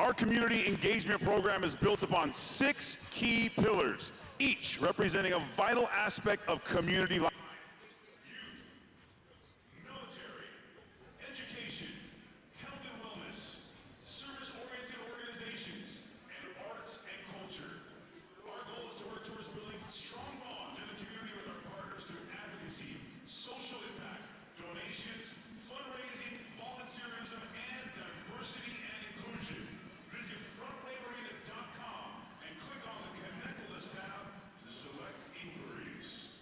Our community engagement program is built upon 6 key pillars, each representing a vital aspect of community life. Youth, military, education, health and wellness, service-oriented organizations, and arts and culture. Our goal is to work towards building strong bonds in the community with our partners through advocacy, social impact, donations, fundraising, volunteerism, and diversity and inclusion. Visit frontwavearena.com and click on the Connect List tab to select inquiries.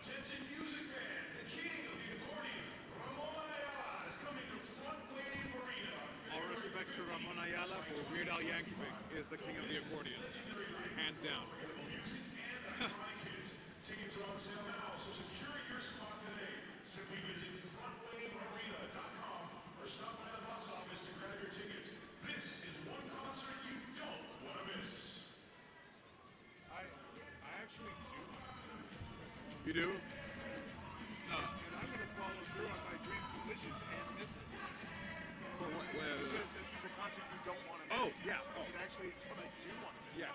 Attention music fans, the king of the accordion, Ramon Ayala is coming to Front Wave Arena. All respects to Ramon Ayala, but Weird Al Yankovic is the king of the accordion. Hands down. Music and iconic hits. Tickets are on sale now, so secure your spot today. Simply visit frontwavearena.com or stop by the box office to grab your tickets. This is one concert you don't want to miss. I actually do. You do? And I'm going to follow through on my dreams and wishes and miss it. For what? It's just a concert you don't want to Oh, miss. yeah. I said, actually, it's what I do want to miss. Yeah.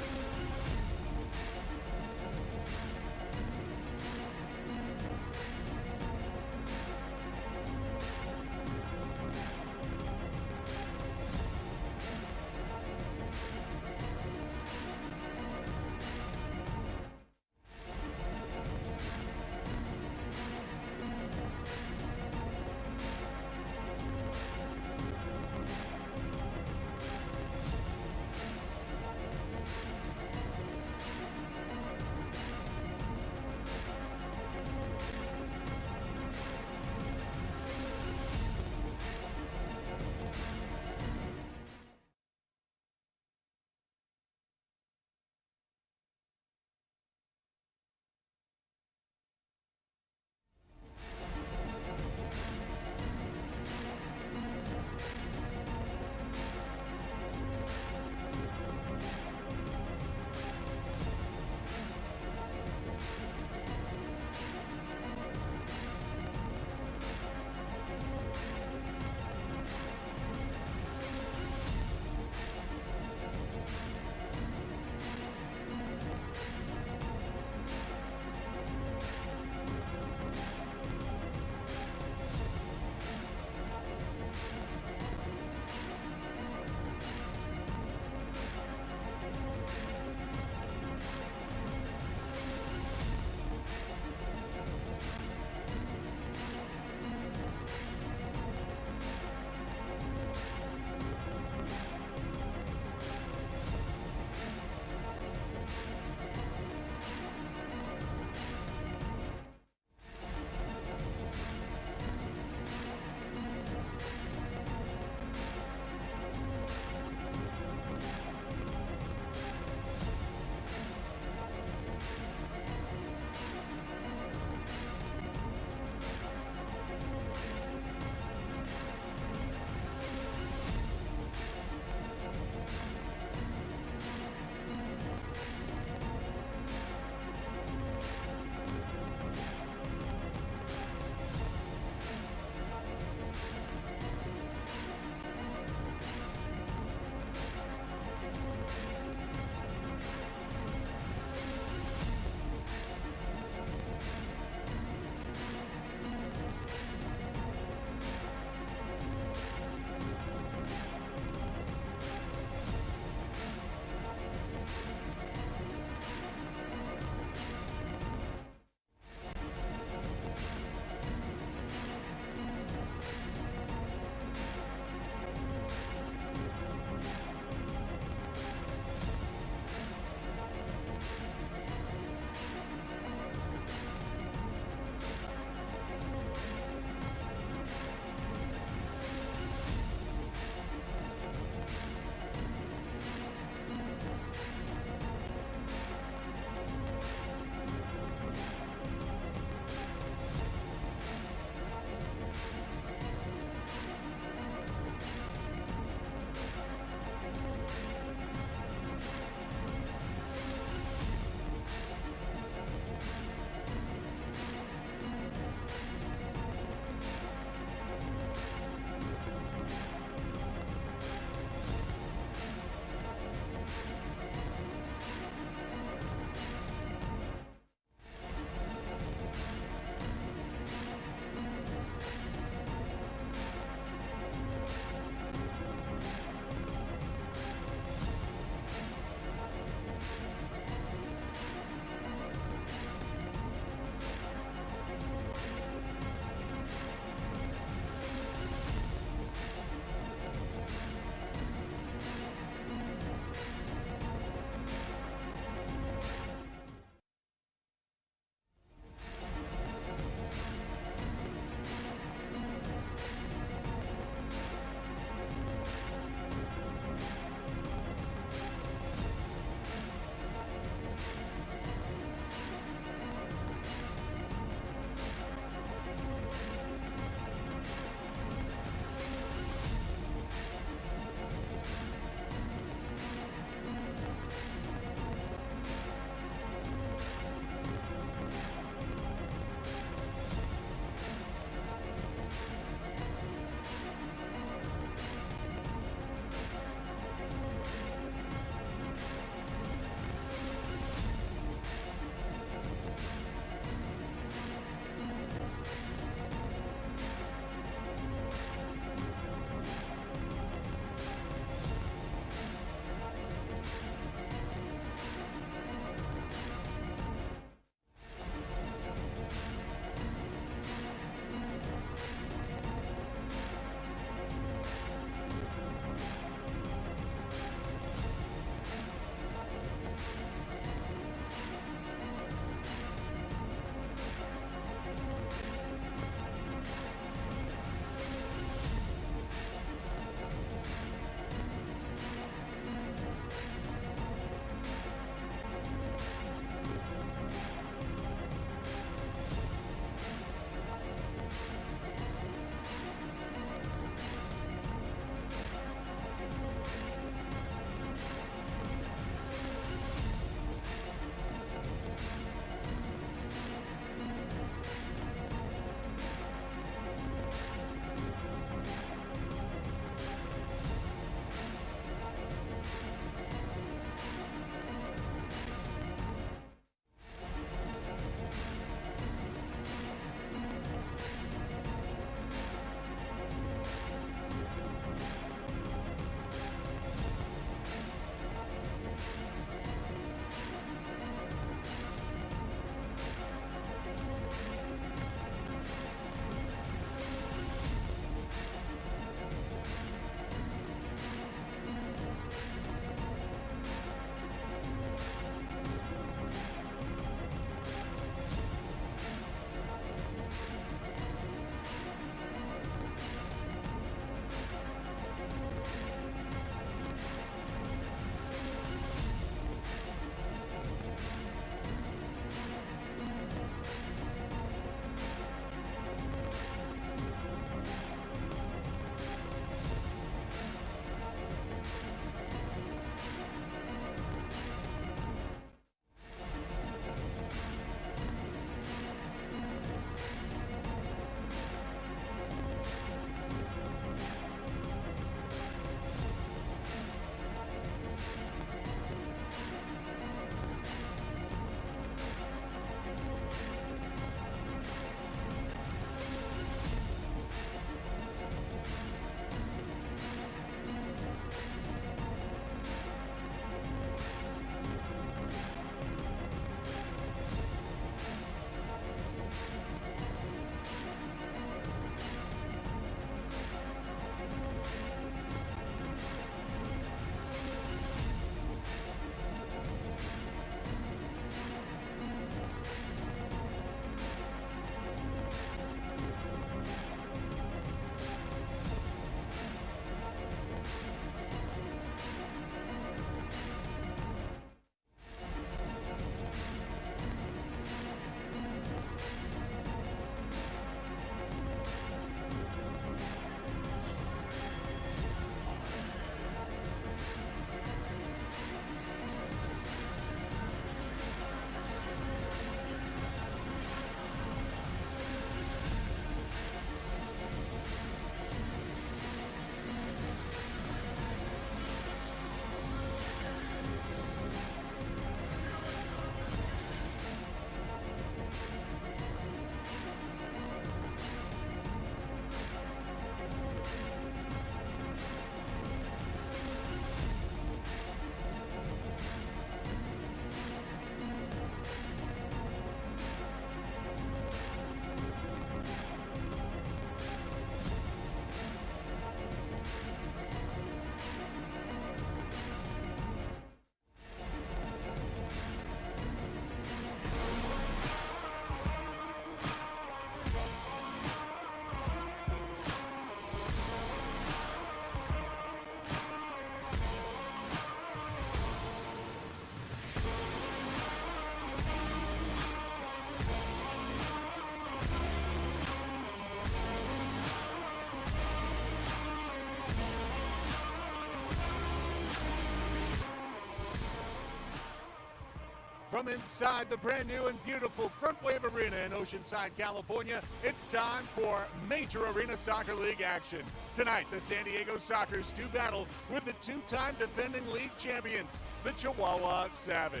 From inside the brand new and beautiful Front Wave Arena in Oceanside, California, it's time for Major Arena Soccer League action. Tonight, the San Diego Sockers do battle with the two-time defending league champions, the Chihuahua Savage.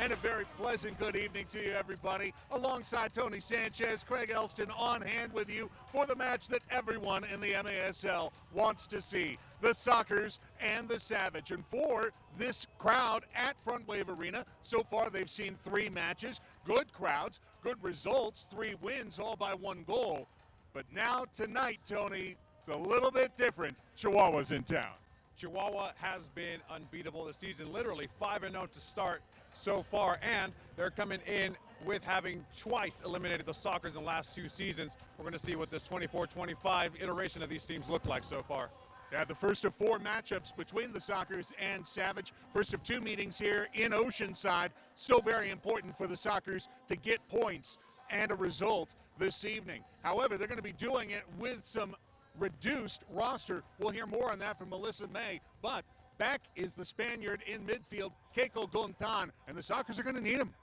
And a very pleasant good evening to you, everybody. Alongside Tony Sanchez, Craig Elston on hand with you for the match that everyone in the MASL wants to see, the Sockers and the Savage. And for this crowd at Front Wave Arena, so far they've seen 3 matches, good crowds, good results, 3 wins, all by 1 goal. But now tonight, Tony, it's a little bit different. Chihuahua's in town. Chihuahua has been unbeatable this season, literally 5-0 to start so far, and they're coming in with having twice eliminated the Sockers in the last 2 seasons. We're going to see what this 24-25 iteration of these teams look like so far. Yeah, the first of 4 matchups between the Sockers and Savage. First of 2 meetings here in Oceanside. So very important for the Sockers to get points and a result this evening. However, they're going to be doing it with some reduced roster. We'll hear more on that from Melissa May, but back is the Spaniard in midfield, Keiko Gontan, and the Sockers are going to need him.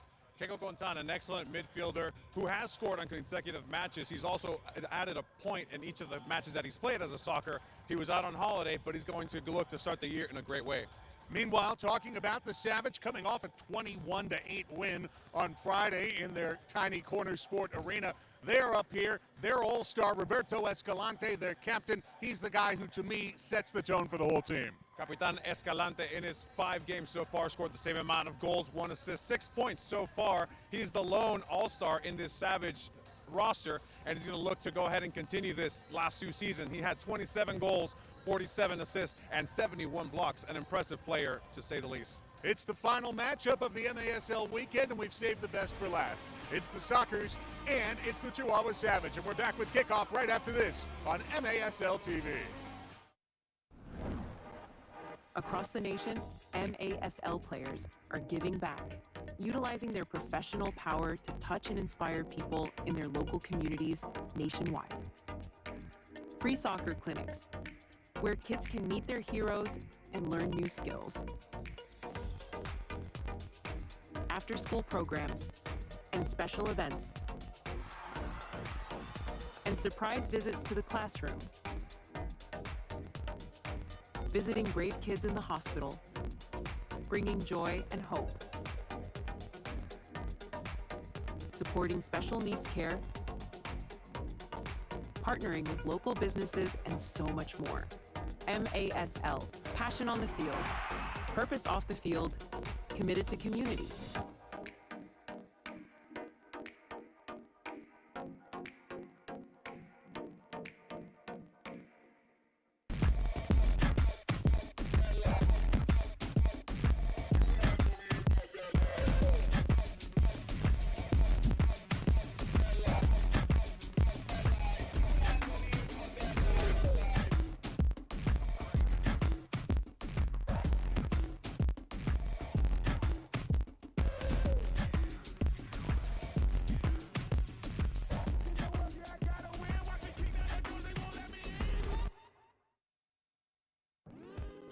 Keiko Gontan, an excellent midfielder who has scored on consecutive matches. He's also added a point in each of the matches that he's played as a Socker. He was out on holiday, but he's going to look to start the year in a great way. Meanwhile, talking about the Savage, coming off a 21-8 win on Friday in their tiny corner sport arena. They're up here, their all-star Roberto Escalante, their captain. He's the guy who, to me, sets the tone for the whole team. Capitan Escalante, in his 5 games so far, scored the same amount of goals, 1 assist, 6 points so far. He's the lone all-star in this Savage roster, and he's going to look to go ahead and continue this last 2 seasons. He had 27 goals, 47 assists, and 71 blocks. An impressive player, to say the least. It's the final matchup of the MASL weekend, and we've saved the best for last. It's the Sockers, and it's the Chihuahua Savage, and we're back with kickoff right after this on MASL TV. Across the nation, MASL players are giving back, utilizing their professional power to touch and inspire people in their local communities nationwide. Free soccer clinics, where kids can meet their heroes and learn new skills. After-school programs and special events. And surprise visits to the classroom. Visiting brave kids in the hospital, bringing joy and hope. Supporting special needs care, partnering with local businesses, and so much more. MASL, passion on the field, purpose off the field, committed to community.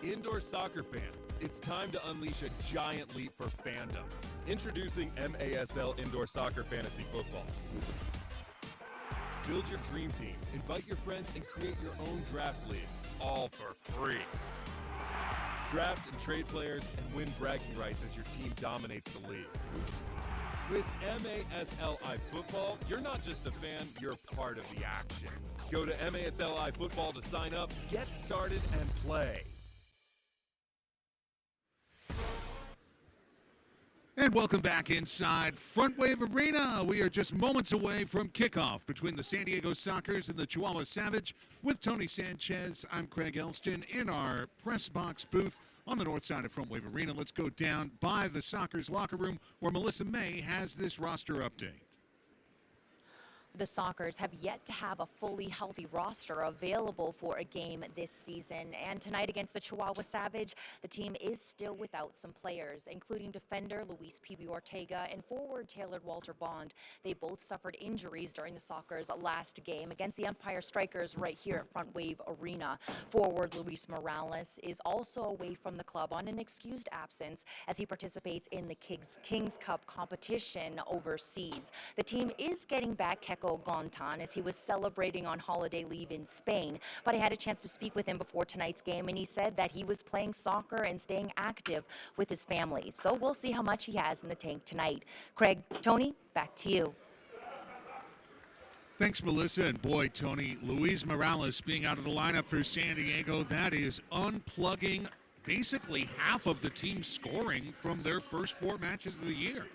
Indoor soccer fans, it's time to unleash a giant leap for fandom. Introducing MASL Indoor Soccer Fantasy Football. Build your dream team, invite your friends, and create your own draft league, all for free. Draft and trade players and win bragging rights as your team dominates the league. With MASLI Football, you're not just a fan, you're part of the action. Go to MASLI Football to sign up, get started, and play. And welcome back inside Front Wave Arena. We are just moments away from kickoff between the San Diego Sockers and the Chihuahua Savage. With Tony Sanchez, I'm Craig Elston in our press box booth on the north side of Front Wave Arena. Let's go down by the Sockers locker room where Melissa May has this roster update. The Sockers have yet to have a fully healthy roster available for a game this season. And tonight against the Chihuahua Savage, the team is still without some players, including defender Luis P.B. Ortega and forward Taylor Walter Bond. They both suffered injuries during the Sockers' last game against the Empire Strikers right here at Front Wave Arena. Forward Luis Morales is also away from the club on an excused absence as he participates in the Kings Cup competition overseas. The team is getting back Keiko Gontan as he was celebrating on holiday leave in Spain, but I had a chance to speak with him before tonight's game, and he said that he was playing soccer and staying active with his family. So we'll see how much he has in the tank tonight. Craig, Tony, back to you. Thanks, Melissa. And boy, Tony, Luis Morales being out of the lineup for San Diego, that is unplugging basically half of the team's scoring from their first 4 matches of the year.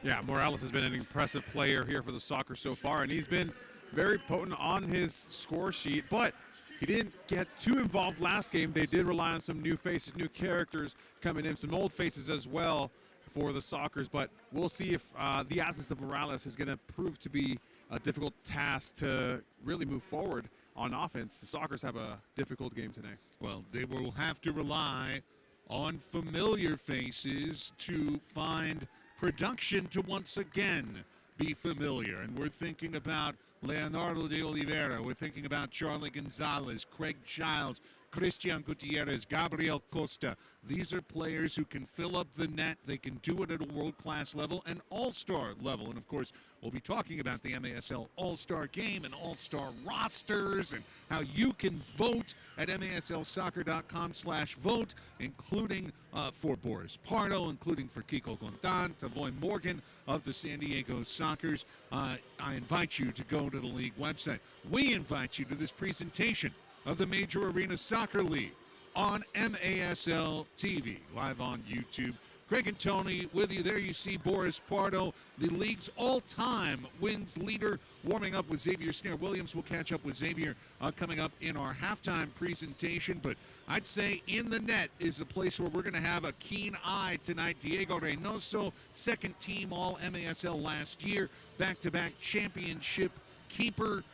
Yeah, Morales has been an impressive player here for the Sockers so far, and he's been very potent on his score sheet, but he didn't get too involved last game. They did rely on some new faces, new characters coming in, some old faces as well for the Sockers, but we'll see if the absence of Morales is going to prove to be a difficult task to really move forward on offense. The Sockers have a difficult game today. Well, they will have to rely on familiar faces to find production to once again be familiar. And we're thinking about Leonardo de Oliveira. We're thinking about Charlie Gonzalez, Craig Childs, Christian Gutierrez, Gabriel Costa. These are players who can fill up the net. They can do it at a world-class level and all-star level. And, of course, we'll be talking about the MASL All-Star Game and All-Star rosters and how you can vote at maslsoccer.com/vote, including for Boris Pardo, including for Kiko Gontan, Tavoy Morgan of the San Diego Sockers. I invite you to go to the league website. We invite you to this presentation of the Major Arena Soccer League on MASL TV, live on YouTube. Craig and Tony with you. There you see Boris Pardo, the league's all-time wins leader, warming up with Xavier Snare-Williams. We'll catch up with Xavier coming up in our halftime presentation. But I'd say in the net is a place where we're going to have a keen eye tonight. Diego Reynoso, second team All-MASL last year, back-to-back championship keeper.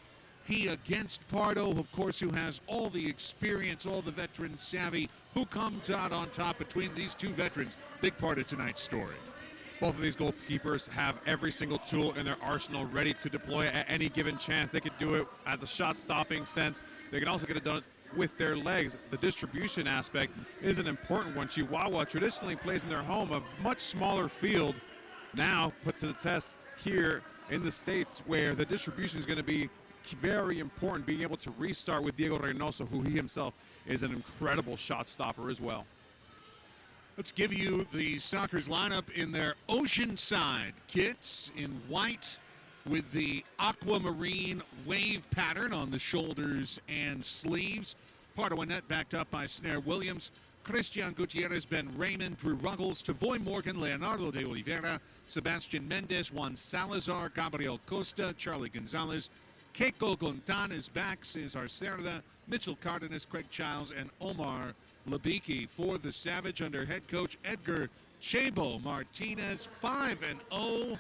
He against Pardo, of course, who has all the experience, all the veteran savvy. Who comes out on top between these two veterans? Big part of tonight's story. Both of these goalkeepers have every single tool in their arsenal ready to deploy at any given chance. They could do it at the shot-stopping sense. They can also get it done with their legs. The distribution aspect is an important one. Chihuahua traditionally plays in their home, a much smaller field, now put to the test here in the States, where the distribution is going to be very important, being able to restart with Diego Reynoso, who he himself is an incredible shot stopper as well. Let's give you the Sockers lineup in their Oceanside kits in white with the aquamarine wave pattern on the shoulders and sleeves. Pardo net backed up by Snare-Williams, Christian Gutierrez, Ben Raymond, Drew Ruggles, Tavoy Morgan, Leonardo de Oliveira, Sebastian Mendez, Juan Salazar, Gabriel Costa, Charlie Gonzalez, Keiko Gontan is back, Cesar Cerda, Mitchell Cardenas, Craig Childs, and Omar Labiki. For the Savage under head coach Edgar Chebo Martinez, 5-0,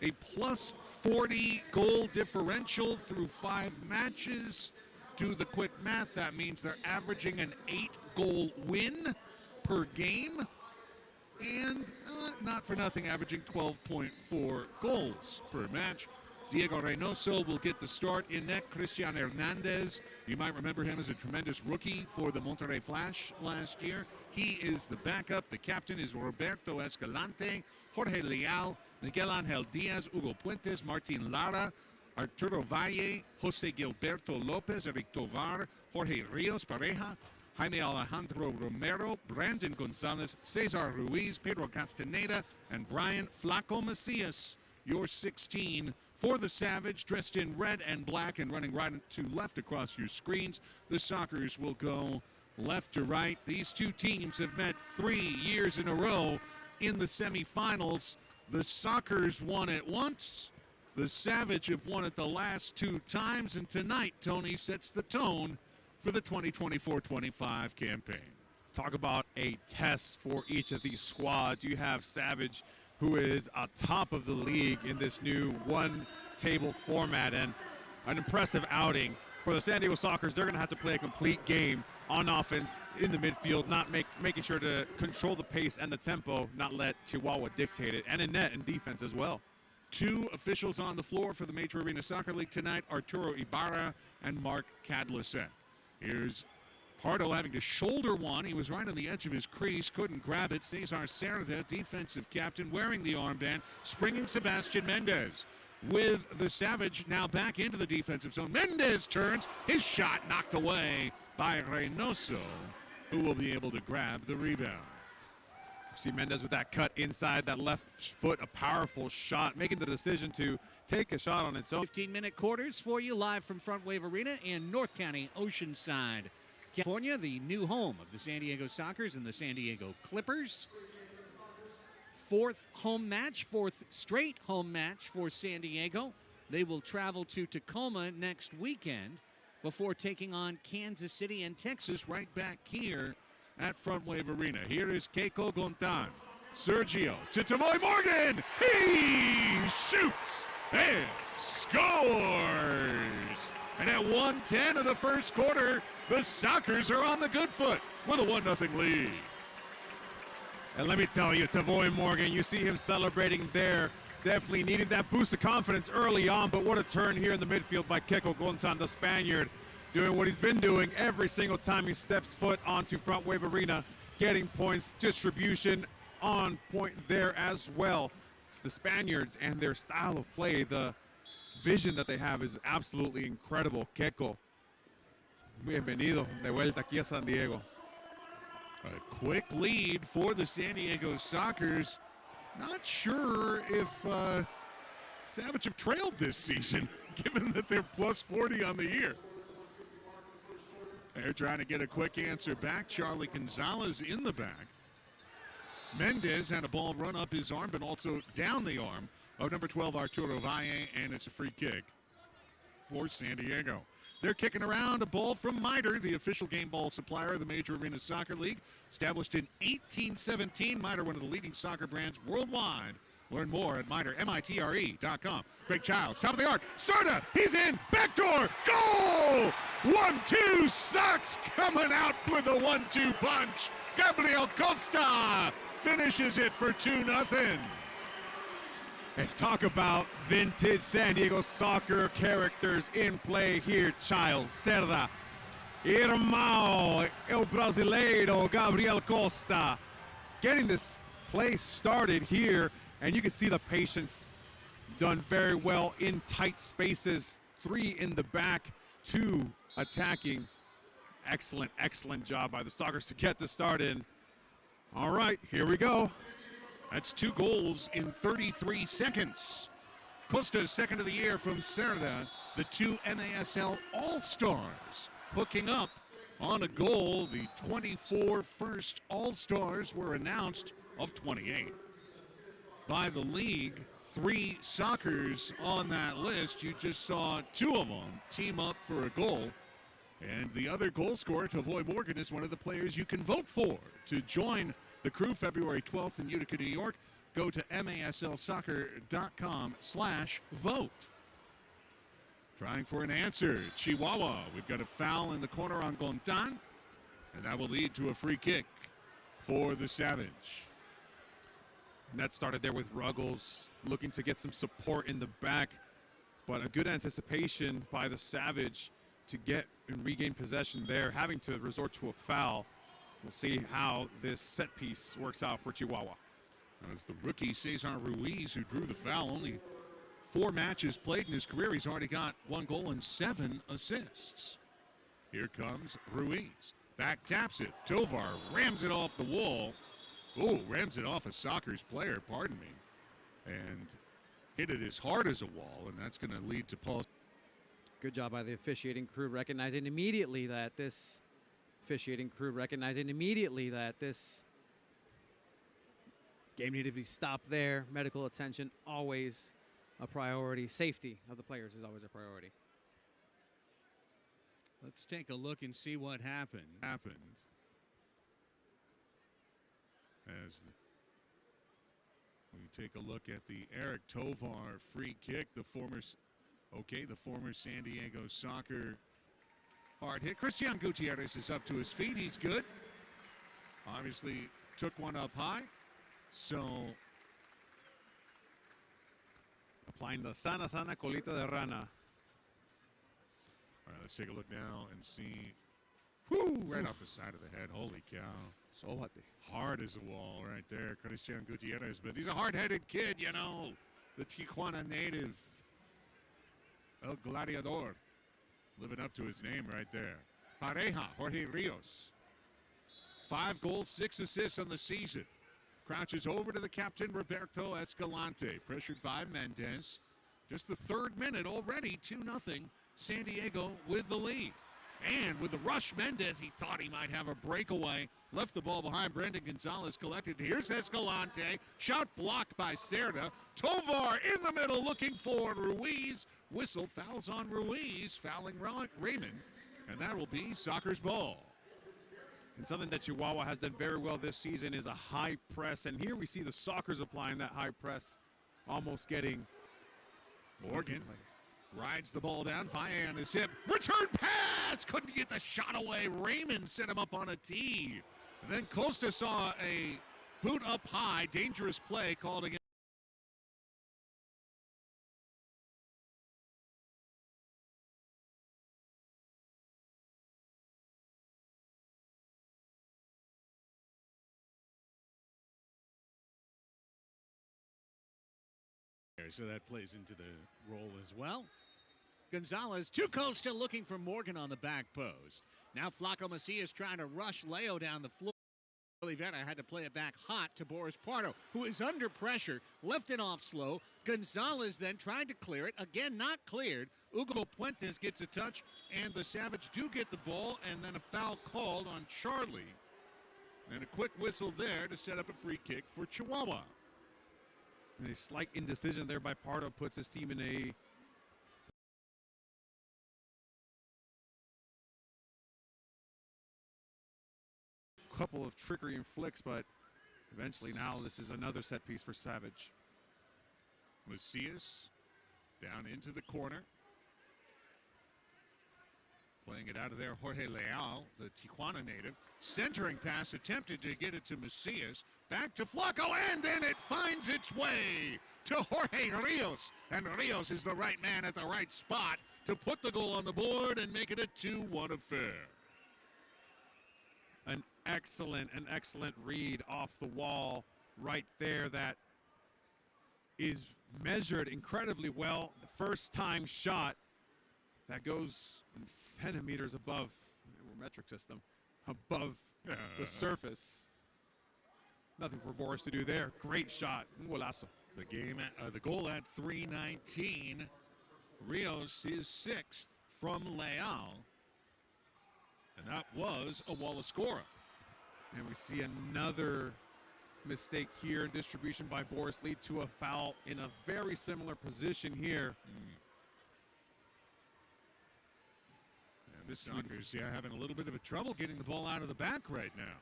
a plus 40 goal differential through 5 matches. Do the quick math, that means they're averaging an 8-goal win per game, and not for nothing, averaging 12.4 goals per match. Diego Reynoso will get the start in net. Christian Hernandez, you might remember him as a tremendous rookie for the Monterrey Flash last year. He is the backup. The captain is Roberto Escalante, Jorge Leal, Miguel Angel Diaz, Hugo Puentes, Martin Lara, Arturo Valle, Jose Gilberto Lopez, Eric Tovar, Jorge Rios Pareja, Jaime Alejandro Romero, Brandon Gonzalez, Cesar Ruiz, Pedro Castaneda, and Brian Flaco Macias. Your 16 for the Savage, dressed in red and black and running right to left across your screens. The Sockers will go left to right. These two teams have met 3 years in a row in the semifinals. The Sockers won it once. The Savage have won it the last 2 times. And tonight, Tony sets the tone for the 2024-25 campaign. Talk about a test for each of these squads. You have Savage, who is atop of the league in this new table format, and an impressive outing. For the San Diego Sockers, they're going to have to play a complete game on offense in the midfield, making sure to control the pace and the tempo, not let Chihuahua dictate it, and in net and defense as well. Two officials on the floor for the Metro Arena Soccer League tonight, Arturo Ibarra and Mark Cadlicet. Here's Pardo having to shoulder one. He was right on the edge of his crease, couldn't grab it. Cesar Cerda, defensive captain, wearing the armband, springing Sebastian Mendez. With the Savage now back into the defensive zone. Mendez turns, his shot knocked away by Reynoso, who will be able to grab the rebound. See Mendez with that cut inside that left foot, a powerful shot, making the decision to take a shot on its own. 15-minute quarters for you live from Front Wave Arena in North County, Oceanside, California, the new home of the San Diego Sockers and the San Diego Clippers. Fourth straight home match for San Diego. They will travel to Tacoma next weekend before taking on Kansas City and Texas right back here at Front Wave Arena. Here is Keiko Gontan. Sergio to Tavoy Morgan. He shoots and scores. And at 1:10 of the first quarter, the Sockers are on the good foot with a 1-0 lead. And let me tell you, Tavoy Morgan, you see him celebrating there. Definitely needed that boost of confidence early on, but what a turn here in the midfield by Keiko Gontan, the Spaniard, doing what he's been doing every single time he steps foot onto Front Wave Arena, getting points, distribution on point there as well. It's the Spaniards and their style of play, the vision that they have is absolutely incredible. Keiko, bienvenido de vuelta aquí a San Diego. A quick lead for the San Diego Sockers. Not sure if Savage have trailed this season, given that they're plus 40 on the year. They're trying to get a quick answer back. Charlie Gonzalez in the back. Mendez had a ball run up his arm, but also down the arm of number 12, Arturo Valle, and it's a free kick for San Diego. They're kicking around a ball from MITRE, the official game ball supplier of the Major Arena Soccer League. Established in 1817, MITRE, one of the leading soccer brands worldwide. Learn more at mitre.com. Greg Childs, top of the arc. Serda, he's in. Backdoor. Goal! 1-2. Sox coming out with a 1-2 punch. Gabriel Costa finishes it for 2-0. And talk about vintage San Diego Soccer characters in play here. Childs, Cerda, Irmão, El Brasileiro, Gabriel Costa. Getting this play started here, and you can see the patience done very well in tight spaces. 3 in the back, 2 attacking. Excellent, excellent job by the Sockers to get the start in. All right, here we go. That's 2 goals in 33 seconds. Costa's second of the year from Cerda, the 2 MASL All-Stars, hooking up on a goal. The 24 first All-Stars were announced of 28. By the league, 3 Sockers on that list. You just saw 2 of them team up for a goal. And the other goal scorer, Tavoy Morgan, is one of the players you can vote for to join the crew February 12th in Utica, New York. Go to maslsoccer.com/vote. Trying for an answer, Chihuahua. We've got a foul in the corner on Gontan, and that will lead to a free kick for the Savage. And that started there with Ruggles looking to get some support in the back, but a good anticipation by the Savage to get and regain possession there, having to resort to a foul. We'll see how this set piece works out for Chihuahua. That was the rookie Cesar Ruiz who drew the foul. Only 4 matches played in his career. He's already got 1 goal and 7 assists. Here comes Ruiz. Back taps it. Tovar rams it off the wall. Oh, rams it off a Sockers player, pardon me. And hit it as hard as a wall, and that's going to lead to Paul. Good job by the officiating crew recognizing immediately that this game needed to be stopped there. Medical attention always a priority. Safety of the players is always a priority. Let's take a look and see what happened. As we take a look at the Eric Tovar free kick, the former Okay, the former San Diego Soccer hard hit. Christian Gutierrez is up to his feet. He's good. Obviously took one up high. So applying the sana colita de rana. All right, let's take a look now and see. Whoo! Right off the side of the head. Holy cow. Sobate. Hard as a wall right there, Christian Gutierrez. But he's a hard-headed kid, you know. The Tijuana native. El Gladiador. Living up to his name right there. Pareja, Jorge Rios. 5 goals, 6 assists on the season. Crouches over to the captain, Roberto Escalante. Pressured by Mendez. Just the 3rd minute already, 2-0. San Diego with the lead. And with the rush, Mendez, he thought he might have a breakaway. Left the ball behind. Brendan Gonzalez collected. Here's Escalante. Shot blocked by Cerda. Tovar in the middle looking for Ruiz. Whistle, fouls on Ruiz, fouling Raymond. And that will be Soccer's ball. And something that Chihuahua has done very well this season is a high press. And here we see the Sockers applying that high press, almost getting. Morgan rides the ball down. Faye on his hip. Return pass! Couldn't get the shot away. Raymond set him up on a tee. And then Costa saw a boot up high. Dangerous play called against. So that plays into the role as well. Gonzalez to Costa looking for Morgan on the back post. Now Flaco Macias trying to rush Leo down the floor. Oliveira had to play it back hot to Boris Pardo, who is under pressure, left it off slow. Gonzalez then tried to clear it, again not cleared. Hugo Puentes gets a touch, and the Savage do get the ball, and then a foul called on Charlie. And a quick whistle there to set up a free kick for Chihuahua. And a slight indecision there by Pardo puts his team in a couple of trickery and flicks, but eventually now this is another set piece for Savage. Macias down into the corner. Playing it out of there, Jorge Leal, the Tijuana native. Centering pass attempted to get it to Macias. Back to Flaco, and then it finds its way to Jorge Rios. And Rios is the right man at the right spot to put the goal on the board and make it a 2-1 affair. An excellent read off the wall right there that is measured incredibly well. The first time shot that goes centimeters above, metric system, above the surface. Nothing for Boris to do there. Great shot. Golazo. The goal at 3:19. Rios is 6th from Leal. And that was a Wallace-Scora. And we see another mistake here in distribution by Boris lead to a foul in a very similar position here. And this Soccer's having a little bit of a trouble getting the ball out of the back right now.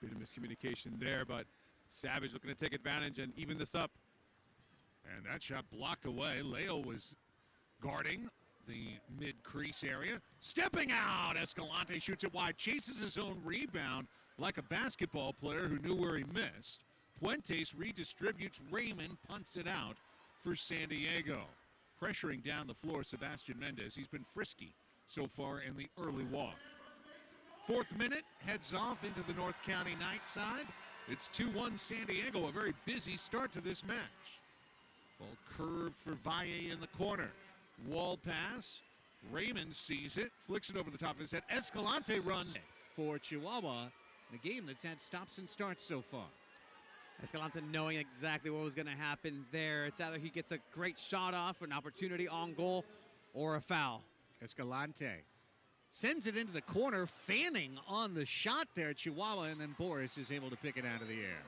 Bit of miscommunication there, but Savage looking to take advantage and even this up. And that shot blocked away. Leo was guarding the mid-crease area. Stepping out, Escalante shoots it wide, chases his own rebound like a basketball player who knew where he missed. Puentes redistributes. Raymond punts it out for San Diego. Pressuring down the floor, Sebastian Mendez. He's been frisky so far in the early walk. 4th minute, heads off into the North County night side. It's 2-1 San Diego, a very busy start to this match. Ball curved for Valle in the corner. Wall pass. Raymond sees it, flicks it over the top of his head. Escalante runs. For Chihuahua, the game that's had stops and starts so far. Escalante knowing exactly what was going to happen there. It's either he gets a great shot off, an opportunity on goal, or a foul. Escalante sends it into the corner, fanning on the shot there, Chihuahua, and then Boris is able to pick it out of the air.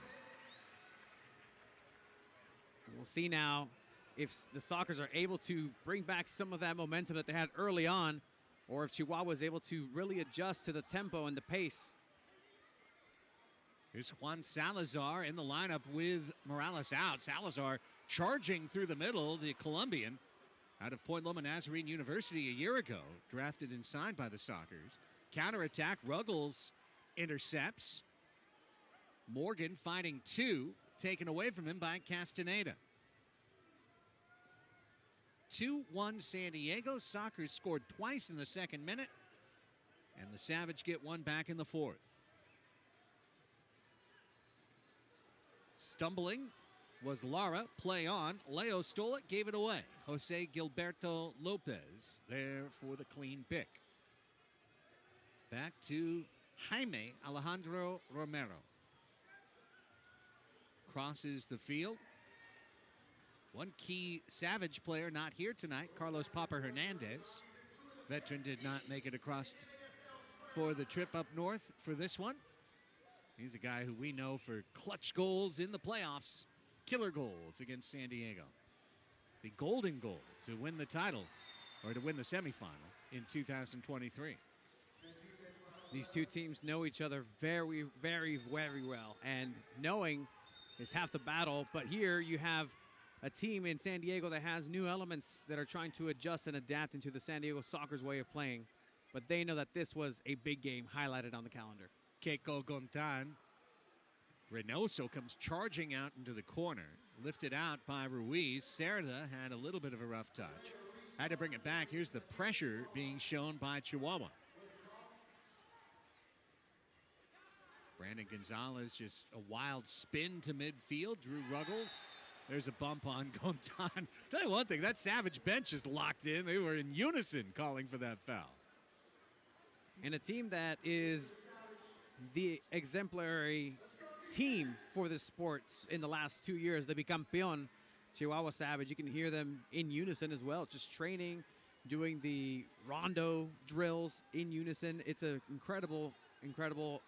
We'll see now if the Sockers are able to bring back some of that momentum that they had early on, or if Chihuahua is able to really adjust to the tempo and the pace. Here's Juan Salazar in the lineup with Morales out. Salazar charging through the middle, the Colombian. out of Point Loma Nazarene University a year ago, drafted and signed by the Sockers. Counterattack, Ruggles intercepts. Morgan finding two, taken away from him by Castaneda. 2-1 San Diego. Sockers scored twice in the second minute, and the Savage get one back in the fourth. Stumbling was Lara. Play on. Leo stole it, gave it away. Jose Gilberto Lopez there for the clean pick. Back to Jaime Alejandro Romero. Crosses the field. One key Savage player not here tonight, Carlos Papa Hernandez. Veteran did not make it across for the trip up north for this one. He's a guy who we know for clutch goals in the playoffs, killer goals against San Diego. The golden goal to win the title, or to win the semifinal in 2023. These two teams know each other very, very, very well, and knowing is half the battle. But here you have a team in San Diego that has new elements that are trying to adjust and adapt into the San Diego Sockers way of playing. But they know that this was a big game highlighted on the calendar. Keiko Gontan. Reynoso comes charging out into the corner. Lifted out by Ruiz. Cerda had a little bit of a rough touch. Had to bring it back. Here's the pressure being shown by Chihuahua. Brandon Gonzalez, just a wild spin to midfield. Drew Ruggles. There's a bump on Gontan. Tell you one thing, that Savage bench is locked in. They were in unison calling for that foul. And a team that is the exemplary team for this sport in the last 2 years, the Bicampeon, Chihuahua Savage. You can hear them in unison as well, just training, doing the rondo drills in unison. It's an incredible, incredible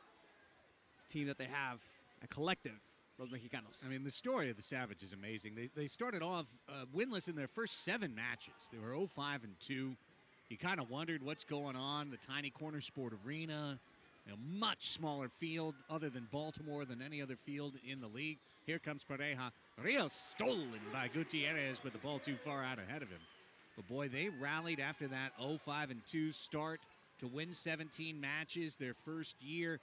team that they have, a collective, Los Mexicanos. I mean, the story of the Savage is amazing. They started off winless in their first 7 matches. They were 0-5-2. You kind of wondered what's going on. The tiny Corner Sport Arena, much smaller field other than Baltimore than any other field in the league. Here comes Pareja. Rios stolen by Gutierrez, but the ball too far out ahead of him. But boy, they rallied after that 0-5-2 start to win 17 matches their first year,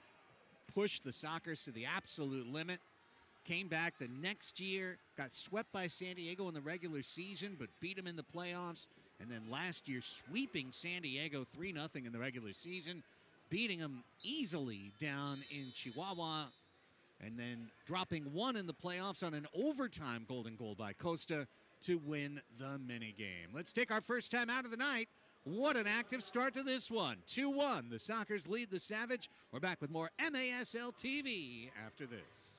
pushed the Sockers to the absolute limit. Came back the next year, got swept by San Diego in the regular season, but beat them in the playoffs. And then last year, sweeping San Diego 3-0 in the regular season, beating them easily down in Chihuahua, and then dropping one in the playoffs on an overtime golden goal by Costa to win the minigame. Let's take our first time out of the night. What an active start to this one. 2-1, the Sockers lead the Savage. We're back with more MASL TV after this.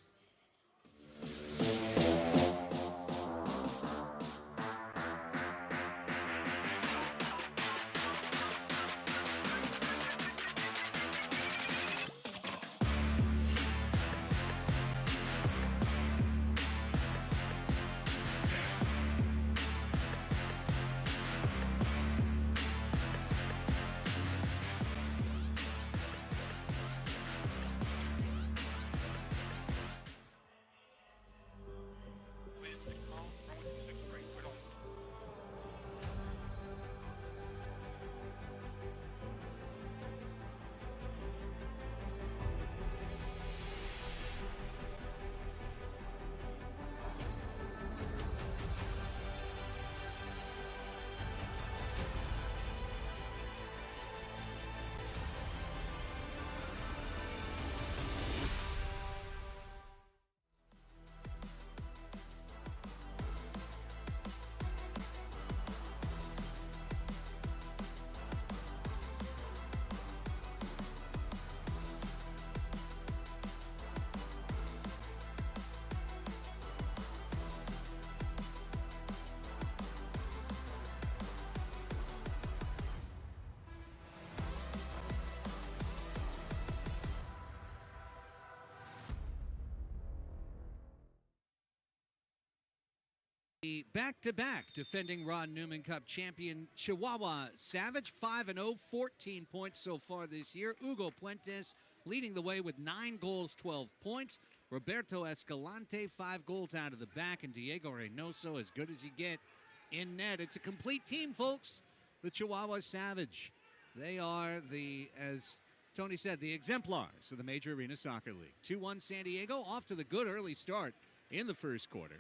The back-to-back defending Ron Newman Cup champion Chihuahua Savage, 5-0, 14 points so far this year. Hugo Puentes leading the way with 9 goals, 12 points. Roberto Escalante, 5 goals out of the back, and Diego Reynoso, as good as you get, in net. It's a complete team, folks. The Chihuahua Savage. They are as Tony said, the exemplars of the Major Arena Soccer League. 2-1 San Diego, off to the good early start in the first quarter.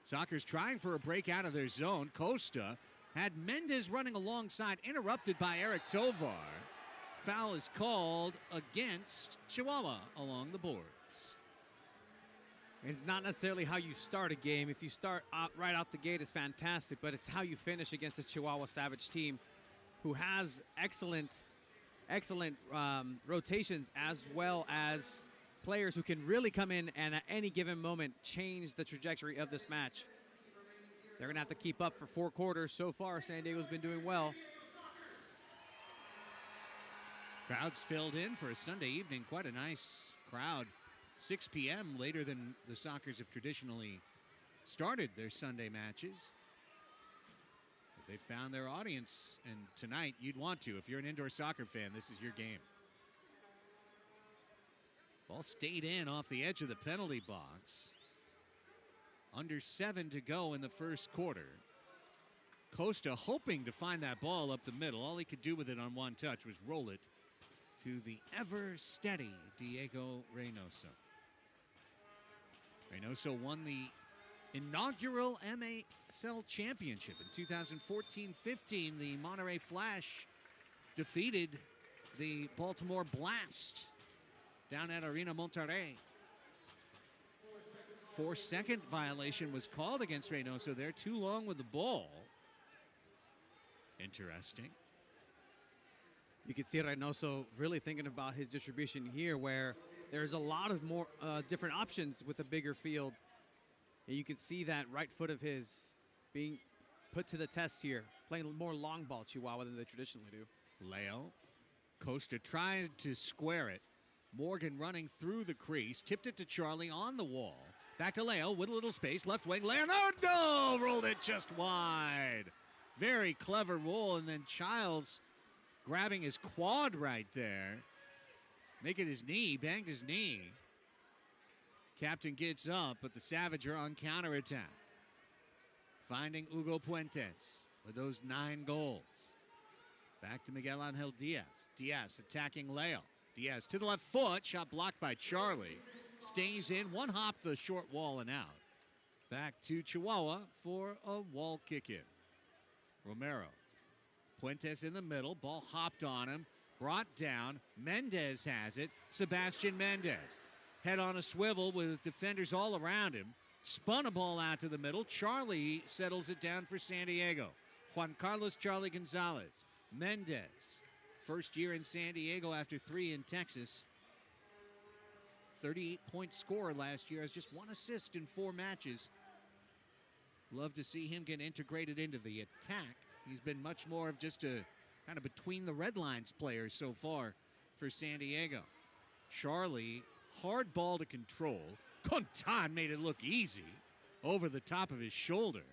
Soccer's trying for a break out of their zone. Costa had Mendez running alongside, interrupted by Eric Tovar. Foul is called against Chihuahua along the boards. It's not necessarily how you start a game. If you start right out the gate, it's fantastic, but it's how you finish against this Chihuahua Savage team who has excellent rotations, as well as players who can really come in and at any given moment change the trajectory of this match. They're going to have to keep up for 4 quarters. So far, San Diego's been doing well. Crowds filled in for a Sunday evening. Quite a nice crowd. 6 p.m. later than the Sockers have traditionally started their Sunday matches. But they found their audience, and tonight you'd want to. If you're an indoor soccer fan, this is your game. Ball stayed in off the edge of the penalty box. Under 7 to go in the first quarter. Costa hoping to find that ball up the middle. All he could do with it on one touch was roll it to the ever-steady Diego Reynoso. Reynoso won the inaugural MASL championship in 2014-15. The Monterrey Flash defeated the Baltimore Blast down at Arena Monterrey. 4-second violation was called against Reynoso there. Too long with the ball. Interesting. You can see Reynoso really thinking about his distribution here, where there's a lot of more different options with a bigger field. And you can see that right foot of his being put to the test here, playing more long ball Chihuahua than they traditionally do. Leo. Costa tried to square it. Morgan running through the crease, tipped it to Charlie on the wall. Back to Leo with a little space, left wing. Leonardo rolled it just wide. Very clever roll, and then Childs grabbing his quad right there. Making his knee, banged his knee. Captain gets up, but the Savage are on counterattack. Finding Hugo Puentes with those 9 goals. Back to Miguel Angel Diaz. Diaz attacking Leo. Diaz to the left foot, shot blocked by Charlie. Stays in, one hop the short wall and out. Back to Chihuahua for a wall kick in. Romero. Puentes in the middle, ball hopped on him, brought down. Mendez has it. Sebastian Mendez. Head on a swivel with defenders all around him. Spun a ball out to the middle. Charlie settles it down for San Diego. Juan Carlos Charlie Gonzalez. Mendez. First year in San Diego after 3 in Texas. 38-point scorer last year, has just 1 assist in 4 matches. Love to see him get integrated into the attack. He's been much more of just a kind of between the red lines player so far for San Diego. Charlie, hard ball to control. Contan made it look easy over the top of his shoulder.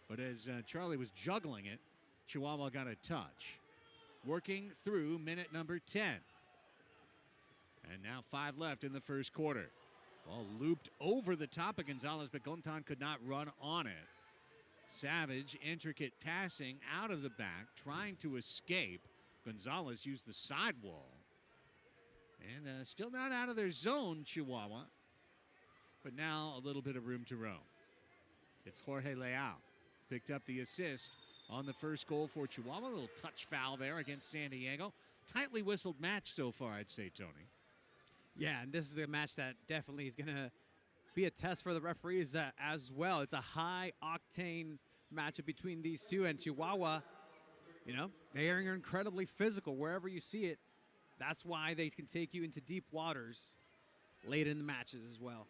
But as Charlie was juggling it, Chihuahua got a touch. Working through minute number 10. And now 5 left in the first quarter. Ball looped over the top of Gonzalez, but Contan could not run on it. Savage, intricate passing out of the back, trying to escape. Gonzalez used the sidewall. And still not out of their zone, Chihuahua. But now a little bit of room to roam. It's Jorge Leal. Picked up the assist on the first goal for Chihuahua. A little touch foul there against San Diego. Tightly whistled match so far, I'd say, Tony. Yeah, and this is a match that definitely is going to be a test for the referees as well. It's a high-octane matchup between these two, and Chihuahua, you know, they are incredibly physical wherever you see it. That's why they can take you into deep waters late in the matches as well.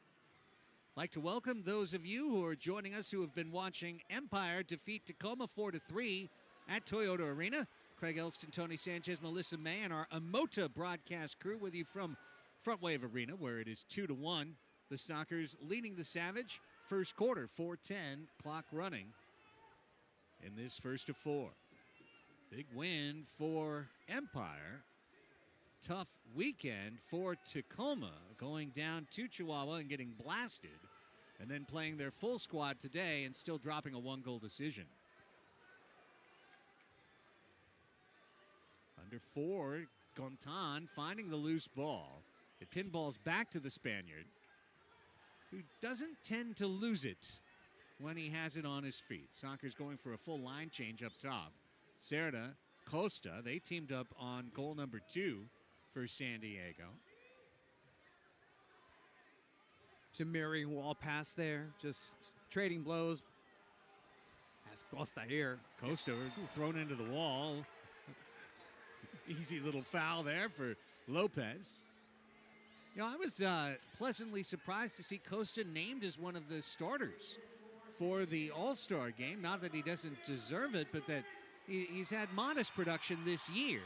Like to welcome those of you who are joining us who have been watching Empire defeat Tacoma 4-3 at Toyota Arena. Craig Elston, Tony Sanchez, Melissa May, and our Amota broadcast crew with you from Front Wave Arena, where it is 2-1. The Sockers leading the Savage. First quarter, 4:10, clock running in this first of 4. Big win for Empire. Tough weekend for Tacoma, going down to Chihuahua and getting blasted, and then playing their full squad today and still dropping a 1-goal decision. Under 4, Gontan finding the loose ball. It pinballs back to the Spaniard, who doesn't tend to lose it when he has it on his feet. Soccer's going for a full line change up top. Cerda, Costa, they teamed up on goal number 2 for San Diego. It's a mirroring wall pass there, just trading blows. As Costa here. Costa thrown into the wall. Easy little foul there for Lopez. You know, I was pleasantly surprised to see Costa named as one of the starters for the All-Star game. Not that he doesn't deserve it, but that he's had modest production this year.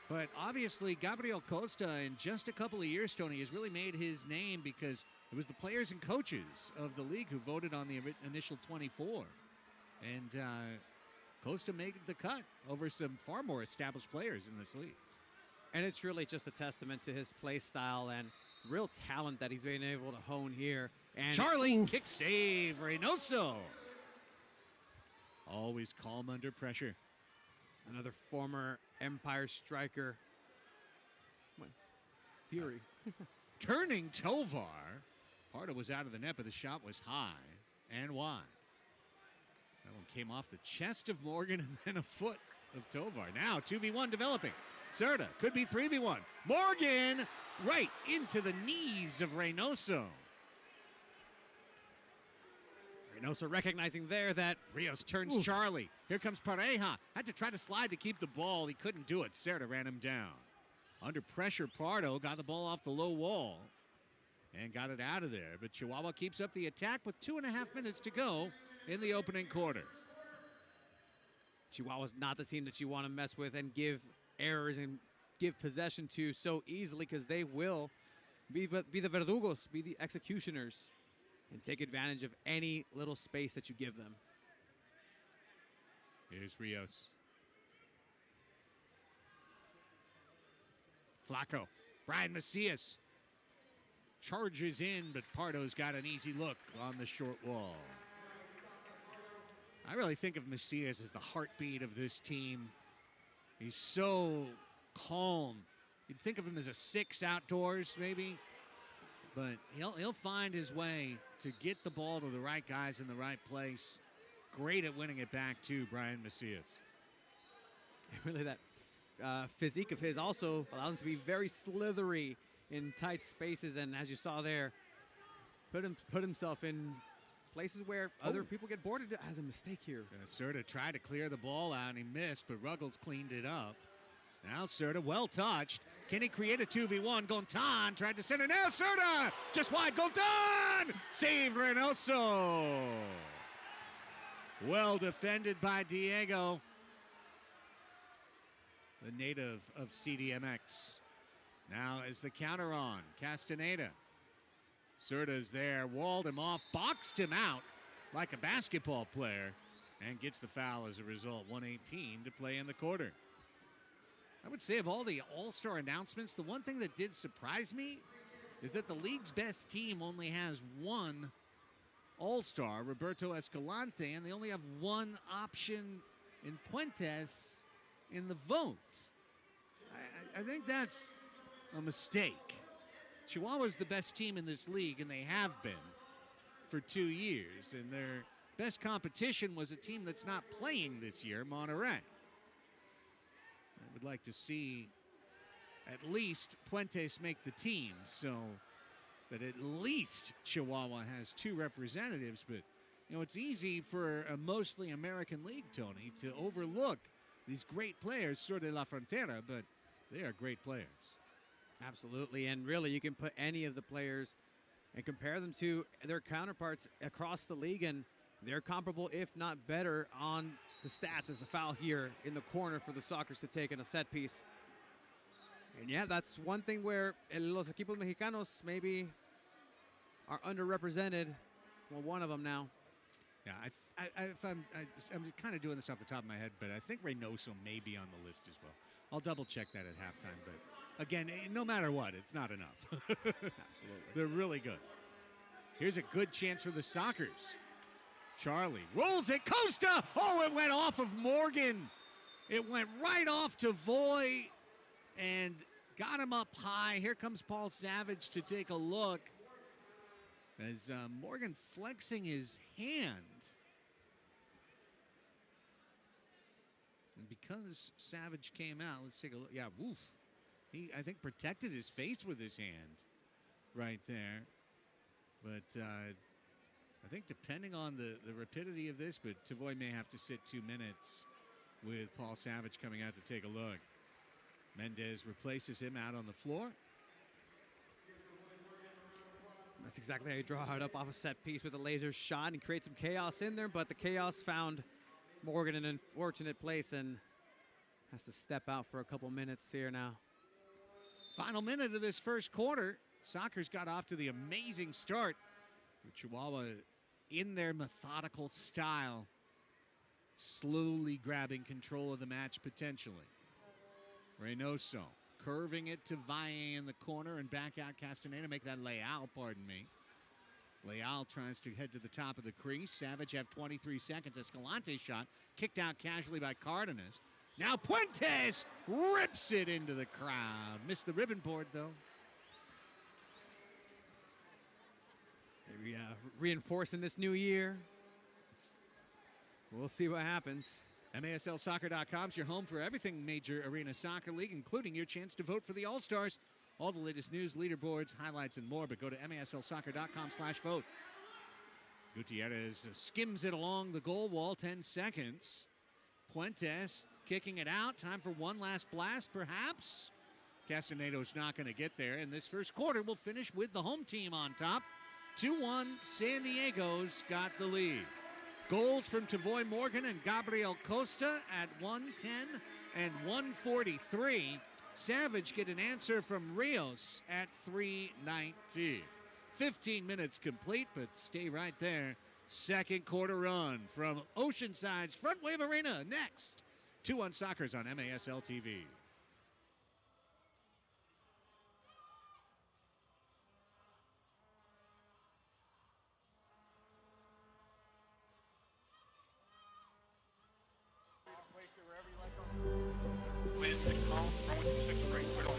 But obviously, Gabriel Costa, in just a couple of years, Tony, has really made his name because it was the players and coaches of the league who voted on the initial 24. And Costa made the cut over some far more established players in this league. And it's really just a testament to his play style and real talent that he's been able to hone here. And Charlie, kick save, Reynoso. Always calm under pressure. Another former Empire striker. Fury. Turning Tovar. Pardo was out of the net, but the shot was high and wide. That one came off the chest of Morgan and then a foot of Tovar. Now 2v1 developing. Cerda could be 3v1. Morgan right into the knees of Reynoso. Reynoso recognizing there that Rios turns Charlie. Here comes Pareja. Had to try to slide to keep the ball. He couldn't do it. Cerda ran him down. Under pressure, Pardo got the ball off the low wall and got it out of there. But Chihuahua keeps up the attack with 2.5 minutes to go in the opening quarter. Chihuahua's not the team that you want to mess with and give errors and give possession to so easily, because they will be the verdugos, be the executioners, and take advantage of any little space that you give them. Here's Rios. Flacco. Brian Macias charges in, but Pardo's got an easy look on the short wall. I really think of Macias as the heartbeat of this team. He's so calm. You'd think of him as a 6 outdoors, maybe. But he'll find his way to get the ball to the right guys in the right place. Great at winning it back, too, Brian Macias. Really, that physique of his also allows him to be very slithery in tight spaces. And as you saw there, put himself in places where other people get bored. As a mistake here. Cerda tried to clear the ball out and he missed, but Ruggles cleaned it up. Now Cerda well touched. Can he create a 2v1? Gontan tried to center. Now Cerda just wide. Gontan! Save Reynoso. Well defended by Diego, the native of CDMX. Now is the counter on. Castaneda. Cerda's there, walled him off, boxed him out like a basketball player, and gets the foul as a result. 1:18 to play in the quarter. I would say of all the All-Star announcements, the one thing that did surprise me is that the league's best team only has one All-Star, Roberto Escalante, and they only have one option in Puentes in the vote. I think that's a mistake. Chihuahua's the best team in this league, and they have been for 2 years. And their best competition was a team that's not playing this year, Monterrey. I would like to see at least Puentes make the team so that at least Chihuahua has 2 representatives. But, you know, it's easy for a mostly American league, Tony, to overlook these great players, Sur de la Frontera, but they are great players. Absolutely, and really you can put any of the players and compare them to their counterparts across the league, and they're comparable, if not better, on the stats. As a foul here in the corner for the Sockers to take in a set piece. And yeah, that's one thing where los equipos mexicanos maybe are underrepresented. Well, one of them now. Yeah, I'm kind of doing this off the top of my head, but I think Reynoso may be on the list as well. I'll double check that at halftime, but again, no matter what, it's not enough. Absolutely. They're really good. Here's a good chance for the Sockers. Charlie rolls it. Costa! Oh, it went off of Morgan. It went right off to Voy and got him up high. Here comes Paul Savage to take a look as Morgan flexing his hand. And because Savage came out, let's take a look. Yeah, woof. He, I think, protected his face with his hand right there. But I think depending on the rapidity of this, but Tavoy may have to sit 2 minutes with Paul Savage coming out to take a look. Mendez replaces him out on the floor. That's exactly how you draw it up off a set piece with a laser shot and create some chaos in there, but the chaos found Morgan in an unfortunate place and has to step out for a couple minutes here now. Final minute of this first quarter. Soccer's got off to the amazing start. Chihuahua in their methodical style, slowly grabbing control of the match potentially. Reynoso curving it to Valle in the corner and back out Castaneda, make that Leal, pardon me. As Leal tries to head to the top of the crease. Savage have 23 seconds. Escalante shot kicked out casually by Cardenas. Now Puentes rips it into the crowd. Missed the ribbon board though. Maybe reinforcing this new year. We'll see what happens. MASLsoccer.com is your home for everything Major Arena Soccer League, including your chance to vote for the All-Stars. All the latest news, leaderboards, highlights, and more, but go to MASLsoccer.com/vote. Gutierrez skims it along the goal wall, 10 seconds. Puentes kicking it out. Time for one last blast, perhaps. Castaneda's not going to get there, and this first quarter will finish with the home team on top. 2-1, San Diego's got the lead. Goals from Tavoy Morgan and Gabriel Costa at 1:10 and 1:43. Savage get an answer from Rios at 3:19. 15 minutes complete, but stay right there. Second quarter run from Oceanside's Front Wave Arena. Next, 2-1 Soccer's on MASL TV. Please 6 calm, runway 6 break, right on.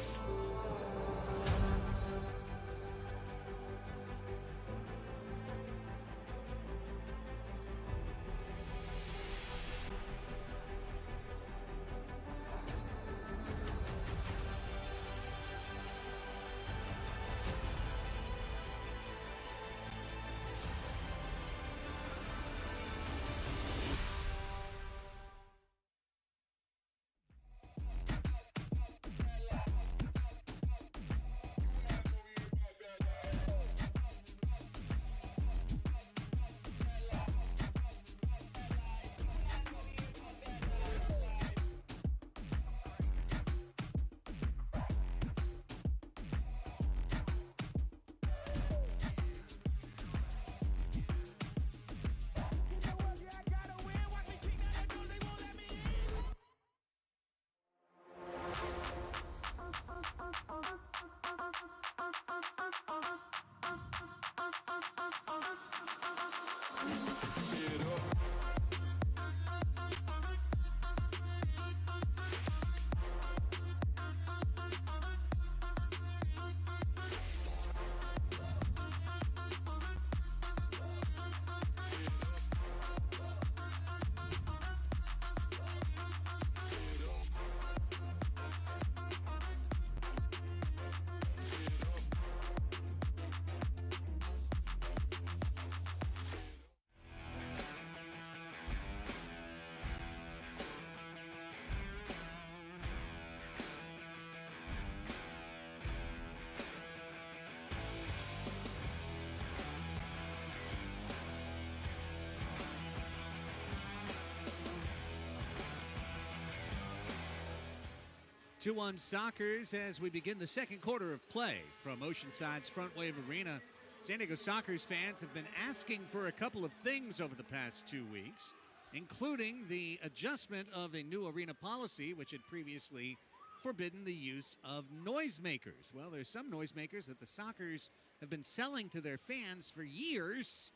Two-1 Sockers as we begin the second quarter of play from Oceanside's Front Wave Arena. San Diego Sockers fans have been asking for a couple of things over the past 2 weeks, including the adjustment of a new arena policy, which had previously forbidden the use of noisemakers. Well, there's some noisemakers that the Sockers have been selling to their fans for years,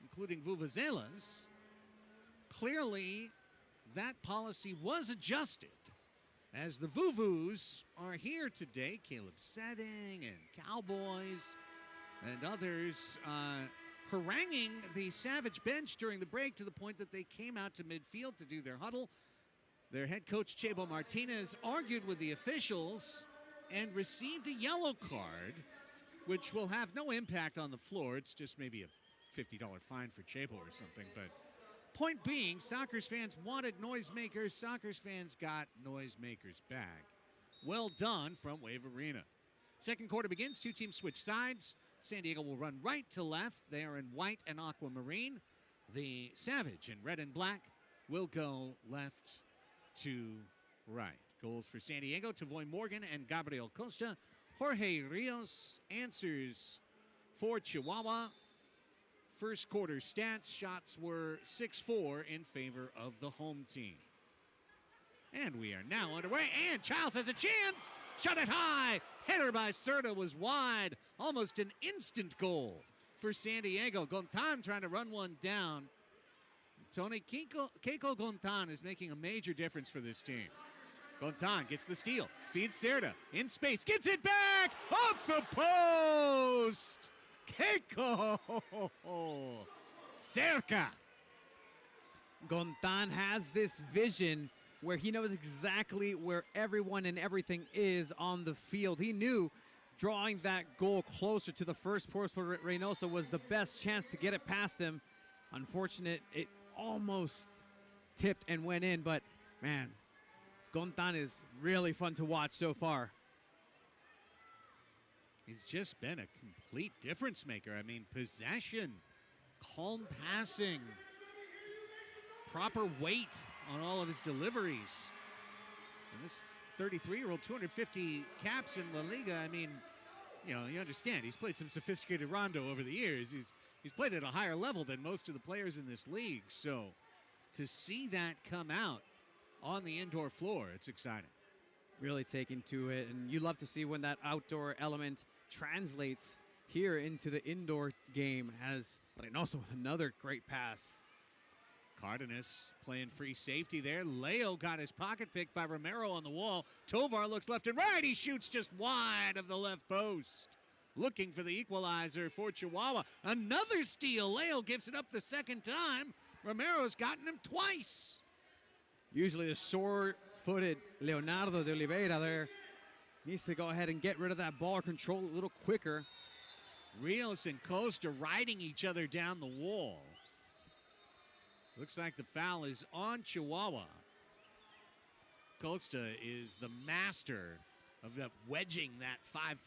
including vuvuzelas. Clearly, that policy was adjusted as the Voo-Voos are here today. Caleb Setting and Cowboys and others haranguing the Savage bench during the break to the point that they came out to midfield to do their huddle. Their head coach, Chebo Martinez, argued with the officials and received a yellow card, which will have no impact on the floor. It's just maybe a $50 fine for Chebo or something. But point being, Sockers fans wanted noisemakers. Sockers fans got noisemakers back. Well done from Wave Arena. Second quarter begins. Two teams switch sides. San Diego will run right to left. They are in white and aquamarine. The Savage in red and black will go left to right. Goals for San Diego, Tavoy Morgan and Gabriel Costa. Jorge Rios answers for Chihuahua. First quarter stats, shots were 6-4 in favor of the home team. And we are now underway, and Childs has a chance. Shot it high. Header by Serta was wide. Almost an instant goal for San Diego. Gontan trying to run one down. Tony Keiko Gontan is making a major difference for this team. Gontan gets the steal, feeds Serta in space, gets it back off the post. Keiko cerca. Gontan has this vision where he knows exactly where everyone and everything is on the field. He knew drawing that goal closer to the first post for Reynoso was the best chance to get it past him. Unfortunate, it almost tipped and went in, but man, Gontan is really fun to watch so far. He's just been a complete difference maker. I mean, possession, calm passing, proper weight on all of his deliveries. And this 33-year-old, 250 caps in La Liga, I mean, you know, you understand, he's played some sophisticated rondo over the years. He's played at a higher level than most of the players in this league. So to see that come out on the indoor floor, it's exciting. Really taking to it, and you love to see when that outdoor element translates here into the indoor game, as Reynoso with another great pass. Cardenas playing free safety there. Leo got his pocket picked by Romero on the wall. Tovar looks left and right. He shoots just wide of the left post. Looking for the equalizer for Chihuahua. Another steal. Leo gives it up the second time. Romero's gotten him twice. Usually the short-footed Leonardo de Oliveira there needs to go ahead and get rid of that ball, control a little quicker. Rios and Costa riding each other down the wall. Looks like the foul is on Chihuahua. Costa is the master of that wedging that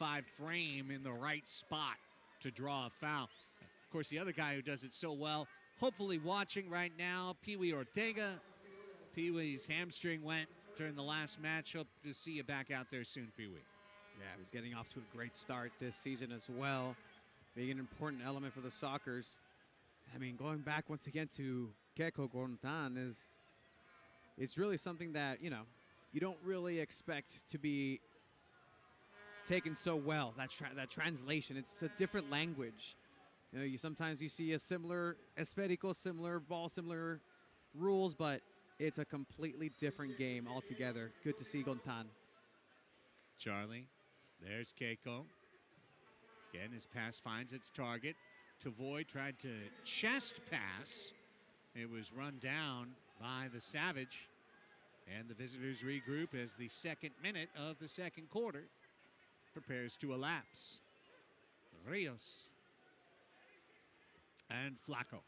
5-5 frame in the right spot to draw a foul. Of course, the other guy who does it so well, hopefully watching right now, Pee-wee Ortega. Pee-wee's hamstring went during the last match. Hope to see you back out there soon, Pee-wee. Yeah, he's getting off to a great start this season as well, being an important element for the Sockers. I mean, going back once again to Keiko Gontan it's really something that, you know, you don't really expect to be taken so well, that translation. It's a different language. You know, sometimes you see a similar espherico, similar ball, similar rules, but it's a completely different game altogether. Good to see Gontan. Charlie, there's Keiko. Again, his pass finds its target. Tavoy tried to chest pass. It was run down by the Savage. And the visitors regroup as the second minute of the second quarter prepares to elapse. Rios and Flaco.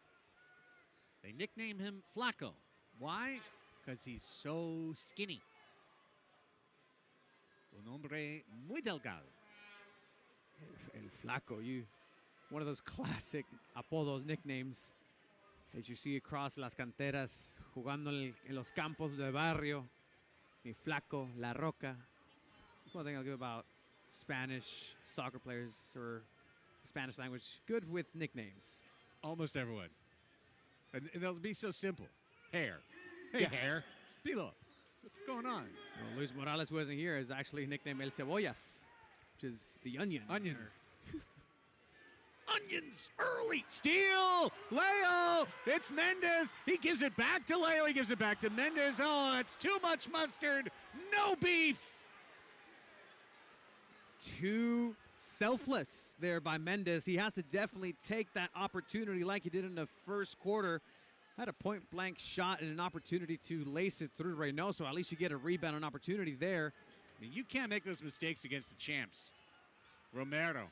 They nickname him Flaco. Why? Because he's so skinny. Un hombre muy delgado. El Flaco, one of those classic apodos, nicknames that you see across las canteras, jugando en los campos de barrio. Mi Flaco, La Roca. That's one thing I'll give about Spanish soccer players or Spanish language. Good with nicknames. Almost everyone. And they'll be so simple. Hair. Hey, Hair. Pilo. What's going on? Well, Luis Morales, who wasn't here, is actually nicknamed El Cebollas, which is the onion. Onion. onions early. Steal. Leo. It's Mendez. He gives it back to Leo. He gives it back to Mendez. Oh, it's too much mustard. No beef. Too selfless there by Mendez. He has to definitely take that opportunity like he did in the first quarter. Had a point-blank shot and an opportunity to lace it through Reynoso. At least you get a rebound, an opportunity there. I mean, you can't make those mistakes against the champs. Romero.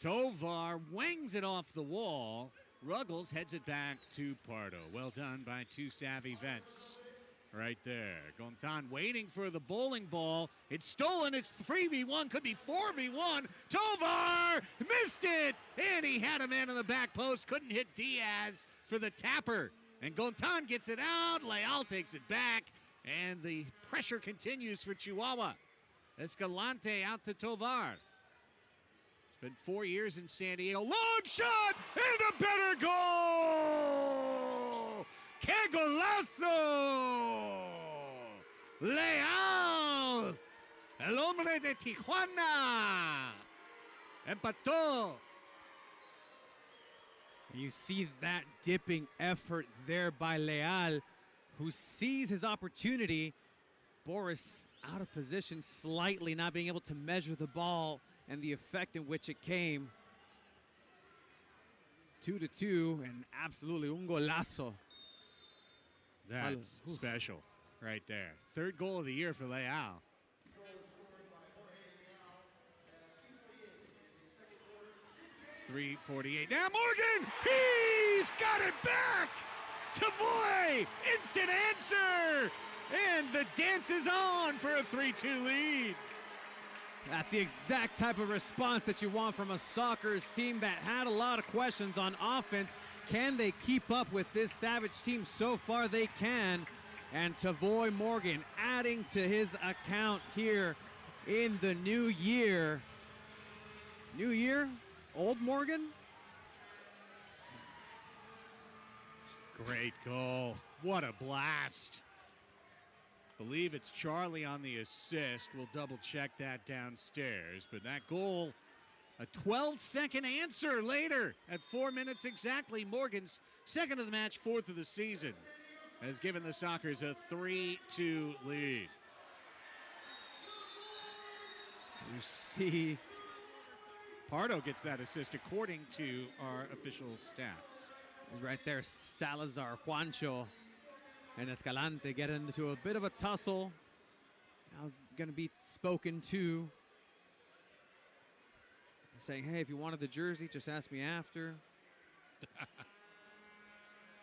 Tovar wangs it off the wall. Ruggles heads it back to Pardo. Well done by two savvy vets. Right there. Gontan waiting for the bowling ball. It's stolen. It's 3v1. Could be 4v1. Tovar missed it. And he had a man on the back post. Couldn't hit Diaz for the tapper. And Gontan gets it out. Leal takes it back. And the pressure continues for Chihuahua. Escalante out to Tovar. It's been 4 years in San Diego. Long shot and a better goal. ¡Qué golazo! Leal, el hombre de Tijuana, empató. You see that dipping effort there by Leal, who sees his opportunity. Boris out of position slightly, not being able to measure the ball and the effect in which it came. 2-2, and absolutely un golazo. That's special right there. Third goal of the year for Leal. .348. Now Morgan, he's got it back. Tavoy, instant answer. And the dance is on for a 3-2 lead. That's the exact type of response that you want from a Sockers team that had a lot of questions on offense. Can they keep up with this Savage team? So far they can. And Tavoy Morgan adding to his account here in the new year. New year? Old Morgan? Great goal. What a blast. Believe it's Charlie on the assist. We'll double check that downstairs. But that goal, a 12-second answer later at 4 minutes exactly. Morgan's second of the match, fourth of the season, has given the Sockers a 3-2 lead. You see, Pardo gets that assist according to our official stats. He's right there, Salazar, Juancho, and Escalante get into a bit of a tussle. Now going to be spoken to, saying, hey, if you wanted the jersey, just ask me after.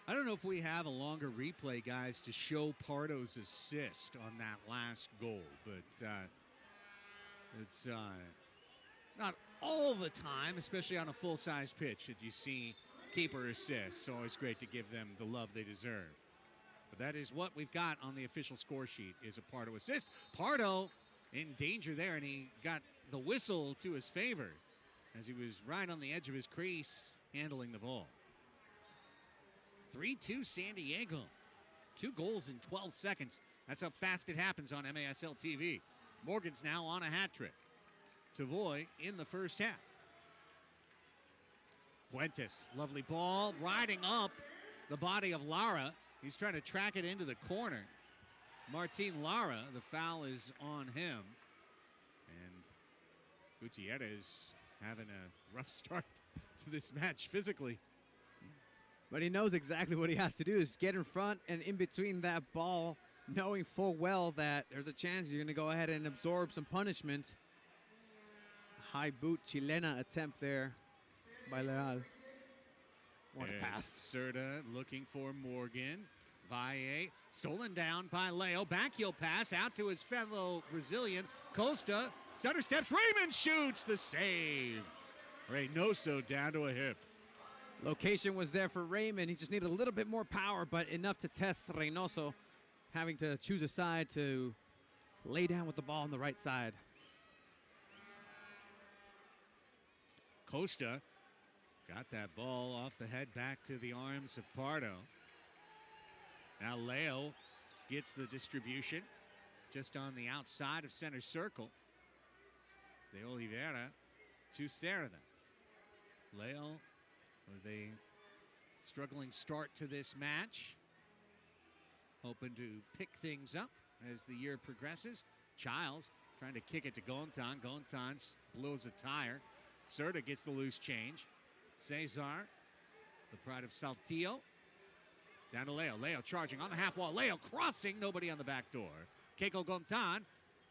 I don't know if we have a longer replay, guys, to show Pardo's assist on that last goal, but it's not all the time, especially on a full-size pitch, that you see keeper assists. It's always great to give them the love they deserve. But that is what we've got on the official score sheet, is a Pardo assist. Pardo in danger there, and he got the whistle to his favor as he was right on the edge of his crease handling the ball. 3-2 San Diego. 2 goals in 12 seconds. That's how fast it happens on MASL TV. Morgan's now on a hat trick. Tavoy in the first half. Fuentes, lovely ball, riding up the body of Lara. He's trying to track it into the corner. Martin Lara, the foul is on him. And Gutierrez having a rough start to this match physically. But he knows exactly what he has to do, is get in front and in between that ball, knowing full well that there's a chance you're going to go ahead and absorb some punishment. High boot chilena attempt there by Leal. What a pass. Serta looking for Morgan. Valle stolen down by Leo. Backheel pass out to his fellow Brazilian. Costa, stutter steps. Raymond shoots the save. Reynoso down to a hip. Location was there for Raymond. He just needed a little bit more power, but enough to test Reynoso, having to choose a side to lay down with the ball on the right side. Costa got that ball off the head back to the arms of Pardo. Now Leo gets the distribution just on the outside of center circle. De Oliveira to Cerda. Leo with a struggling start to this match. Hoping to pick things up as the year progresses. Childs trying to kick it to Gontan. Gontan blows a tire. Serta gets the loose change. Cesar, the pride of Saltillo. Down to Leo. Leo charging on the half wall. Leo crossing. Nobody on the back door. Keiko Gontan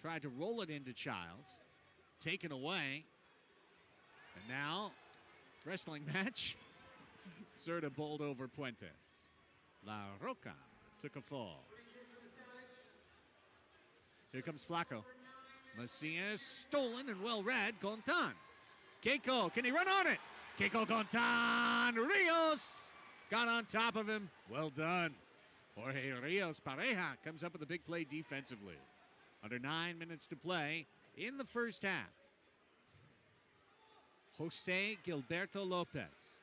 tried to roll it into Childs. Taken away. And now, wrestling match. Serta bowled over Puentes. La Roca took a fall. Here comes Flaco. Macias stolen and well read. Gontan. Keiko, can he run on it? Keiko Gontan. Rios got on top of him. Well done. Jorge Rios Pareja comes up with a big play defensively. Under 9 minutes to play in the first half. Jose Gilberto Lopez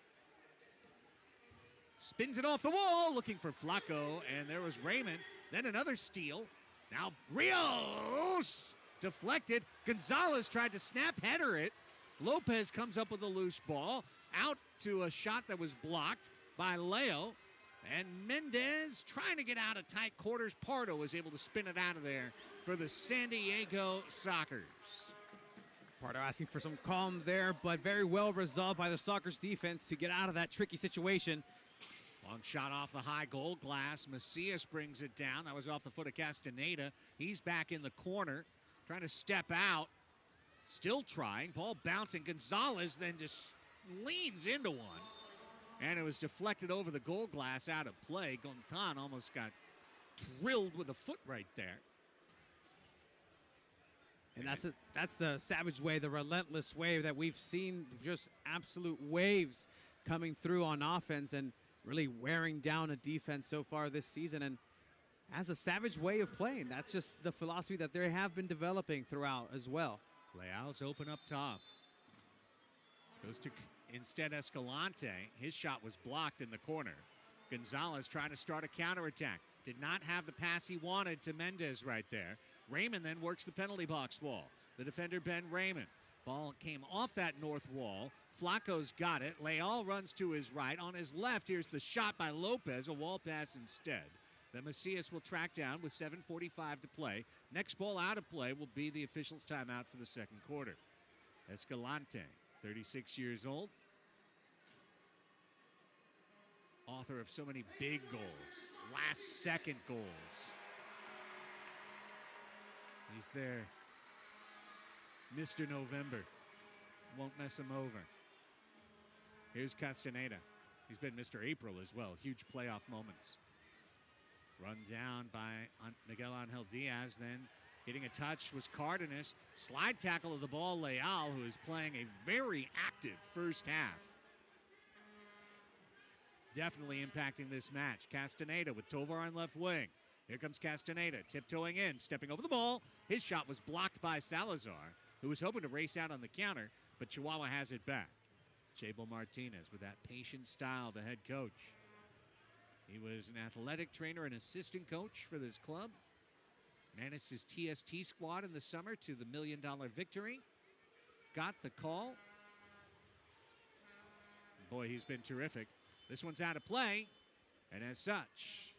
spins it off the wall, looking for Flaco, and there was Raymond. Then another steal. Now Rios deflected. Gonzalez tried to snap header it. Lopez comes up with a loose ball. Out to a shot that was blocked by Leo. And Mendez trying to get out of tight quarters. Pardo was able to spin it out of there for the San Diego Sockers. Pardo asking for some calm there, but very well resolved by the Sockers defense to get out of that tricky situation. Long shot off the high goal glass. Macias brings it down. That was off the foot of Castaneda. He's back in the corner, trying to step out. Still trying. Ball bouncing. Gonzalez then just leans into one. And it was deflected over the goal glass out of play. Gontan almost got drilled with a foot right there. And that's the Savage way, the relentless way that we've seen, just absolute waves coming through on offense and really wearing down a defense so far this season. And as a Savage way of playing, that's just the philosophy that they have been developing throughout as well. Leal's open up top. Goes to instead Escalante. His shot was blocked in the corner. Gonzalez trying to start a counterattack. Did not have the pass he wanted to Mendez right there. Raymond then works the penalty box wall. The defender, Ben Raymond. Ball came off that north wall. Flaco's got it. Leal runs to his right. On his left, here's the shot by Lopez. A wall pass instead. Then Macias will track down with 7:45 to play. Next ball out of play will be the officials' timeout for the second quarter. Escalante, 36 years old. Author of so many big goals. Last-second goals. He's there. Mr. November. Won't mess him over. Here's Castaneda. He's been Mr. April as well. Huge playoff moments. Run down by Miguel Angel Diaz. Then getting a touch was Cardenas. Slide tackle of the ball, Leal, who is playing a very active first half. Definitely impacting this match. Castaneda with Tovar on left wing. Here comes Castaneda, tiptoeing in, stepping over the ball. His shot was blocked by Salazar, who was hoping to race out on the counter, but Chihuahua has it back. Chabo Martinez with that patient style, the head coach. He was an athletic trainer and assistant coach for this club. Managed his TST squad in the summer to the $1 million victory. Got the call. Boy, he's been terrific. This one's out of play, and as such,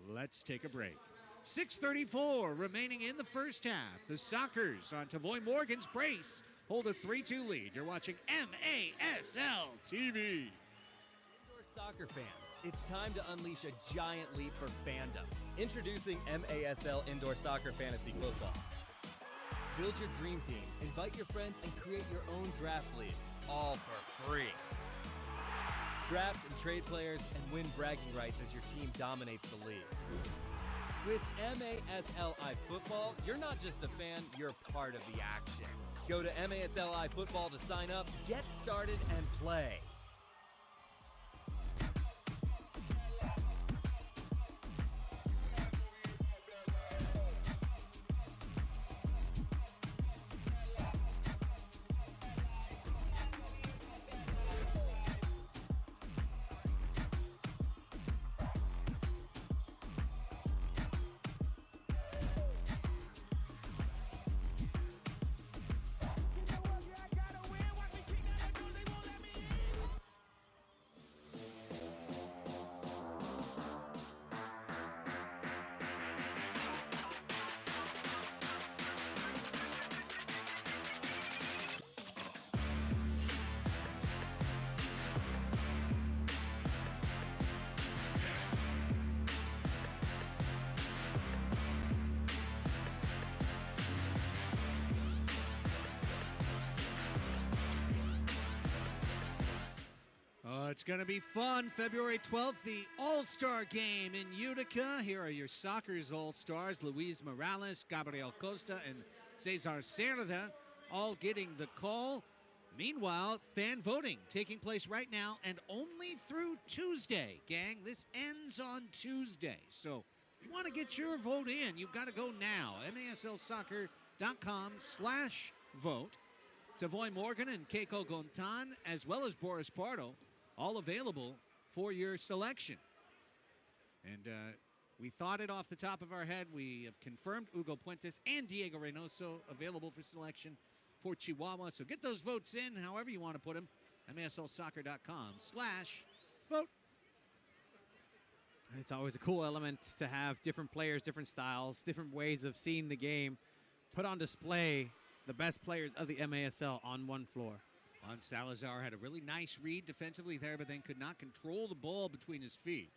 let's take a break. 6:34 remaining in the first half. The Sockers on Tavoy Morgan's brace hold a 3-2 lead. You're watching MASL TV. Indoor soccer fans, it's time to unleash a giant leap for fandom. Introducing MASL Indoor Soccer Fantasy Football. Build your dream team, invite your friends, and create your own draft league, all for free. Draft and trade players and win bragging rights as your team dominates the league. With MASLI Football, you're not just a fan, you're part of the action. Go to MASLI Football to sign up, get started, and play. It's going to be fun. February 12th, the All-Star Game in Utica. Here are your Soccer's All-Stars, Luis Morales, Gabriel Costa, and Cesar Cerda, all getting the call. Meanwhile, fan voting taking place right now and only through Tuesday, gang. This ends on Tuesday. So if you want to get your vote in, you've got to go now. maslsoccer.com/vote. Tavoy Morgan and Keiko Gontan, as well as Boris Pardo, all available for your selection. And we thought it off the top of our head. We have confirmed Hugo Puentes and Diego Reynoso available for selection for Chihuahua. So get those votes in, however you want to put them. maslsoccer.com/vote. It's always a cool element to have different players, different styles, different ways of seeing the game put on display. The best players of the MASL on one floor. Juan Salazar had a really nice read defensively there, but then could not control the ball between his feet.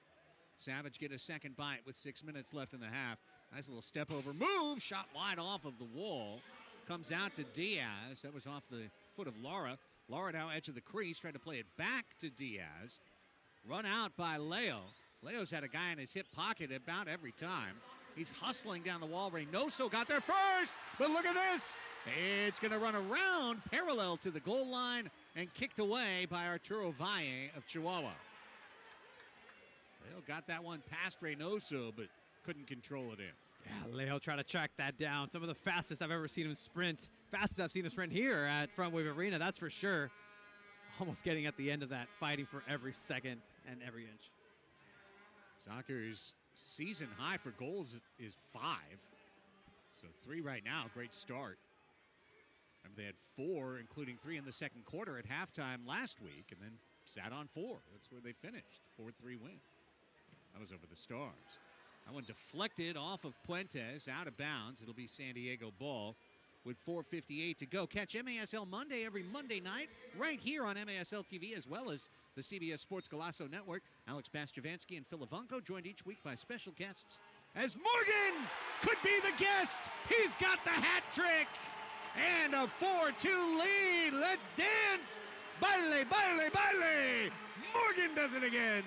Savage get a second bite with 6 minutes left in the half. Nice little step over move, shot wide off of the wall. Comes out to Diaz. That was off the foot of Lara. Lara now edge of the crease, tried to play it back to Diaz. Run out by Leo. Leo's had a guy in his hip pocket about every time. He's hustling down the wall. Reynoso got there first, but look at this. It's going to run around parallel to the goal line and kicked away by Arturo Valle of Chihuahua. Leo got that one past Reynoso, but couldn't control it in. Yeah, Leo tried to track that down. Some of the fastest I've ever seen him sprint. Fastest I've seen him sprint here at Front Wave Arena, that's for sure. Almost getting at the end of that, fighting for every second and every inch. Soccer's season high for goals is 5. So 3 right now, great start. Remember they had 4, including 3 in the second quarter at halftime last week, and then sat on 4. That's where they finished, 4-3 win. That was over the Stars. That one deflected off of Puentes, out of bounds. It'll be San Diego ball with 4:58 to go. Catch MASL Monday every Monday night right here on MASL TV, as well as the CBS Sports Golazo Network. Alex Bastiavansky and Phil Ivanko joined each week by special guests, as Morgan could be the guest. He's got the hat trick and a 4-2 lead. Let's dance. Baile, baile, baile. Morgan does it again.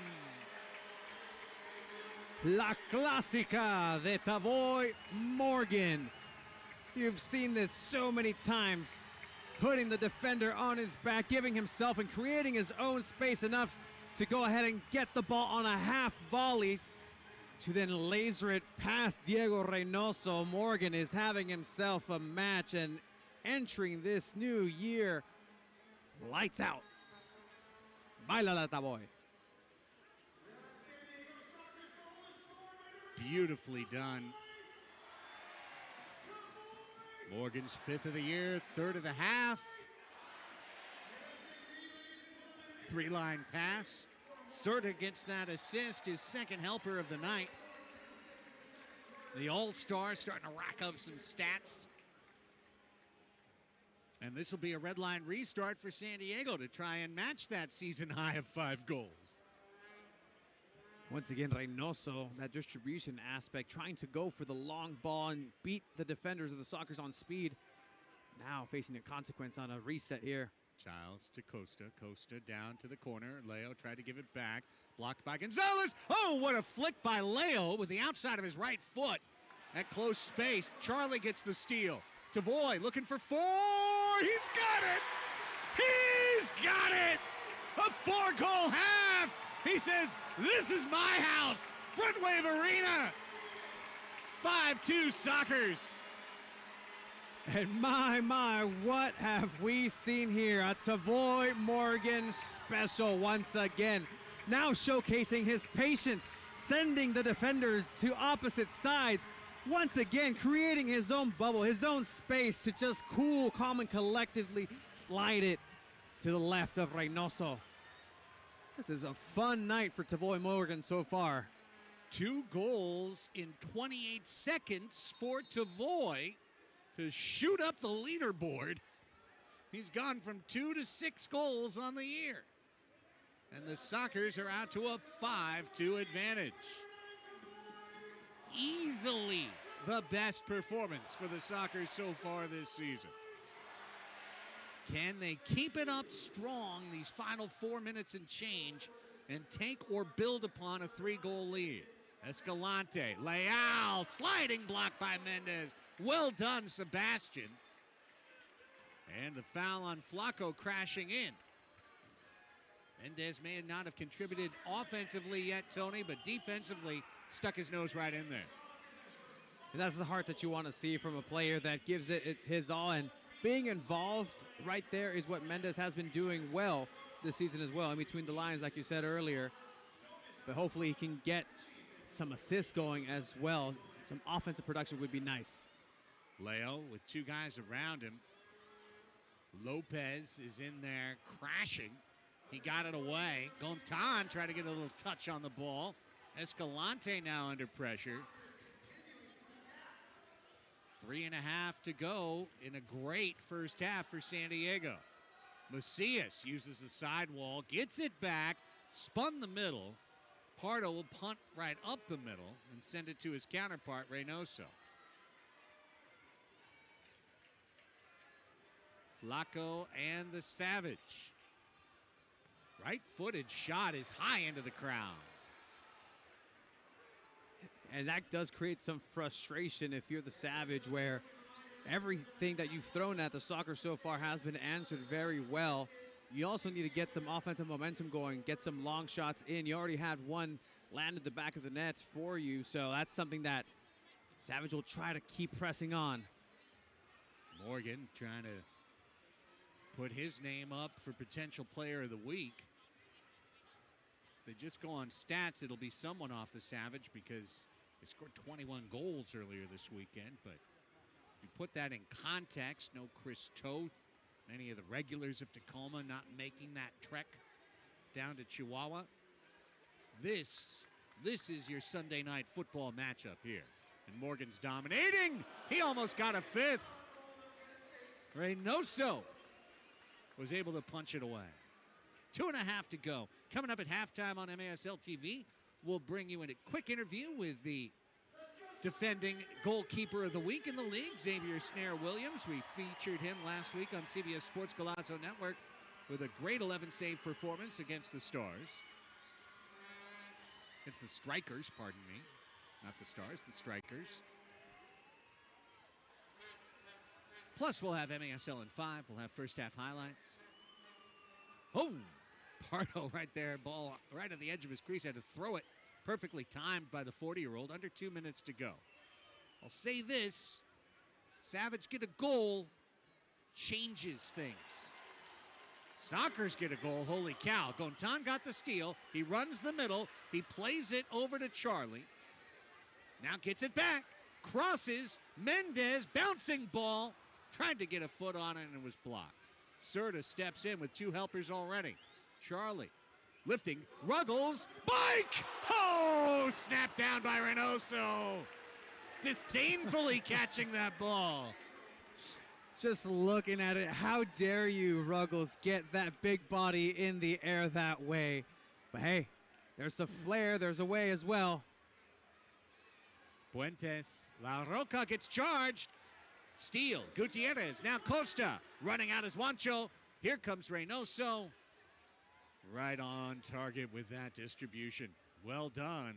La Clásica de Tavoy Morgan. You've seen this so many times. Putting the defender on his back, giving himself and creating his own space enough to go ahead and get the ball on a half volley to then laser it past Diego Reynoso. Morgan is having himself a match and entering this new year lights out. Baila la Tavoy. Beautifully done. Morgan's 5th of the year, 3rd of the half. 3-line pass. Cerda gets that assist, his second helper of the night. The All-Star starting to rack up some stats. And this will be a red line restart for San Diego to try and match that season high of 5 goals. Once again, Reynoso, that distribution aspect, trying to go for the long ball and beat the defenders of the Sockers on speed. Now facing a consequence on a reset here. Childs to Costa. Costa down to the corner. Leo tried to give it back. Blocked by Gonzalez. Oh, what a flick by Leo with the outside of his right foot at close space. Charlie gets the steal. Tavoy looking for 4. He's got it. He's got it. A 4-goal half. He says, this is my house. Front Wave Arena. 5-2 Sockers. And my, what have we seen here? A Tavoy Morgan special once again. Now showcasing his patience, sending the defenders to opposite sides. Once again, creating his own bubble, his own space to just cool, calm, and collectively slide it to the left of Reynoso. This is a fun night for Tavoy Morgan so far. 2 goals in 28 seconds for Tavoy to shoot up the leaderboard. He's gone from 2 to 6 goals on the year. And the Sockers are out to a 5-2 advantage. Easily the best performance for the Sockers so far this season. Can they keep it up strong these final 4 minutes and change and take or build upon a 3-goal lead? Escalante, Leal, sliding block by Mendez. Well done, Sebastian. And the foul on Flacco crashing in. Mendez may not have contributed offensively yet, Tony, but defensively stuck his nose right in there. And that's the heart that you want to see from a player that gives it his all. And being involved right there is what Mendez has been doing well this season as well, in between the lines, like you said earlier. But hopefully he can get some assists going as well. Some offensive production would be nice. Leo with 2 guys around him. Lopez is in there crashing. He got it away. Gontan tried to get a little touch on the ball. Escalante now under pressure. 3.5 to go in a great first half for San Diego. Macias uses the sidewall, gets it back, spun the middle. Pardo will punt right up the middle and send it to his counterpart, Reynoso. Flacco and the Savage. Right-footed shot is high into the crowd. And that does create some frustration if you're the Savage, where everything that you've thrown at the Soccer so far has been answered very well. You also need to get some offensive momentum going, get some long shots in. You already had one land at the back of the net for you, so that's something that Savage will try to keep pressing on. Morgan trying to put his name up for potential player of the week. If they just go on stats, it'll be someone off the Savage because they scored 21 goals earlier this weekend. But if you put that in context, no Chris Toth, many of the regulars of Tacoma not making that trek down to Chihuahua. This is your Sunday night football matchup here. And Morgan's dominating. He almost got a 5th. Reynoso was able to punch it away. 2.5 to go. Coming up at halftime on MASL TV, we'll bring you in a quick interview with the defending goalkeeper of the week in the league, Xavier Snare-Williams. We featured him last week on CBS Sports Golazo Network with a great 11-save performance against the Stars. It's the Strikers, pardon me. Not the Stars, the Strikers. Plus, we'll have MASL in 5. We'll have first half highlights. Oh, Pardo right there. Ball right at the edge of his crease. Had to throw it. Perfectly timed by the 40-year-old. Under 2 minutes to go. I'll say this. Savage get a goal. Changes things. Sockers get a goal. Holy cow. Gontan got the steal. He runs the middle. He plays it over to Charlie. Now gets it back. Crosses. Mendez. Bouncing ball. Tried to get a foot on it and it was blocked. Serta steps in with 2 helpers already. Charlie lifting. Ruggles. Bike! Oh! Snapped down by Reynoso. Disdainfully catching that ball. Just looking at it, how dare you, Ruggles, get that big body in the air that way. But hey, there's a flair, there's a way as well. Puentes. La Roca gets charged. Steele. Gutierrez. Now Costa running out as Juancho. Here comes Reynoso. Right on target with that distribution. Well done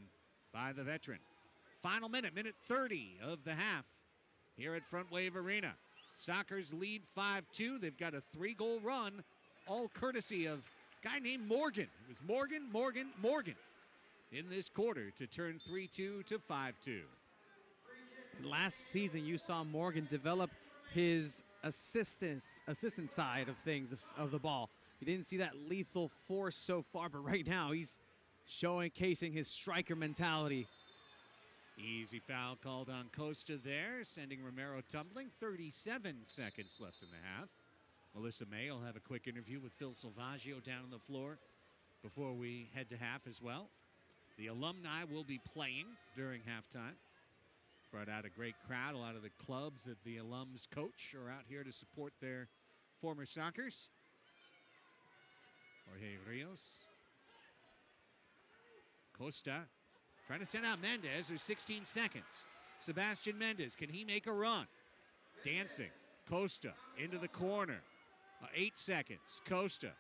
by the veteran. Final minute 30 of the half here at Front Wave Arena. Sockers lead 5-2. They've got a 3-goal run, all courtesy of a guy named Morgan. It was Morgan in this quarter to turn 3-2 to 5-2. Last season, you saw Morgan develop his assistant side of things, of the ball. You didn't see that lethal force so far, but right now he's showcasing his striker mentality. Easy foul called on Costa there, sending Romero tumbling. 37 seconds left in the half. Melissa May will have a quick interview with Phil Salvaggio down on the floor before we head to half as well. The alumni will be playing during halftime. Brought out a great crowd. A lot of the clubs that the alums coach are out here to support their former Sockers. Jorge Rios. Costa trying to send out Mendez. There's 16 seconds. Sebastian Mendez, can he make a run? Dancing. Costa into the corner. 8 seconds. Costa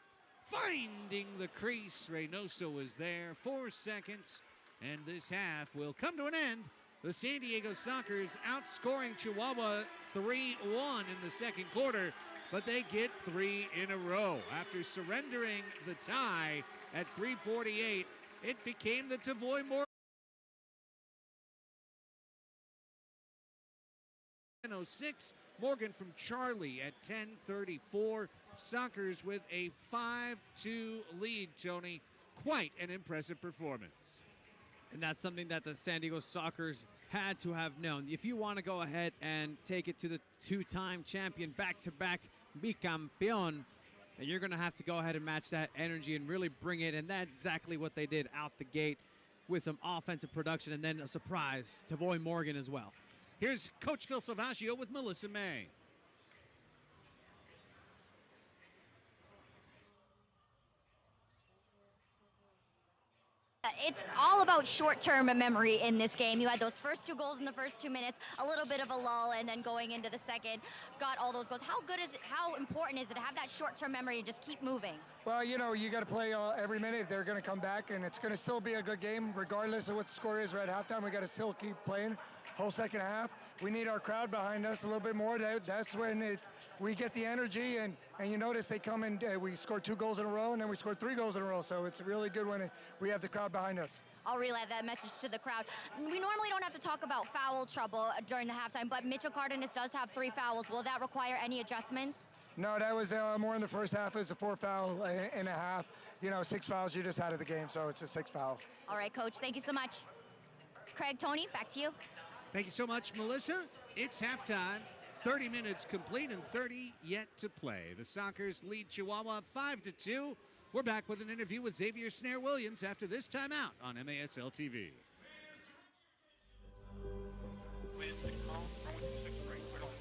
finding the crease. Reynoso was there. 4 seconds. And this half will come to an end. The San Diego Sockers outscoring Chihuahua 3-1 in the second quarter, but they get 3 in a row. After surrendering the tie at 3:48, it became the Tavoy Morgan 06. Morgan from Charlie at 10:34. Sockers with a 5-2 lead, Tony. Quite an impressive performance. And that's something that the San Diego Sockers had to have known. If you want to go ahead and take it to the two-time champion, back-to-back bicampeón, then you're going to have to go ahead and match that energy and really bring it. And that's exactly what they did out the gate with some offensive production and then a surprise, Tavoy Morgan as well. Here's Coach Phil Salvaggio with Melissa May. It's all about short-term memory in this game. You had those first 2 goals in the first 2 minutes, a little bit of a lull, and then going into the second, got all those goals. How good is it, how important is it to have that short-term memory and just keep moving? Well, you know, you got to play every minute. They're going to come back, and it's going to still be a good game, regardless of what the score is. We're at halftime. We got to still keep playing whole second half. We need our crowd behind us a little bit more. That's when we get the energy, and you notice they come in. We scored 2 goals in a row, and then we scored 3 goals in a row. So it's really good when we have the crowd behind us. I'll relay that message to the crowd. We normally don't have to talk about foul trouble during the halftime, but Mitchell Cardenas does have 3 fouls. Will that require any adjustments? No, that was more in the first half. It was a 4 foul and a half. You know, 6 fouls you just had of the game, so it's a 6 foul. All right, Coach. Thank you so much. Craig, Tony, back to you. Thank you so much, Melissa. It's halftime. 30 minutes complete and 30 yet to play. The Sockers lead Chihuahua 5-2. We're back with an interview with Xavier Snare-Williams after this timeout on MASL TV. With the call, from 6 right, we don't.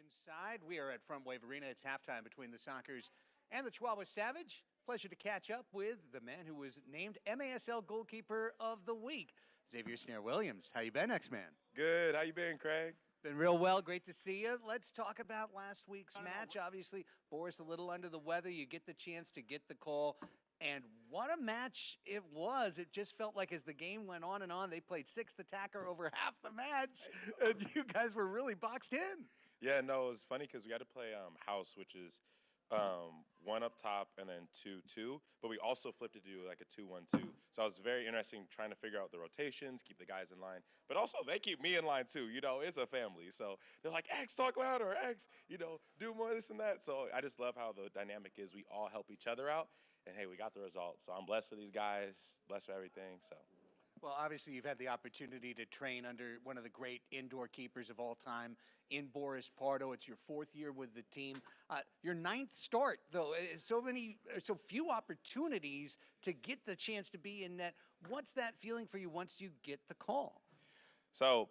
Inside, we are at Front Wave Arena. It's halftime between the Sockers and the Chihuahua Savage. Pleasure to catch up with the man who was named MASL Goalkeeper of the Week, Xavier Snare-Williams. How you been, X-Man? Good. How you been, Craig? Been real well. Great to see you. Let's talk about last week's match. Obviously, Boris a little under the weather. You get the chance to get the call. And what a match it was. It just felt like as the game went on and on, they played 6th attacker over half the match. And you guys were really boxed in. Yeah, no, it was funny because we got to play house, which is 1 up top and then 2-2, but we also flipped it to do like a 2-1-2. So it was very interesting trying to figure out the rotations, keep the guys in line, but also they keep me in line too. You know, it's a family. So they're like, X, talk louder, X, you know, do more this and that. So I just love how the dynamic is. We all help each other out, and hey, we got the result. So I'm blessed for these guys, blessed for everything. So. Well, obviously, you've had the opportunity to train under one of the great indoor keepers of all time, in Boris Pardo. It's your 4th year with the team. Your 9th start, though. So few opportunities to get the chance to be in net. What's that feeling for you once you get the call? So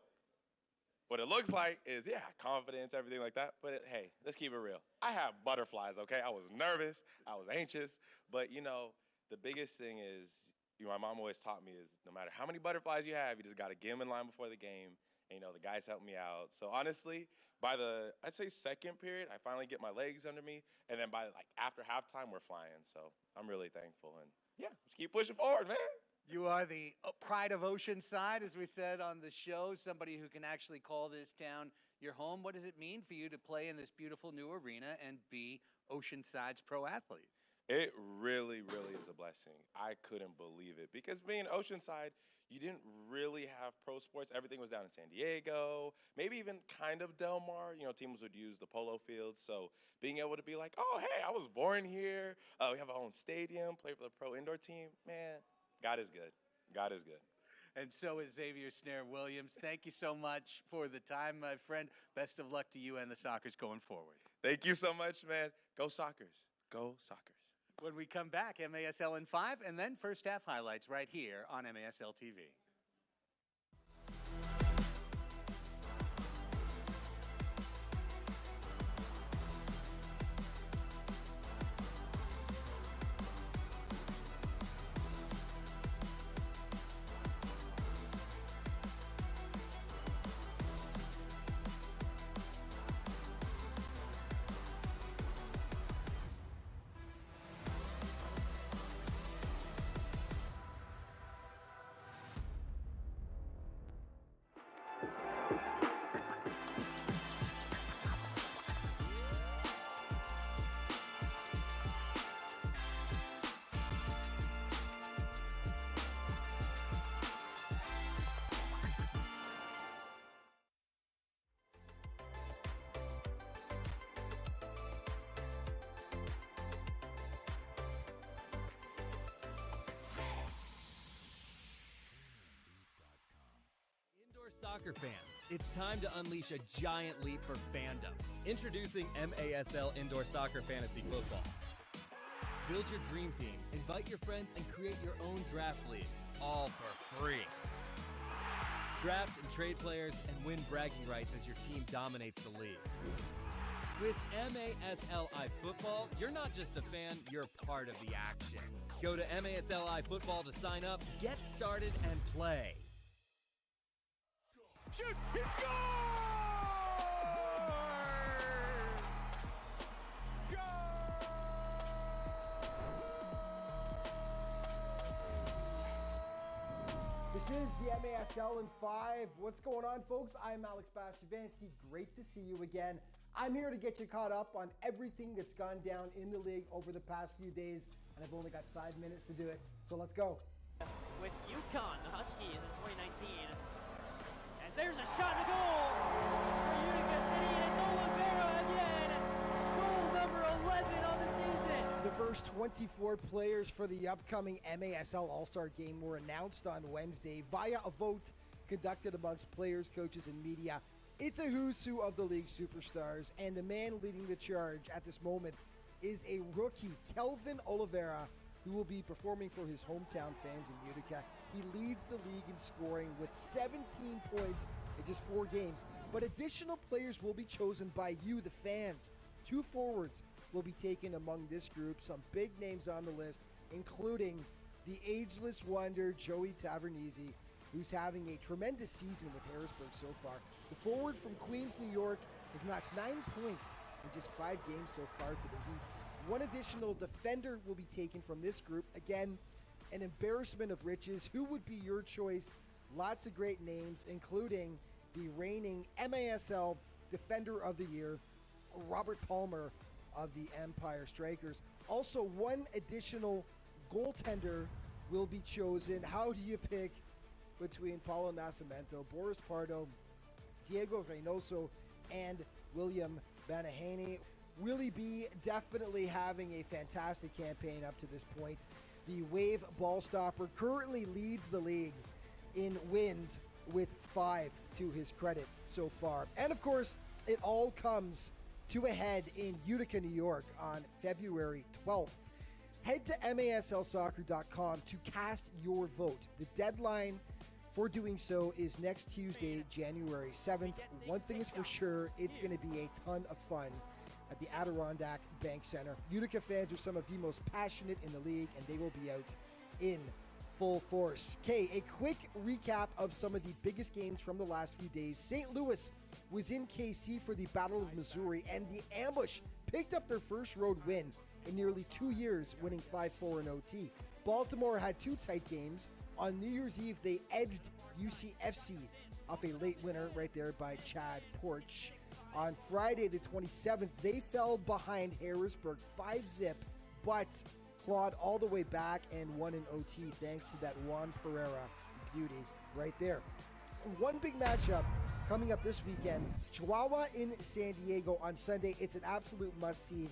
what it looks like is, yeah, confidence, everything like that. But hey, let's keep it real. I have butterflies, okay? I was nervous. I was anxious. But, you know, the biggest thing is, my mom always taught me is no matter how many butterflies you have, you just got to get them in line before the game. And, you know, the guys helped me out. So, honestly, by I'd say 2nd period, I finally get my legs under me. And then by, after halftime, we're flying. So, I'm really thankful. And, yeah, just keep pushing forward, man. You are the pride of Oceanside, as we said on the show, somebody who can actually call this town your home. What does it mean for you to play in this beautiful new arena and be Oceanside's pro athlete? It really, really is a blessing. I couldn't believe it because being Oceanside, you didn't really have pro sports. Everything was down in San Diego, maybe even kind of Del Mar. You know, teams would use the polo fields. So being able to be like, oh, hey, I was born here. We have our own stadium, play for the pro indoor team. Man, God is good. God is good. And so is Xavier Snare-Williams. Thank you so much for the time, my friend. Best of luck to you and the Sockers going forward. Thank you so much, man. Go Sockers. Go Sockers. When we come back, MASL in 5, and then first half highlights right here on MASL TV. Soccer fans, it's time to unleash a giant leap for fandom. Introducing MASL Indoor Soccer Fantasy Football. Build your dream team, invite your friends, and create your own draft league, all for free. Draft and trade players and win bragging rights as your team dominates the league. With MASL iFootball, you're not just a fan, you're part of the action. Go to MASL iFootball to sign up, get started, and play. Shoot! He scores! This is the MASL in 5. What's going on, folks? I'm Alex Bashavansky. Great to see you again. I'm here to get you caught up on everything that's gone down in the league over the past few days, and I've only got 5 minutes to do it. So let's go. With UConn, the Huskies in 2019. As there's a shot to goal for Utica City, and it's Oliveira again. Goal number 11 on the season. The first 24 players for the upcoming MASL All-Star Game were announced on Wednesday via a vote conducted amongst players, coaches, and media. It's a who's who of the league superstars, and the man leading the charge at this moment is a rookie, Kelvin Oliveira, who will be performing for his hometown fans in Utica. He leads the league in scoring with 17 points in just 4 games. But additional players will be chosen by you, the fans. 2 forwards will be taken among this group. Some big names on the list, including the ageless wonder, Joey Tavernese, who's having a tremendous season with Harrisburg so far. The forward from Queens, New York, has notched 9 points in just 5 games so far for the Heat. 1 additional defender will be taken from this group. Again, an embarrassment of riches. Who would be your choice? Lots of great names, including the reigning MASL Defender of the Year, Robert Palmer, of the Empire Strikers. Also, one additional goaltender will be chosen. How do you pick between Paulo Nascimento, Boris Pardo, Diego Reynoso, and William Banahany? Willie B definitely having a fantastic campaign up to this point. The Wave ball stopper currently leads the league in wins with 5 to his credit so far. And of course, it all comes to a head in Utica, New York on February 12th. Head to maslsoccer.com to cast your vote. The deadline for doing so is next Tuesday, January 7th. One thing is for sure, it's going to be a ton of fun at the Adirondack Bank Center. Utica fans are some of the most passionate in the league, and they will be out in full force. Okay, a quick recap of some of the biggest games from the last few days. St. Louis was in KC for the Battle of Missouri, and the Ambush picked up their first road win in nearly 2 years, winning 5-4 in OT. Baltimore had 2 tight games. On New Year's Eve, they edged UCFC off a late winner right there by Chad Porch. On Friday, the 27th, they fell behind Harrisburg 5-0, but clawed all the way back and won in OT thanks to that Juan Pereira beauty right there. One big matchup coming up this weekend, Chihuahua in San Diego on Sunday. It's an absolute must-see.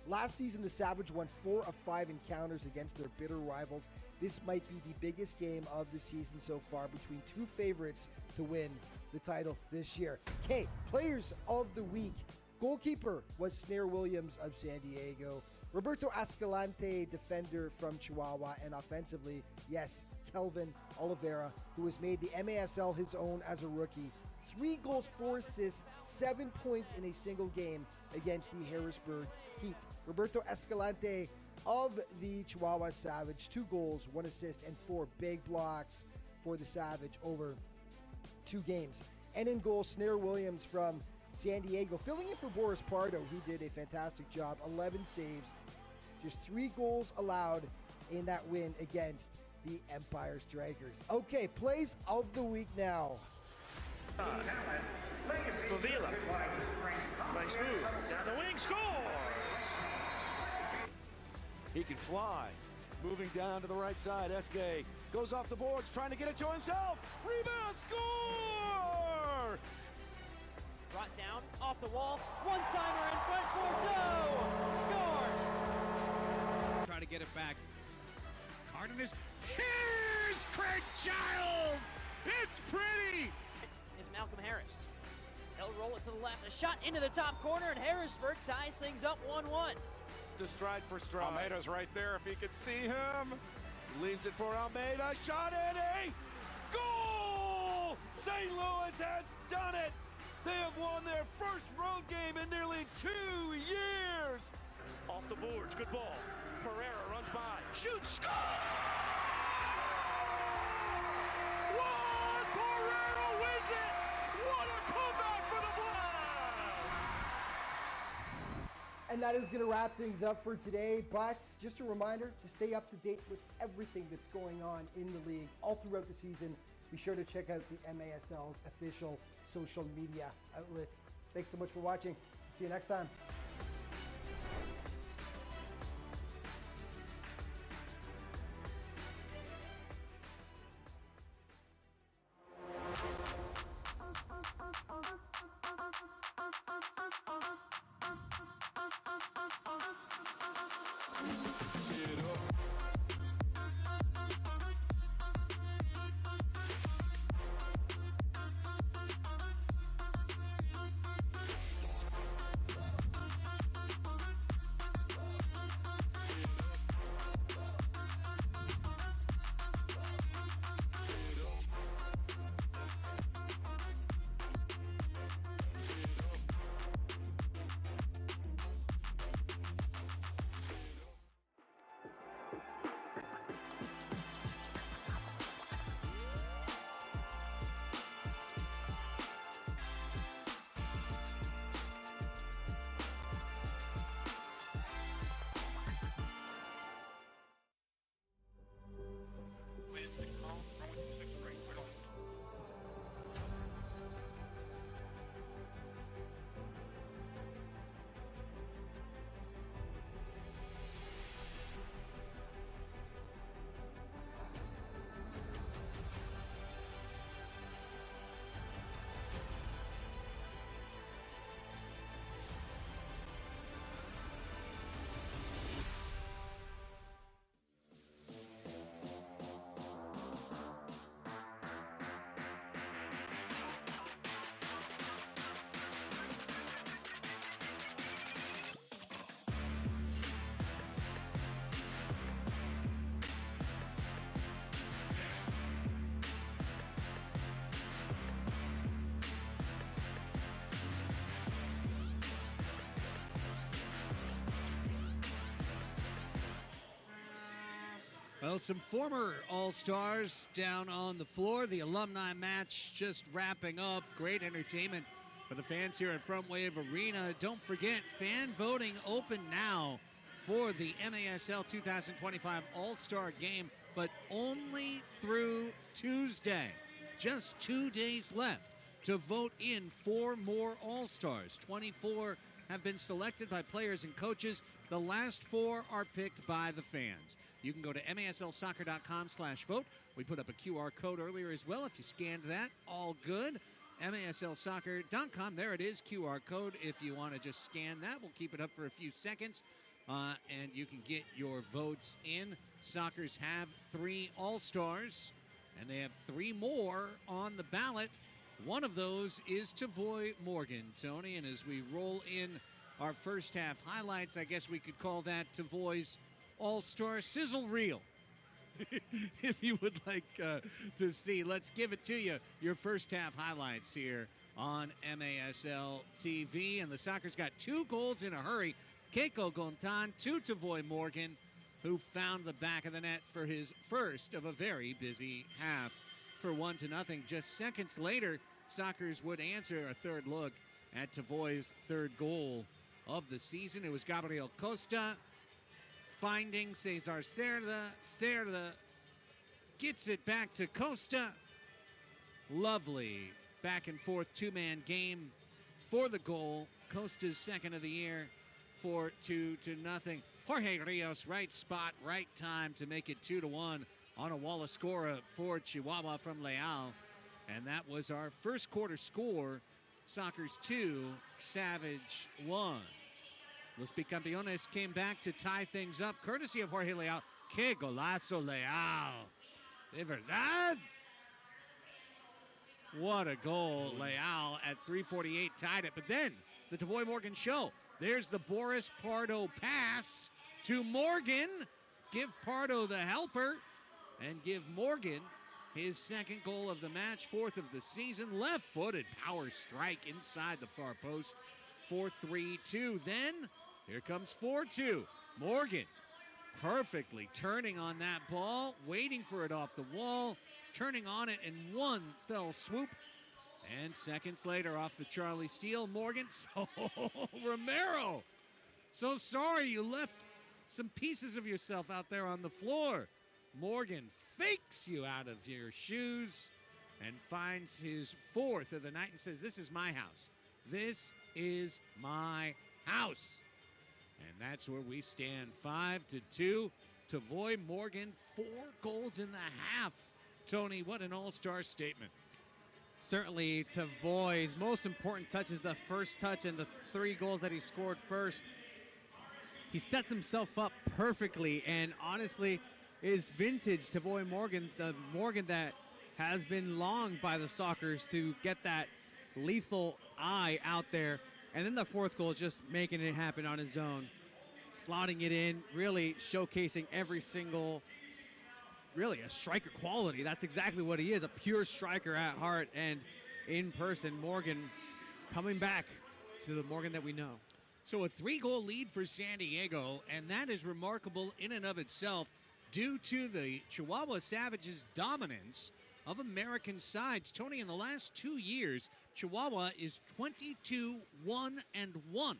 Last season, the Savage won 4 of 5 encounters against their bitter rivals. This might be the biggest game of the season so far between 2 favorites to win the title this year. Okay, players of the week. Goalkeeper was Snare Williams of San Diego. Roberto Escalante, defender from Chihuahua. And offensively, yes, Kelvin Oliveira, who has made the MASL his own as a rookie. 3 goals, 4 assists, 7 points in a single game against the Harrisburg Heat. Roberto Escalante of the Chihuahua Savage, 2 goals, 1 assist, and 4 big blocks for the Savage over 2 games. And in goal, Snare Williams from San Diego, filling in for Boris Pardo. He did a fantastic job, 11 saves, just 3 goals allowed in that win against the Empire Strikers. Okay, plays of the week now. Favila. Nice move. Down the wing, scores! He can fly. Moving down to the right side, SK goes off the boards, trying to get it to himself. Rebound, score! Brought down, off the wall, one-timer in front, Bordeaux scores! Try to get it back. Cardenas, here's Craig Childs! It's pretty! Is Malcolm Harris. He'll roll it to the left, a shot into the top corner, and Harrisburg ties things up 1-1. To stride for stride. Almeida's right there if he could see him. Leaves it for Almeida, shot and a goal! St. Louis has done it! They have won their first road game in nearly 2 years! Off the boards, good ball. Pereira runs by, shoots, score! Juan Pereira wins it! What a comeback for the Blacks! And that is going to wrap things up for today. But just a reminder to stay up to date with everything that's going on in the league all throughout the season. Be sure to check out the MASL's official social media outlets. Thanks so much for watching. See you next time. Well, some former All-Stars down on the floor. The alumni match just wrapping up. Great entertainment for the fans here at Front Wave Arena. Don't forget, fan voting open now for the MASL 2025 All-Star Game, but only through Tuesday. Just 2 days left to vote in 4 more All-Stars. 24 have been selected by players and coaches. The last 4 are picked by the fans. You can go to maslsoccer.com/vote. We put up a QR code earlier as well. If you scanned that, all good. maslsoccer.com, there it is, QR code. If you want to just scan that, we'll keep it up for a few seconds, and you can get your votes in. Sockers have 3 All-Stars, and they have 3 more on the ballot. One of those is Tavoy Morgan, Tony, and as we roll in our first half highlights, I guess we could call that Tavoy's All-Star Sizzle Reel. If you would like to see, let's give it to you. Your first half highlights here on MASL TV. And the Sockers got 2 goals in a hurry. Keiko Gontan to Tavoy Morgan, who found the back of the net for his first of a very busy half for 1-0. Just seconds later, Sockers would answer a third look at Tavoy's 3rd goal of the season. It was Gabriel Costa finding Cesar Cerda. Cerda gets it back to Costa. Lovely back and forth 2-man game for the goal. Costa's 2nd of the year for 2-0. Jorge Rios, right spot, right time to make it 2-1 on a wall of scorer for Chihuahua from Leal. And that was our first quarter score. Sockers 2, Savage 1. Los Bicampeones came back to tie things up, courtesy of Jorge Leal. Que golazo, Leal. De verdad. What a goal. Leal at 3:48 tied it. But then the Tavoy Morgan show. There's the Boris Pardo pass to Morgan. Give Pardo the helper and give Morgan his 2nd goal of the match, 4th of the season. Left-footed power strike inside the far post for 3-2. Then here comes 4-2. Morgan perfectly turning on that ball, waiting for it off the wall, turning on it in one fell swoop. And seconds later, off the Charlie Steele, Morgan. So, Romero, so sorry you left some pieces of yourself out there on the floor. Morgan fakes you out of your shoes and finds his 4th of the night and says, "This is my house. This is my house." And that's where we stand, 5-2. Tavoy Morgan, 4 goals in the half. Tony, what an all-star statement. Certainly, Tavoy's most important touch is the first touch and the 3 goals that he scored first. He sets himself up perfectly, and honestly, is vintage Tavoy Morgan, the Morgan that has been longed by the Sockers to get that lethal eye out there. And then the 4th goal, just making it happen on his own. Slotting it in, really showcasing every single, really a striker quality. That's exactly what he is, a pure striker at heart and in person. Morgan coming back to the Morgan that we know. So a 3-goal lead for San Diego, and that is remarkable in and of itself due to the Chihuahua Savages' dominance of American sides. Tony, in the last 2 years, Chihuahua is 22-1-1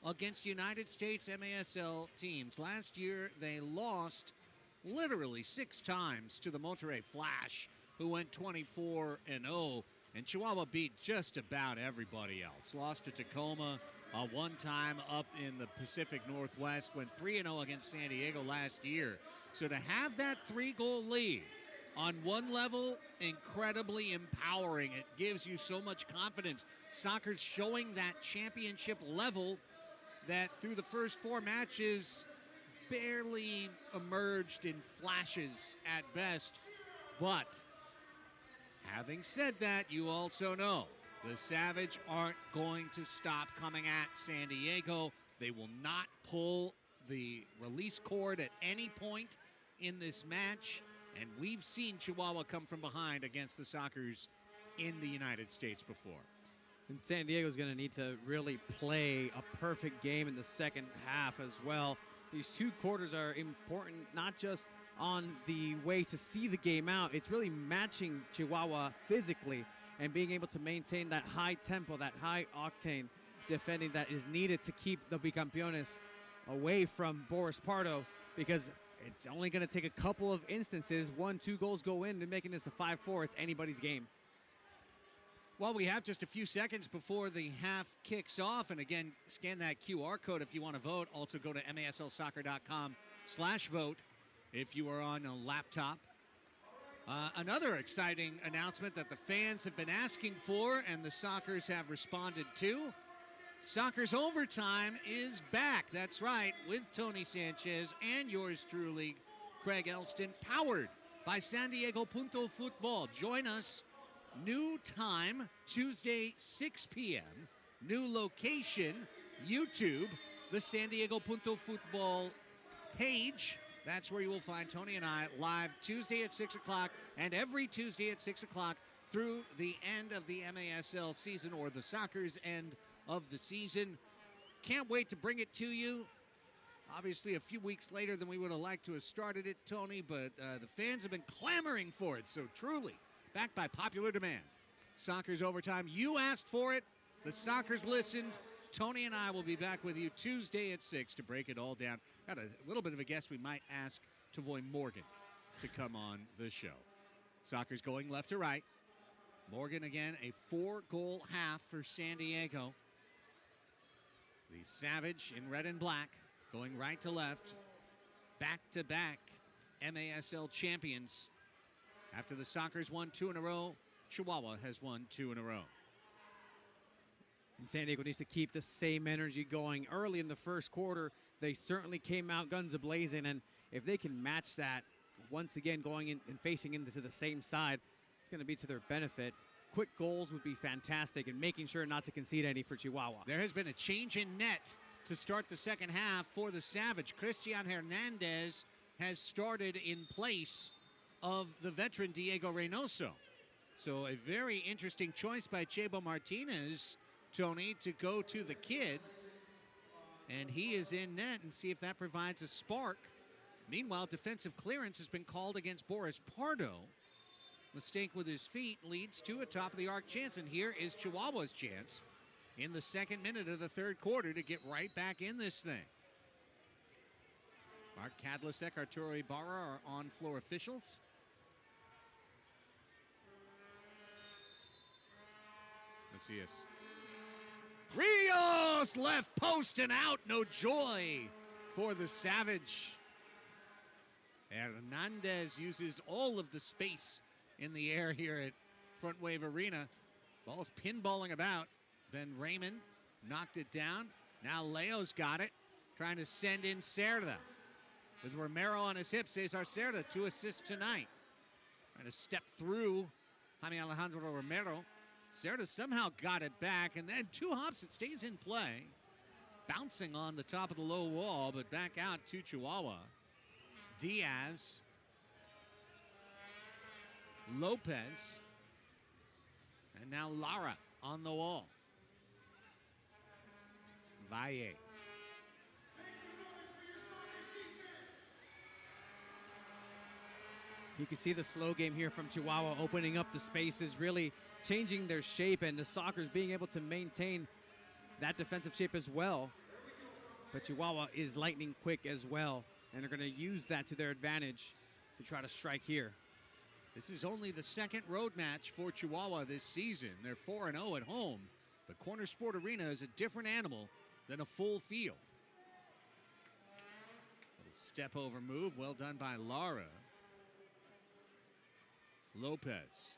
against United States MASL teams. Last year, they lost literally 6 times to the Monterrey Flash, who went 24-0, and Chihuahua beat just about everybody else. Lost to Tacoma one time up in the Pacific Northwest, went 3-0 against San Diego last year. So to have that 3-goal lead on one level, incredibly empowering. It gives you so much confidence. Soccer's showing that championship level that through the first 4 matches barely emerged in flashes at best. But having said that, you also know the Savage aren't going to stop coming at San Diego. They will not pull the release cord at any point in this match. And we've seen Chihuahua come from behind against the Sockers in the United States before. And San Diego's going to need to really play a perfect game in the second half as well. These 2 quarters are important, not just on the way to see the game out. It's really matching Chihuahua physically and being able to maintain that high tempo, that high octane defending that is needed to keep the Bicampeones away from Boris Pardo, because it's only going to take a couple of instances. 1-2 goals go in and making this a 5-4. It's anybody's game. Well, we have just a few seconds before the half kicks off. And again, scan that QR code if you want to vote. Also go to maslsoccer.com/vote if you are on a laptop. Another exciting announcement that the fans have been asking for and the Sockers have responded to. Soccer's Overtime is back. That's right, with Tony Sanchez and yours truly, Craig Elston, powered by San Diego Punto Football. Join us. New time, Tuesday, 6 p.m. New location, YouTube, the San Diego Punto Football page. That's where you will find Tony and I live Tuesday at 6 o'clock and every Tuesday at 6 o'clock through the end of the MASL season, or the Soccer's end of the season. Can't wait to bring it to you. Obviously, a few weeks later than we would have liked to have started it, Tony, but the fans have been clamoring for it, so truly, backed by popular demand. Soccer's Overtime. You asked for it. The Sockers listened. Tony and I will be back with you Tuesday at 6 to break it all down. Got a little bit of a guess. We might ask Tavoy Morgan to come on the show. Soccer's going left to right. Morgan again, a 4-goal half for San Diego. The Savage in red and black, going right to left. Back-to-back MASL champions. After the Sockers won 2 in a row, Chihuahua has won 2 in a row. And San Diego needs to keep the same energy going. Early in the first quarter, they certainly came out guns a-blazing, and if they can match that, once again going in and facing into the same side, it's going to be to their benefit. Quick goals would be fantastic, and making sure not to concede any for Chihuahua. There has been a change in net to start the second half for the Savage. Christian Hernandez has started in place of the veteran Diego Reynoso. So a very interesting choice by Chebo Martinez, Tony, to go to the kid. And he is in net, and see if that provides a spark. Meanwhile, defensive clearance has been called against Boris Pardo. Mistake with his feet leads to a top-of-the-arc chance, and here is Chihuahua's chance in the second minute of the third quarter to get right back in this thing. Mark Kadlasek, Arturo Ibarra are on-floor officials. Macias. Rios left post and out. No joy for the Savage. Hernandez uses all of the space in the air here at Front Wave Arena. Ball's pinballing about. Ben Raymond knocked it down. Now Leo's got it, trying to send in Cerda. With Romero on his hip, Cesar Cerda, 2 assists tonight. Trying to step through Jaime Alejandro Romero. Cerda somehow got it back, and then 2 hops, it stays in play. Bouncing on the top of the low wall, but back out to Chihuahua. Diaz. Lopez. And now Lara on the wall. Valle. You can see the slow game here from Chihuahua, opening up the spaces, really changing their shape, and the Sockers being able to maintain that defensive shape as well. But Chihuahua is lightning quick as well, and they're going to use that to their advantage to try to strike here. This is only the second road match for Chihuahua this season. They're 4-0 at home, but Corner Sport Arena is a different animal than a full field. Little step over move, well done by Lara. Lopez.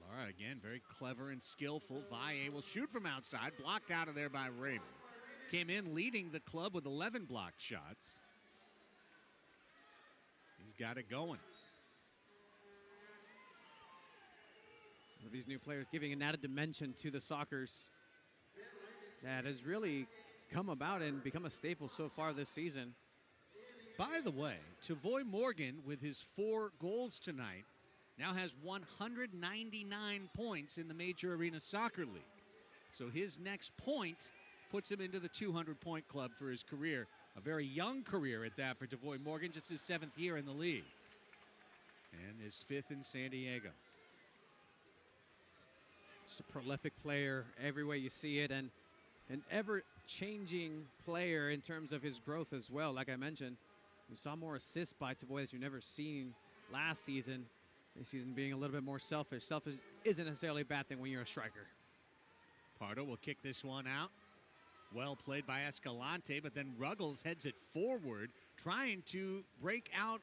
Lara again, very clever and skillful. Valle will shoot from outside, blocked out of there by Raymond. Came in leading the club with 11 blocked shots. He's got it going. With these new players giving an added dimension to the Sockers that has really come about and become a staple so far this season. By the way, Tavoy Morgan, with his 4 goals tonight, now has 199 points in the Major Arena Soccer League. So his next point puts him into the 200-point club for his career A very young career at that for Devoy Morgan, just his 7th year in the league. And his 5th in San Diego. Just a prolific player every way you see it, and an ever-changing player in terms of his growth as well. Like I mentioned, we saw more assists by Devoy that you've never seen last season. This season being a little bit more selfish. Selfish isn't necessarily a bad thing when you're a striker. Pardo will kick this one out. Well played by Escalante, but then Ruggles heads it forward, trying to break out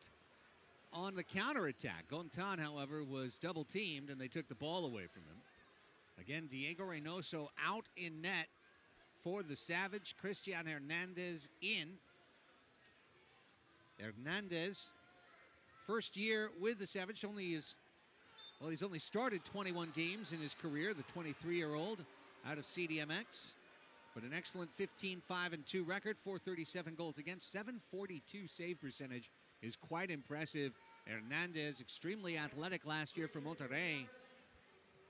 on the counterattack. Gontan, however, was double-teamed, and they took the ball away from him. Again, Diego Reynoso out in net for the Savage. Christian Hernandez in. Hernandez, first year with the Savage, he's only started 21 games in his career, the 23-year-old out of CDMX. But an excellent 15-5-2 record, 437 goals against, 742 save percentage is quite impressive. Hernandez, extremely athletic last year for Monterrey.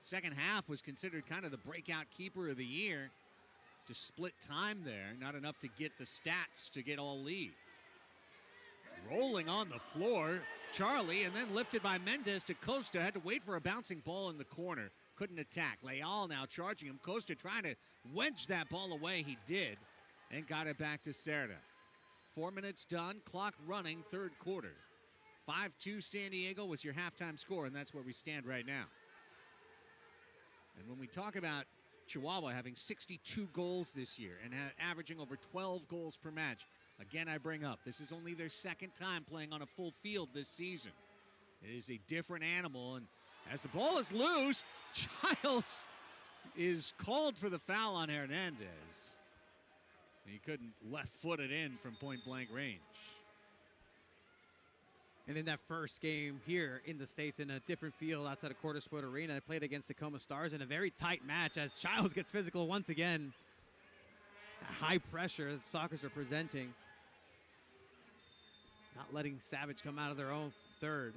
Second half was considered kind of the breakout keeper of the year. Just split time there, not enough to get the stats to get all lead. Rolling on the floor, Charlie, and then lifted by Mendez to Costa. Had to wait for a bouncing ball in the corner. Couldn't attack. Leal now charging him. Costa trying to wedge that ball away. He did, and got it back to Cerda. 4 minutes done, clock running, third quarter. 5-2 San Diego was your halftime score, and that's where we stand right now. And when we talk about Chihuahua having 62 goals this year and averaging over 12 goals per match, again, I bring up, this is only their second time playing on a full field this season. It is a different animal, and as the ball is loose, Childs is called for the foul on Hernandez. He couldn't left foot it in from point-blank range. And in that first game here in the States, in a different field outside of Quarter Sport Arena, they played against the Tacoma Stars in a very tight match as Childs gets physical once again. High pressure the Sockers are presenting. Not letting Savage come out of their own third.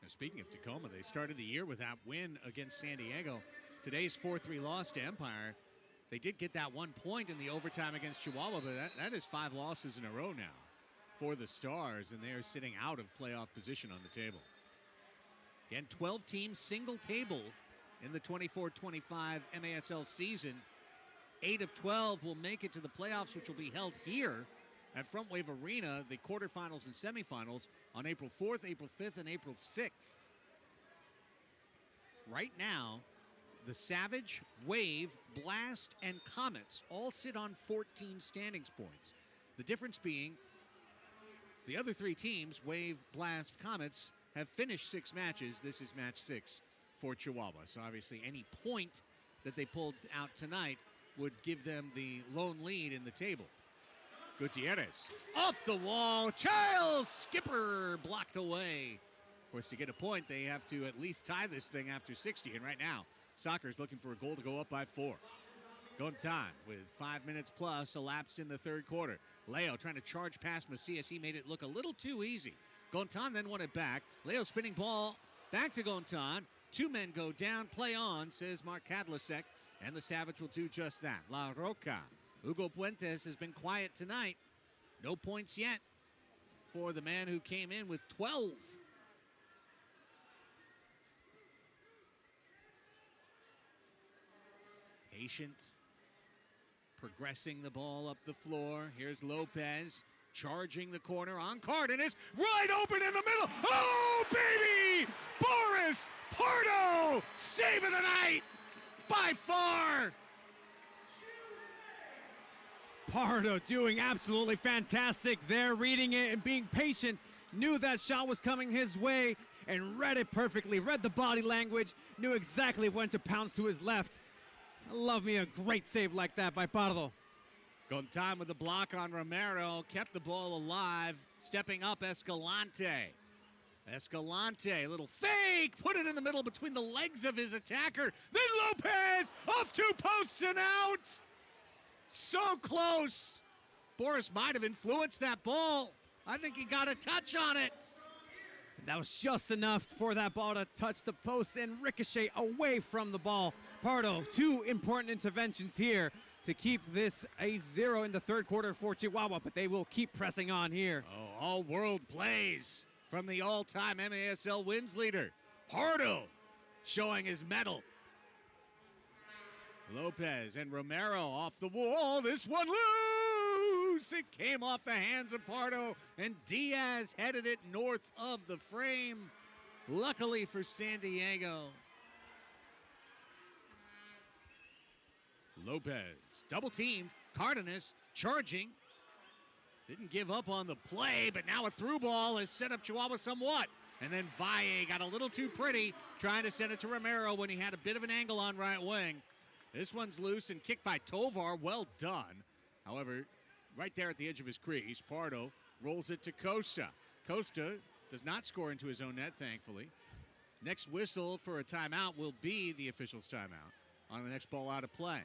Now, speaking of Tacoma, they started the year with that win against San Diego. Today's 4-3 loss to Empire. They did get that 1 point in the overtime against Chihuahua, but that is 5 losses in a row now for the Stars, and they are sitting out of playoff position on the table. Again, 12 teams, single table in the 24-25 MASL season. 8 of 12 will make it to the playoffs, which will be held here at Front Wave Arena, the quarterfinals and semifinals on April 4th, April 5th, and April 6th. Right now, the Savage, Wave, Blast, and Comets all sit on 14 standings points. The difference being the other 3 teams, Wave, Blast, Comets, have finished 6 matches. This is match 6 for Chihuahua. So obviously any point that they pulled out tonight would give them the lone lead in the table. Gutierrez off the wall. Childs, skipper, blocked away. Of course, to get a point, they have to at least tie this thing after 60. And right now, Soccer is looking for a goal to go up by 4. Gontan with 5 minutes plus elapsed in the third quarter. Leo trying to charge past Macias. He made it look a little too easy. Gontan then won it back. Leo spinning ball back to Gontan. 2 men go down. Play on, says Mark Kadlasek. And the Savage will do just that. La Roca. Hugo Puentes has been quiet tonight. No points yet for the man who came in with 12. Patient. Progressing the ball up the floor. Here's Lopez charging the corner on Cardenas. Right open in the middle. Oh, baby! Boris Pardo! Save of the night by far. Pardo doing absolutely fantastic there, reading it and being patient. Knew that shot was coming his way and read it perfectly. Read the body language. Knew exactly when to pounce to his left. I love me a great save like that by Pardo. Gontan with the block on Romero. Kept the ball alive. Stepping up Escalante. Escalante, a little fake. Put it in the middle between the legs of his attacker. Then Lopez off 2 posts and out. So close. Boris might have influenced that ball. I think he got a touch on it. That was just enough for that ball to touch the post and ricochet away from the ball. Pardo, 2 important interventions here to keep this a 0 in the third quarter for Chihuahua, but they will keep pressing on here. Oh, all-world plays from the all-time MASL wins leader, Pardo, showing his medal. Lopez and Romero off the wall. This one loose. It came off the hands of Pardo, and Diaz headed it north of the frame. Luckily for San Diego. Lopez, double teamed. Cardenas charging. Didn't give up on the play, but now a through ball has set up Chihuahua somewhat. And then Valle got a little too pretty trying to send it to Romero when he had a bit of an angle on right wing. This one's loose and kicked by Tovar. Well done. However, right there at the edge of his crease, Pardo rolls it to Costa. Costa does not score into his own net, thankfully. Next whistle for a timeout will be the official's timeout on the next ball out of play.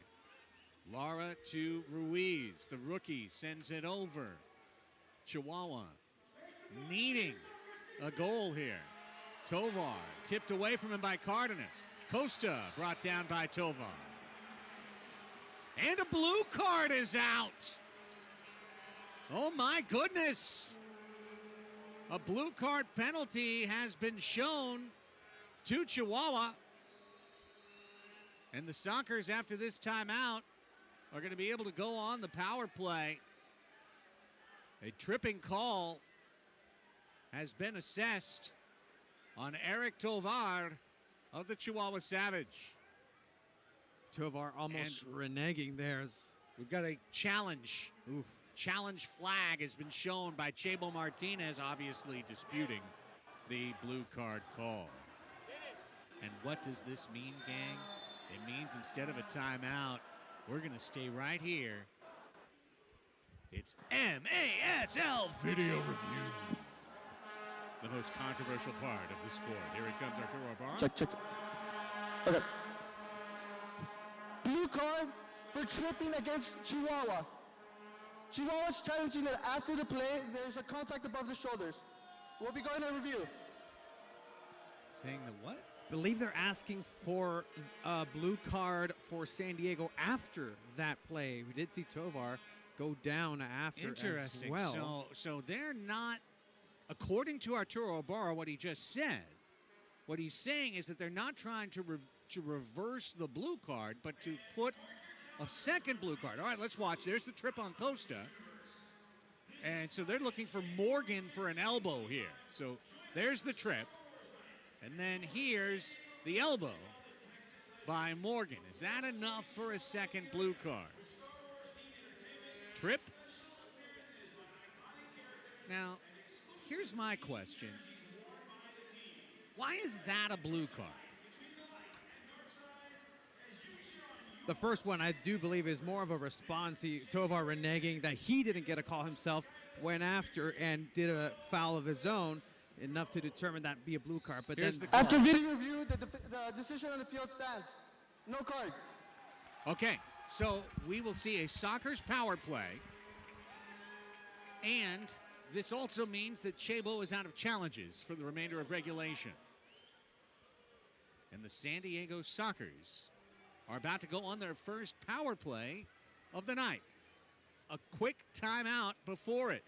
Lara to Ruiz. The rookie sends it over. Chihuahua needing a goal here. Tovar tipped away from him by Cardenas. Costa brought down by Tovar. And a blue card is out. Oh my goodness. A blue card penalty has been shown to Chihuahua. And the Sockers, after this timeout, are going to be able to go on the power play. A tripping call has been assessed on Eric Tovar of the Chihuahua Savage. Tovar almost reneging there. We've got a challenge. Oof. Challenge flag has been shown by Chebo Martinez, obviously disputing the blue card call. And what does this mean, gang? It means instead of a timeout, we're going to stay right here. It's MASL Video Review. The most controversial part of the sport. Here it comes, Arturo Ibarra. Check. Okay. Blue card for tripping against Chihuahua. Chihuahua's challenging that after the play, there's a contact above the shoulders. We'll be going to review. Saying the what? Believe they're asking for a blue card for San Diego after that play. We did see Tovar go down after Interesting. as well. So they're not, according to Arturo Ibarra, what he just said, what he's saying is that they're not trying to reverse the blue card, but to put a second blue card. All right, let's watch. There's the trip on Costa. And so they're looking for Morgan for an elbow here. So there's the trip. And then here's the elbow by Morgan. Is that enough for a second blue card? Trip. Now, here's my question. Why is that a blue card? The first one, I do believe, is more of a response. Tovar reneging that he didn't get a call himself, went after and did a foul of his own, enough to determine that be a blue card. But here's then after video review, the decision on the field stands. No card. Okay, so we will see a Sockers power play. And this also means that Chebo is out of challenges for the remainder of regulation. And the San Diego Sockers are about to go on their first power play of the night. A quick timeout before it.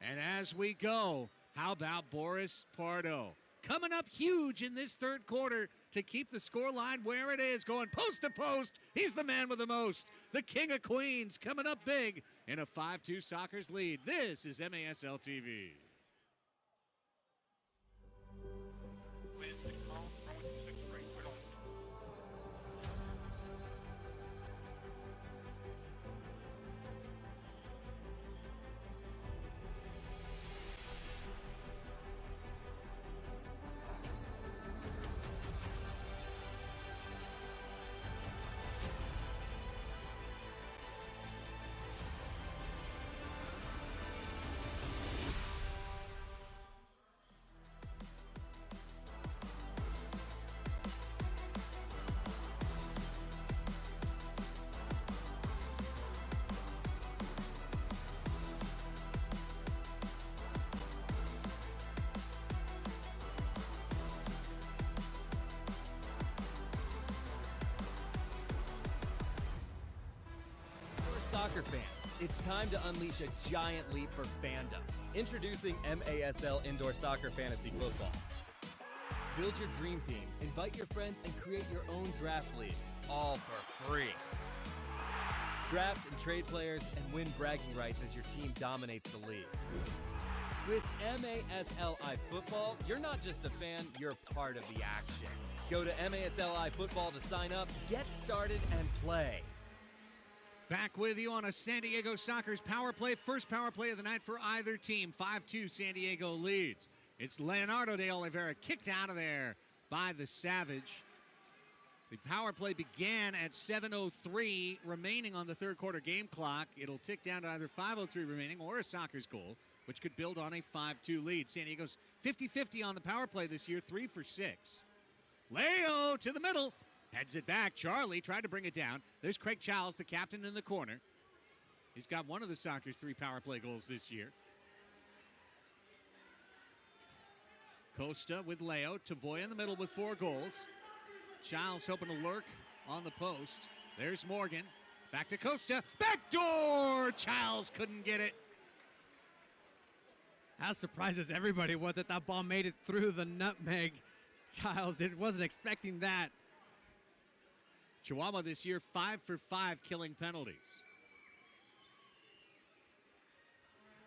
And as we go, how about Boris Pardo? Coming up huge in this third quarter to keep the scoreline where it is, going post to post. He's the man with the most. The King of Queens coming up big in a 5-2 Sockers lead. This is MASL TV. soccer fans, it's time to unleash a giant leap for fandom. Introducing MASL Indoor Soccer Fantasy Football. Build your dream team, invite your friends, and create your own draft league, all for free. Draft and trade players and win bragging rights as your team dominates the league. With MASLI Football, you're not just a fan, you're part of the action. Go to MASLI Football to sign up, get started, and play. Back with you on a San Diego Soccer's power play. First power play of the night for either team. 5-2 San Diego leads. It's Leonardo de Oliveira kicked out of there by the Savage. The power play began at 7:03 remaining on the third quarter game clock. It'll tick down to either 5:03 remaining or a Soccer's goal, which could build on a 5-2 lead. San Diego's 50-50 on the power play this year, 3 for 6. Leo to the middle. Heads it back. Charlie tried to bring it down. There's Craig Childs, the captain in the corner. He's got one of the Soccer's 3 power play goals this year. Costa with Leo. Tavoy in the middle with 4 goals. Childs hoping to lurk on the post. There's Morgan. Back to Costa. Backdoor! Childs couldn't get it. That surprises everybody that ball made it through the nutmeg. Childs wasn't expecting that. Chihuahua this year 5 for 5 killing penalties.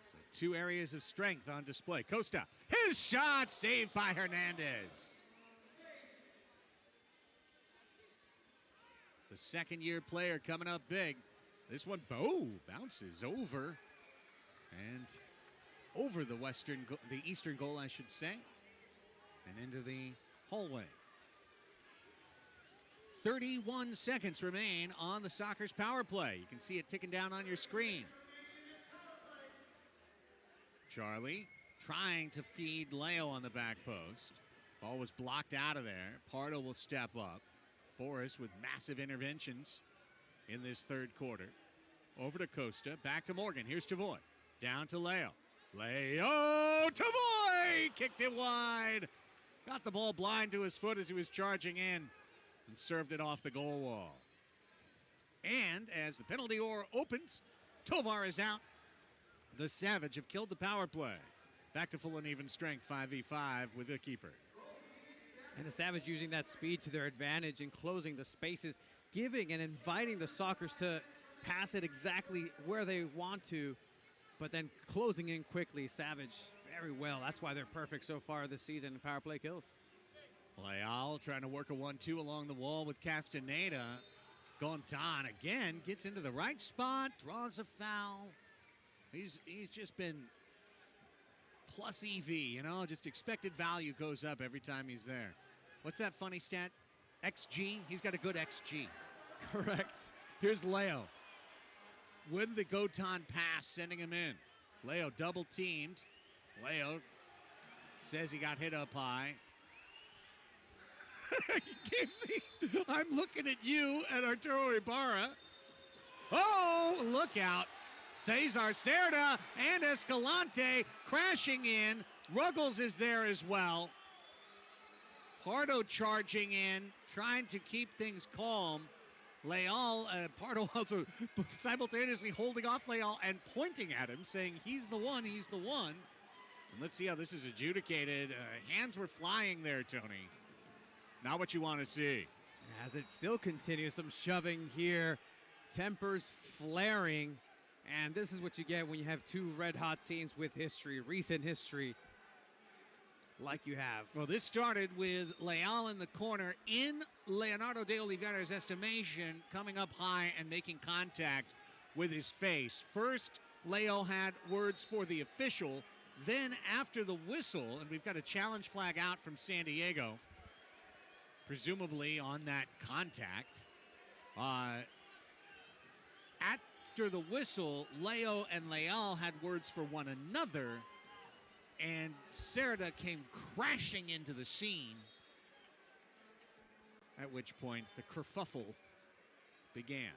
So 2 areas of strength on display. Costa, his shot saved by Hernandez. The second-year player coming up big. This one, bounces over and over the eastern goal, I should say, and into the hallway. 31 seconds remain on the Soccer's power play. You can see it ticking down on your screen. Charlie trying to feed Leo on the back post. Ball was blocked out of there. Pardo will step up. Boris with massive interventions in this third quarter. Over to Costa, back to Morgan. Here's Tavoy. Down to Leo. Leo Tavoy kicked it wide. Got the ball blind to his foot as he was charging in and served it off the goal wall. And as the penalty door opens, Tovar is out. The Savage have killed the power play. Back to full and even strength, 5v5 with the keeper. And the Savage using that speed to their advantage and closing the spaces, giving and inviting the Sockers to pass it exactly where they want to, but then closing in quickly. Savage very well. That's why they're perfect so far this season in power play kills. Leal trying to work a 1-2 along the wall with Castaneda. Gontan again gets into the right spot, draws a foul. He's just been plus EV, you know, just expected value goes up every time he's there. What's that funny stat? XG? He's got a good XG. Correct. Here's Leo with the Gotan pass, sending him in. Leo double teamed. Leo says he got hit up high. I'm looking at you and Arturo Ibarra. Oh, look out. Cesar Cerda and Escalante crashing in. Ruggles is there as well. Pardo charging in, trying to keep things calm. Leal, Pardo also simultaneously holding off Leal and pointing at him, saying he's the one, he's the one. And let's see how this is adjudicated. Hands were flying there, Tony. Not what you want to see. As it still continues, some shoving here. Tempers flaring. And this is what you get when you have 2 red-hot teams with history, recent history, like you have. Well, this started with Leal in the corner, in Leonardo de Oliveira's estimation, coming up high and making contact with his face. First, Leo had words for the official. Then, after the whistle, and we've got a challenge flag out from San Diego, presumably on that contact. After the whistle, Leo and Leal had words for one another, and Cerda came crashing into the scene, at which point the kerfuffle began.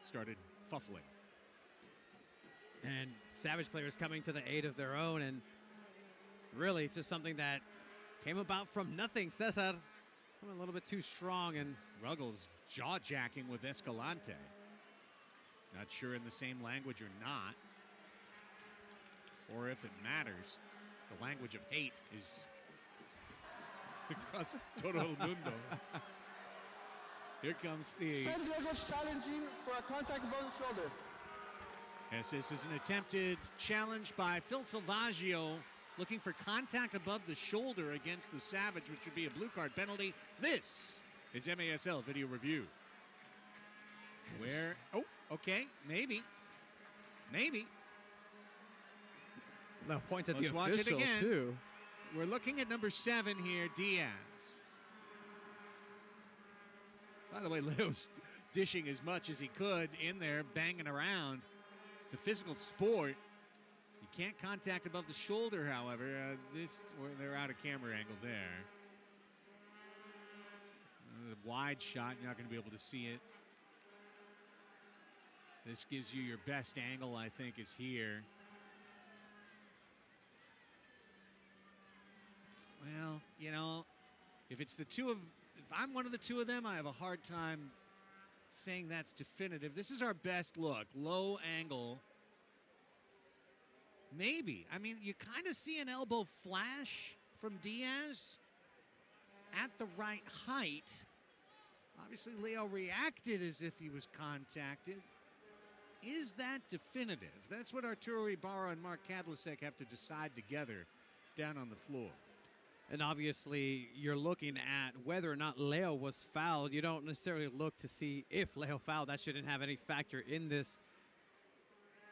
Started fuffling. And Savage players coming to the aid of their own, and really it's just something that came about from nothing. Cesar a little bit too strong, and Ruggles jaw-jacking with Escalante. Not sure in the same language or not, or if it matters. The language of hate is across todo el mundo. Here comes the... San Diego's challenging for a contact above the shoulder. Yes, this is an attempted challenge by Phil Salvaggio, looking for contact above the shoulder against the Savage, which would be a blue card penalty. This is MASL Video Review. Where, oh, okay, maybe. No points at Let's the watch it official, again. too. We're looking at number 7 here, Diaz. By the way, Leo's dishing as much as he could in there, banging around. It's a physical sport. You can't contact above the shoulder, however. They're out of camera angle there. The wide shot, you're not going to be able to see it. This gives you your best angle, I think, is here. Well, you know, if I'm one of the two of them, I have a hard time saying that's definitive. This is our best look. Low angle. Maybe. I mean, you kind of see an elbow flash from Diaz at the right height. Obviously, Leo reacted as if he was contacted. Is that definitive? That's what Arturo Ibarra and Mark Kadlicek have to decide together down on the floor. And obviously, you're looking at whether or not Leo was fouled. You don't necessarily look to see if Leo fouled. That shouldn't have any factor in this.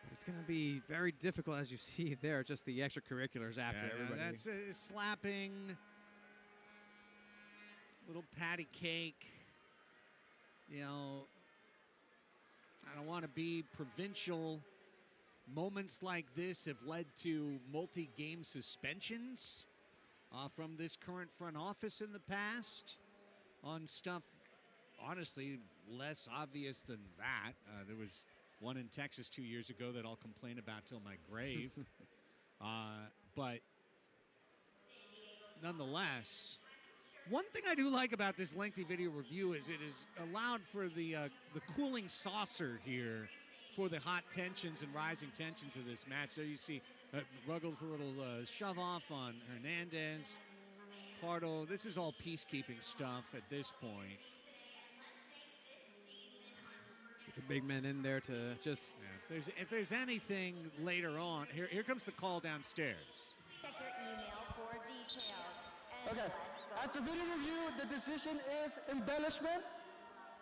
But it's going to be very difficult, as you see there, just the extracurriculars after everybody. That's slapping, little patty cake. You know, I don't want to be provincial. Moments like this have led to multi-game suspensions from this current front office in the past on stuff, honestly, less obvious than that. There was one in Texas 2 years ago that I'll complain about till my grave. But nonetheless, one thing I do like about this lengthy video review is it is allowed for the cooling saucer here for the hot tensions and rising tensions of this match. There you see Ruggles a little shove off on Hernandez. Pardo, this is all peacekeeping stuff at this point. Get the big men in there to just... Yeah, if there's anything later on, here comes the call downstairs. Check your email for details. And Okay. After video review, the decision is embellishment.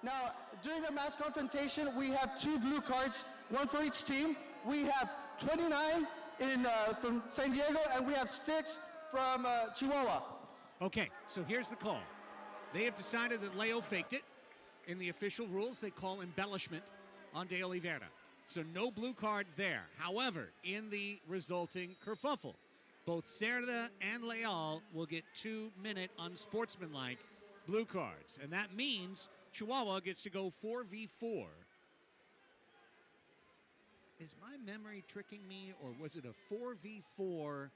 Now, during the mass confrontation, we have 2 blue cards, 1 for each team. We have 29 from San Diego, and we have 6 from Chihuahua. Okay, so here's the call. They have decided that Leo faked it. In the official rules, they call embellishment on De Oliveira. So no blue card there. However, in the resulting kerfuffle, both Cerda and Leal will get 2-minute unsportsmanlike blue cards. And that means Chihuahua gets to go 4v4. Is my memory tricking me, or was it a 4v4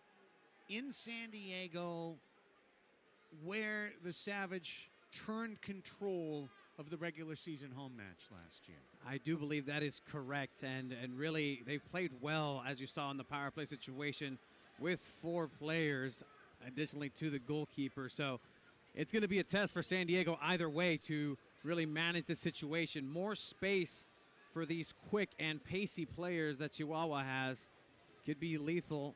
in San Diego where the Savage turned control of the regular season home match last year? I do believe that is correct, and really they've played well, as you saw in the power play situation, with 4 players additionally to the goalkeeper. So it's going to be a test for San Diego either way to really manage the situation. More space for these quick and pacey players that Chihuahua has could be lethal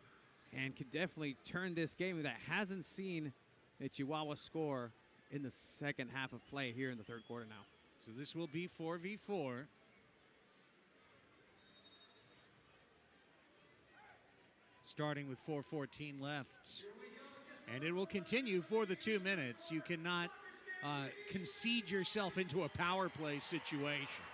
and could definitely turn this game that hasn't seen a Chihuahua score in the second half of play here in the third quarter now. So this will be 4v4. Starting with 4:14 left. And it will continue for the 2 minutes. You cannot concede yourself into a power play situation.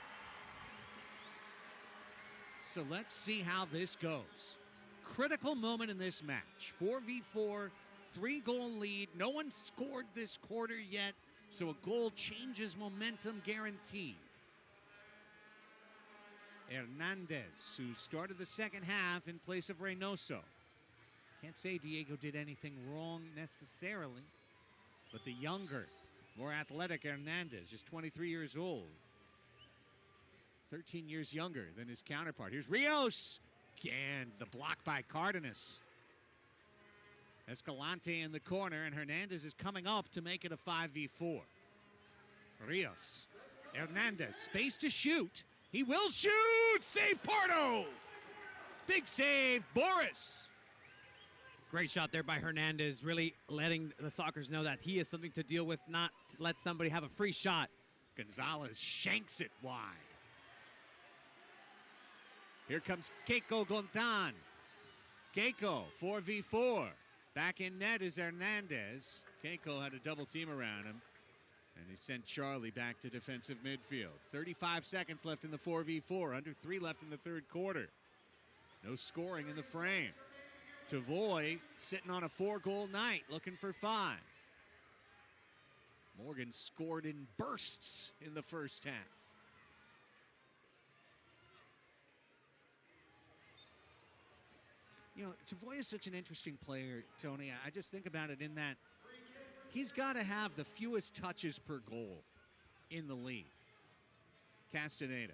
So let's see how this goes. Critical moment in this match. 4v4, 3-goal lead. No one scored this quarter yet, so a goal changes momentum guaranteed. Hernandez, who started the second half in place of Reynoso. Can't say Diego did anything wrong necessarily, but the younger, more athletic Hernandez, just 23 years old. 13 years younger than his counterpart. Here's Rios, and the block by Cardenas. Escalante in the corner, and Hernandez is coming up to make it a 5v4. Rios, Hernandez, space to shoot. He will shoot! Save Pardo! Big save, Boris. Great shot there by Hernandez, really letting the Sockers know that he is something to deal with, not to let somebody have a free shot. Gonzalez shanks it wide. Here comes Keiko Gontan. Keiko, 4v4. Back in net is Hernandez. Keiko had a double team around him, and he sent Charlie back to defensive midfield. 35 seconds left in the 4v4, under 3 left in the third quarter. No scoring in the frame. Tavoy sitting on a 4-goal night, looking for 5. Morgan scored in bursts in the first half. You know, Tavoy is such an interesting player, Tony. I just think about it in that he's got to have the fewest touches per goal in the league. Castaneda.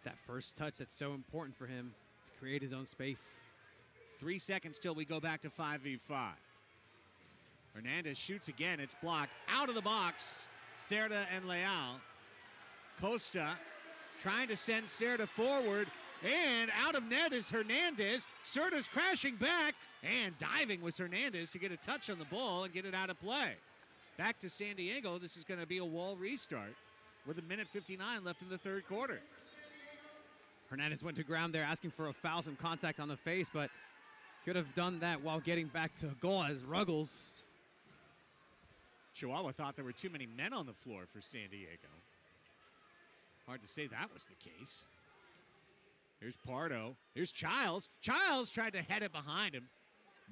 That first touch that's so important for him to create his own space. 3 seconds till we go back to 5v5. Hernandez shoots again. It's blocked. Out of the box, Cerda and Leal. Costa trying to send Cerda forward. And out of net is Hernandez. Cerda's crashing back. And diving was Hernandez to get a touch on the ball and get it out of play. Back to San Diego. This is going to be a wall restart with 1:59 left in the third quarter. Hernandez went to ground there asking for a foul, some contact on the face, but could have done that while getting back to goal as Ruggles. Chihuahua thought there were too many men on the floor for San Diego. Hard to say that was the case. Here's Pardo. Here's Childs. Childs tried to head it behind him.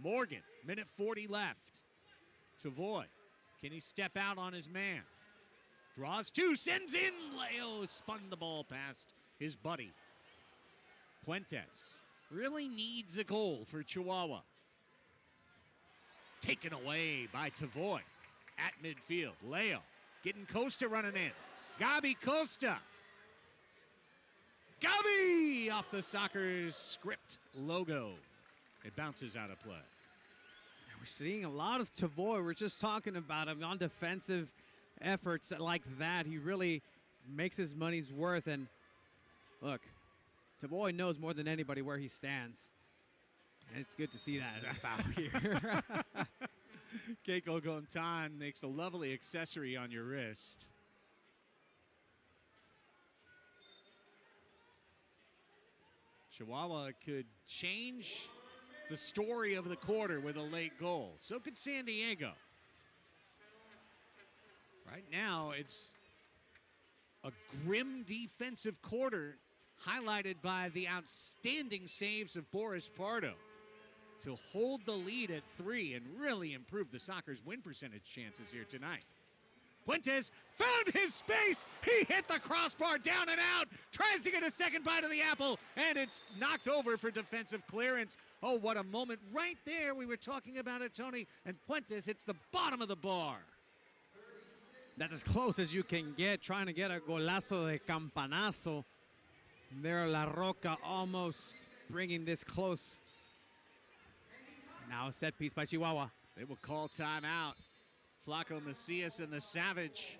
Morgan, 1:40 left. Tavoy, can he step out on his man? Draws 2, sends in. Leo spun the ball past his buddy. Puentes really needs a goal for Chihuahua. Taken away by Tavoy at midfield. Leo getting Costa running in. Gabi Costa. Gabi off the Sockers script logo. It bounces out of play. We're seeing a lot of Tavoy. We're just talking about him on defensive efforts like that. He really makes his money's worth. And look, Tavoy knows more than anybody where he stands. And it's good to see that as a foul here. Keiko Gontan makes a lovely accessory on your wrist. Chihuahua could change the story of the quarter with a late goal. So could San Diego. Right now, it's a grim defensive quarter highlighted by the outstanding saves of Boris Pardo to hold the lead at 3 and really improve the Sockers' win percentage chances here tonight. Puentes found his space. He hit the crossbar down and out. Tries to get a second bite of the apple, and it's knocked over for defensive clearance. Oh, what a moment right there. We were talking about it, Tony, and Puentes hits the bottom of the bar. That's as close as you can get, trying to get a golazo de campanazo. There, La Roca almost bringing this close. Now a set piece by Chihuahua. They will call timeout. Flaco Macias and the Savage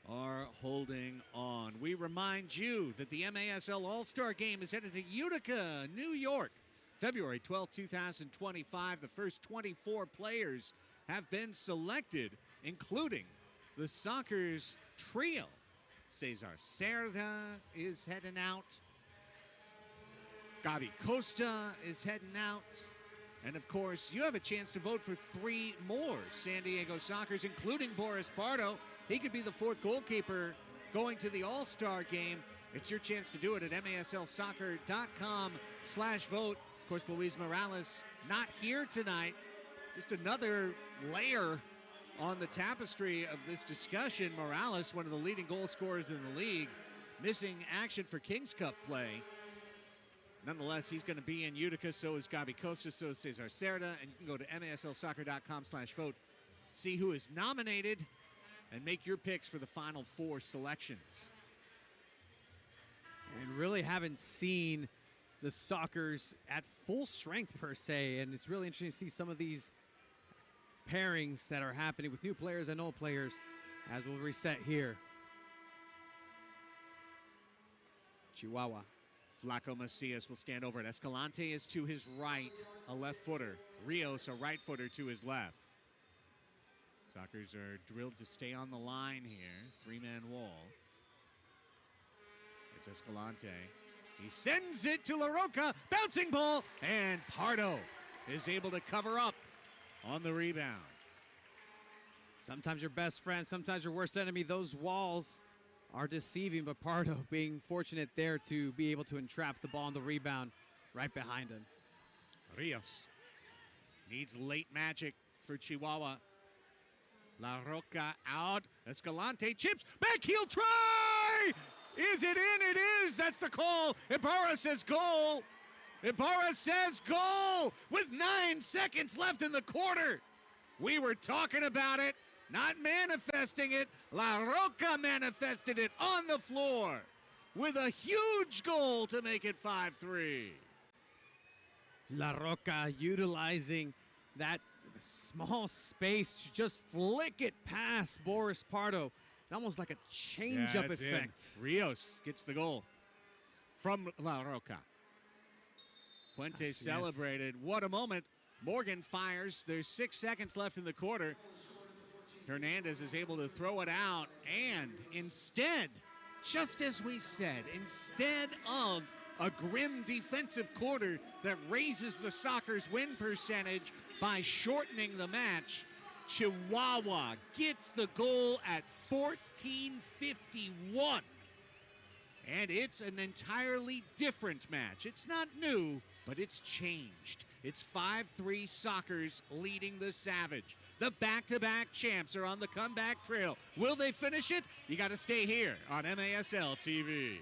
are holding on. We remind you that the MASL All-Star Game is headed to Utica, New York, February 12, 2025. The first 24 players have been selected, including the Sockers trio. Cesar Cerda is heading out. Gabi Costa is heading out. And, of course, you have a chance to vote for 3 more San Diego Sockers, including Boris Pardo. He could be the 4th goalkeeper going to the All-Star Game. It's your chance to do it at maslsoccer.com/vote. Of course, Luis Morales not here tonight. Just another layer on the tapestry of this discussion. Morales, one of the leading goal scorers in the league, missing action for Kings Cup play. Nonetheless, he's going to be in Utica. So is Gabi Costa. So is Cesar Cerda. And you can go to maslsoccer.com/vote. See who is nominated and make your picks for the final 4 selections. And really haven't seen the Sockers at full strength per se, and it's really interesting to see some of these pairings that are happening with new players and old players as we'll reset here. Chihuahua. Flaco Macias will stand over it. Escalante is to his right, a left footer. Rios, a right footer, to his left. Sockers are drilled to stay on the line here. Three-man wall. It's Escalante. He sends it to La Roca. Bouncing ball. And Pardo is able to cover up on the rebound. Sometimes your best friend, sometimes your worst enemy. Those walls are deceiving, but Pardo being fortunate there to be able to entrap the ball on the rebound right behind him. Rios needs late magic for Chihuahua. La Roca out. Escalante chips. Back heel try! Is it in? It is. That's the call. Ibarra says goal. Ibarra says goal with 9 seconds left in the quarter. We were talking about it, not manifesting it. La Roca manifested it on the floor with a huge goal to make it 5-3. La Roca utilizing that small space to just flick it past Boris Pardo. Almost like a change-up effect. Rios gets the goal from La Roca. Puente celebrated. What a moment. Morgan fires. There's 6 seconds left in the quarter. Hernandez is able to throw it out. And instead, just as we said, instead of a grim defensive quarter that raises the Sockers' win percentage by shortening the match, Chihuahua gets the goal at 14:51. And it's an entirely different match. It's not new, but it's changed. It's 5-3 Sockers leading the Savage. The back-to-back champs are on the comeback trail. Will they finish it? You got to stay here on MASL TV.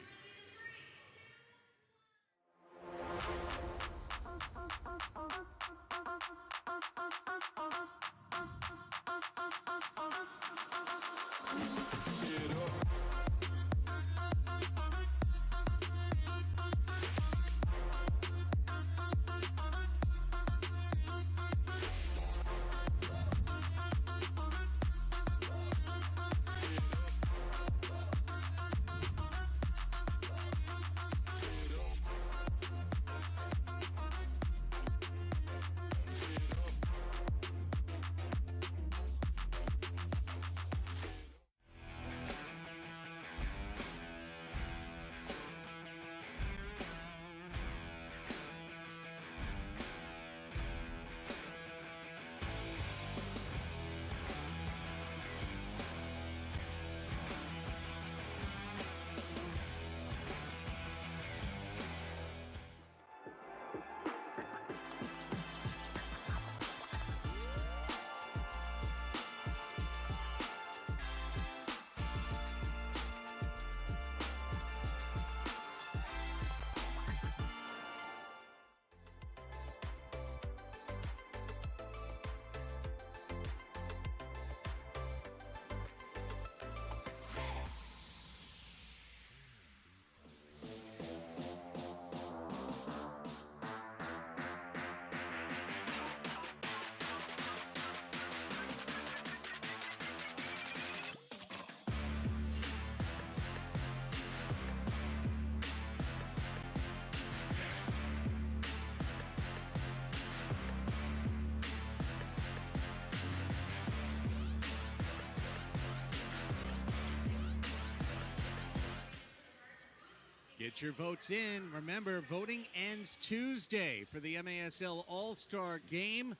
Get your votes in. Remember, voting ends Tuesday for the MASL All-Star Game.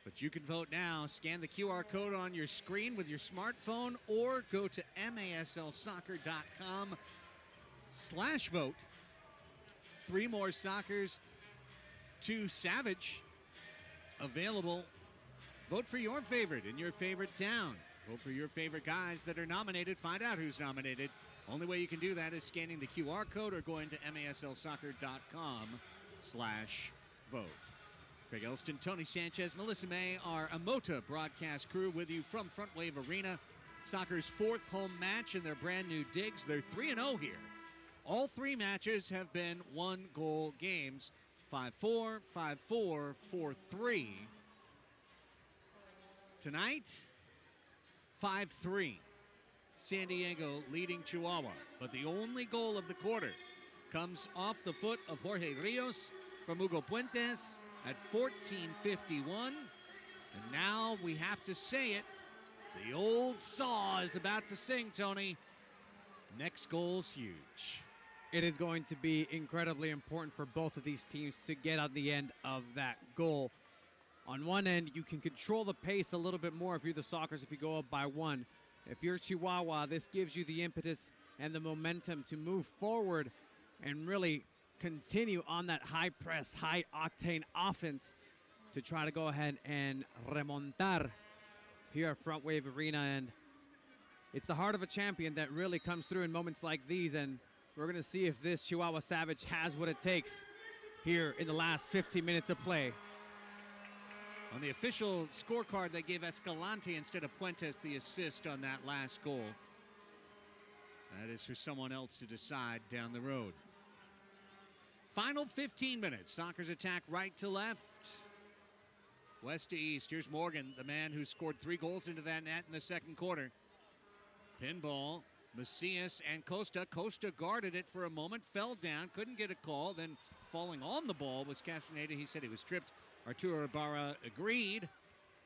But you can vote now. Scan the QR code on your screen with your smartphone or go to maslsoccer.com/vote. 3 more Sockers to Savage available. Vote for your favorite in your favorite town. Vote for your favorite guys that are nominated. Find out who's nominated. Only way you can do that is scanning the QR code or going to maslsoccer.com/vote. Craig Elston, Tony Sanchez, Melissa May, our Amota broadcast crew with you from Front Wave Arena. Soccer's 4th home match in their brand new digs. They're 3-0 here All three matches have been one-goal games. 5-4, 5-4, 4-3. Tonight, 5-3. San Diego leading Chihuahua. But the only goal of the quarter comes off the foot of Jorge Rios from Hugo Puentes at 14:51. And now we have to say it. The old saw is about to sing, Tony. Next goal's huge. It is going to be incredibly important for both of these teams to get on the end of that goal. On one end, you can control the pace a little bit more if you're the Sockers, if you go up by one. If you're Chihuahua, this gives you the impetus and the momentum to move forward and really continue on that high press, high octane offense to try to go ahead and remontar here at Front Wave Arena. And it's the heart of a champion that really comes through in moments like these. And we're going to see if this Chihuahua Savage has what it takes here in the last 15 minutes of play. On the official scorecard, they gave Escalante instead of Puentes the assist on that last goal. That is for someone else to decide down the road. Final 15 minutes. Sockers attack right to left, west to east. Here's Morgan, the man who scored 3 goals into that net in the second quarter. Pinball, Macias and Costa. Costa guarded it for a moment, fell down, couldn't get a call. Then falling on the ball was Castaneda. He said he was tripped. Arturo Ibarra agreed,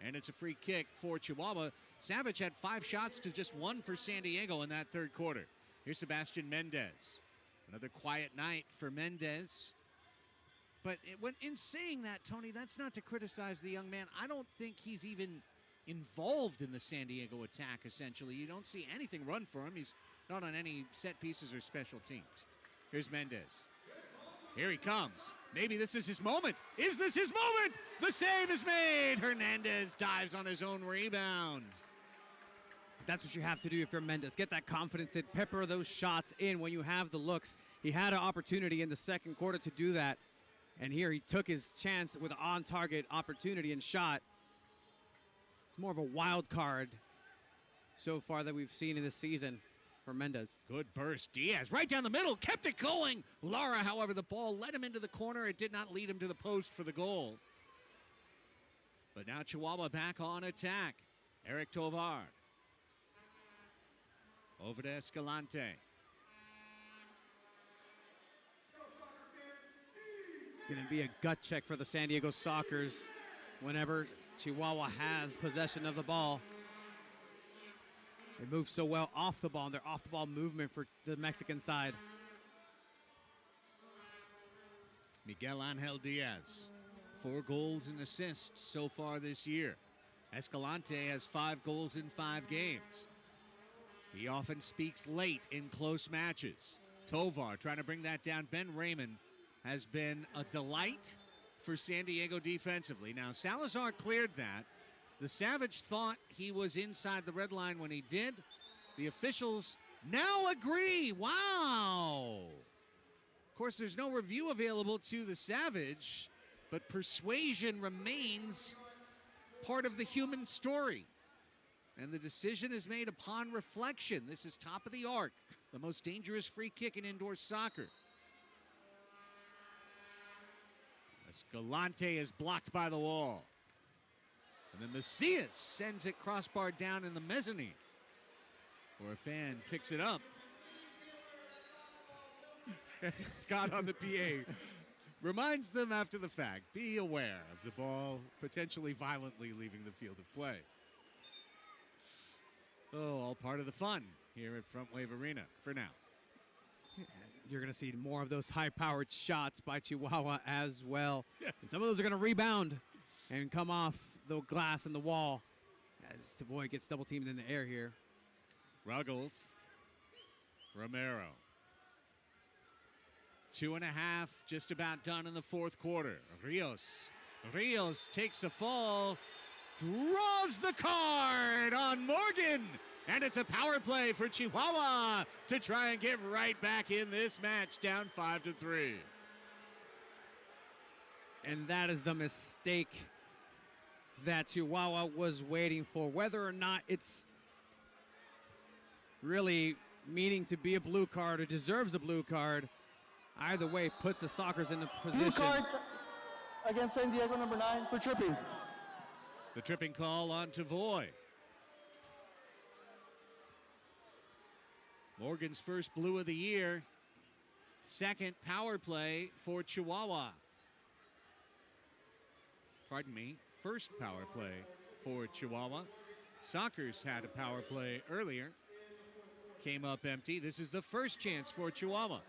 and it's a free kick for Chihuahua. Savage had 5 shots to just 1 for San Diego in that third quarter. Here's Sebastian Mendez. Another quiet night for Mendez. But in saying that, Tony, that's not to criticize the young man. I don't think he's even involved in the San Diego attack, essentially. You don't see anything run for him. He's not on any set pieces or special teams. Here's Mendez. Here he comes. Maybe this is his moment. Is this his moment? The save is made. Hernandez dives on his own rebound. That's what you have to do if you're Mendez. Get that confidence in, pepper those shots in when you have the looks. He had an opportunity in the second quarter to do that. And here he took his chance with an on-target opportunity and shot. It's more of a wild card so far that we've seen in this season for Mendez. Good burst. Diaz right down the middle, kept it going. Lara, however, the ball led him into the corner. It did not lead him to the post for the goal. But now Chihuahua back on attack. Eric Tovar. Over to Escalante. It's going to be a gut check for the San Diego Sockers whenever Chihuahua has possession of the ball. They move so well off the ball, and their off-the-ball movement for the Mexican side. Miguel Angel Diaz, 4 goals and assists so far this year. Escalante has 5 goals in 5 games. He often speaks late in close matches. Tovar trying to bring that down. Ben Raymond has been a delight for San Diego defensively. Now, Salazar cleared that. The Savage thought he was inside the red line when he did. The officials now agree. Wow. Of course, there's no review available to the Savage, but persuasion remains part of the human story. And the decision is made upon reflection. This is top of the arc, the most dangerous free kick in indoor soccer. Escalante is blocked by the wall. And then Macias sends it crossbar down in the mezzanine. Or a fan picks it up. Scott on the PA reminds them after the fact, be aware of the ball potentially violently leaving the field of play. Oh, all part of the fun here at Front Wave Arena for now. You're going to see more of those high-powered shots by Chihuahua as well. Yes. And some of those are going to rebound and come off the glass and the wall as Tavoy gets double-teamed in the air here. Ruggles. Romero. 2.5 just about done in the fourth quarter. Rios takes a fall, draws the card on Morgan, and it's a power play for Chihuahua to try and get right back in this match, down 5-3. And that is the mistake that Chihuahua was waiting for. Whether or not it's really meaning to be a blue card or deserves a blue card. Either way, puts the Sockers in a position. Blue card against San Diego, number 9, for tripping. The tripping call on Tavoy. Morgan's first blue of the year. Second power play for Chihuahua. Pardon me, first power play for Chihuahua. Sockers had a power play earlier. Came up empty. This is the first chance for Chihuahua.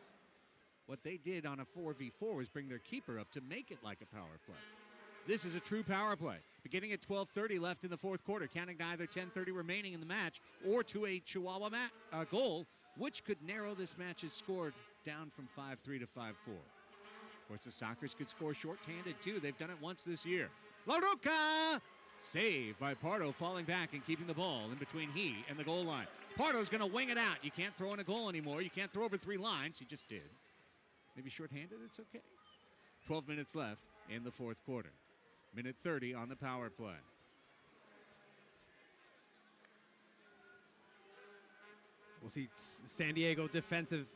What they did on a 4v4 was bring their keeper up to make it like a power play. This is a true power play. Beginning at 12:30 left in the fourth quarter, counting to either 10:30 remaining in the match or to a Chihuahua goal, which could narrow this match's score down from 5-3 to 5-4. Of course, the Sockers could score short-handed, too. They've done it once this year. La Roca! Save by Pardo, falling back and keeping the ball in between he and the goal line. Pardo's going to wing it out. You can't throw in a goal anymore. You can't throw over 3 lines. He just did. Maybe short-handed, it's okay. 12 minutes left in the fourth quarter. Minute 30 on the power play. We'll see San Diego defensive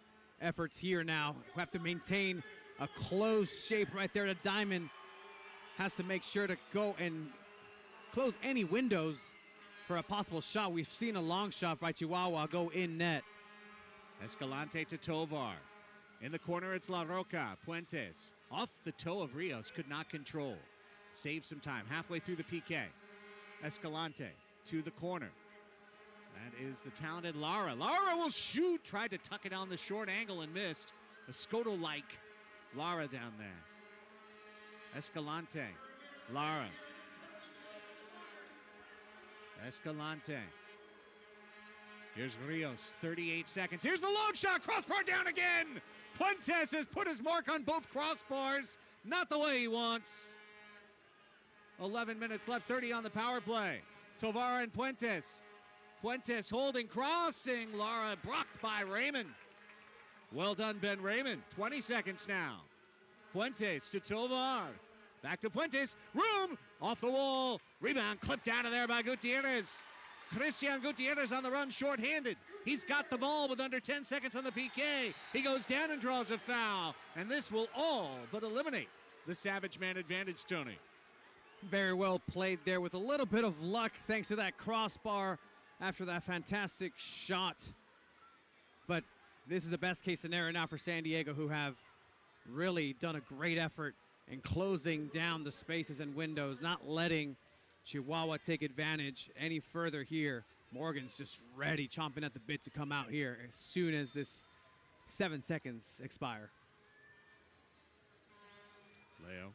efforts here now. We have to maintain a closed shape right there. The diamond has to make sure to go and close any windows for a possible shot. We've seen a long shot by Chihuahua go in net. Escalante to Tovar. In the corner, it's La Roca. Puentes off the toe of Rios, could not control. Saved some time halfway through the PK. Escalante to the corner. That is the talented Lara. Lara will shoot. Tried to tuck it on the short angle and missed. A Scoto-like Lara down there. Escalante. Lara. Escalante. Here's Rios, 38 seconds. Here's the long shot, crossbar down again. Puentes has put his mark on both crossbars. Not the way he wants. 11 minutes left, 30 on the power play. Tovar and Puentes. Puentes holding, crossing. Lara blocked by Raymond. Well done, Ben Raymond. 20 seconds now. Puentes to Tovar. Back to Puentes. Room off the wall. Rebound clipped out of there by Gutierrez. Christian Gutierrez on the run, short-handed. He's got the ball with under 10 seconds on the PK. He goes down and draws a foul. And this will all but eliminate the Savage man advantage, Tony. Very well played there with a little bit of luck thanks to that crossbar after that fantastic shot. But this is the best case scenario now for San Diego, who have really done a great effort in closing down the spaces and windows, not letting Chihuahua take advantage any further here. Morgan's just ready, chomping at the bit to come out here as soon as this 7 seconds expire. Leo.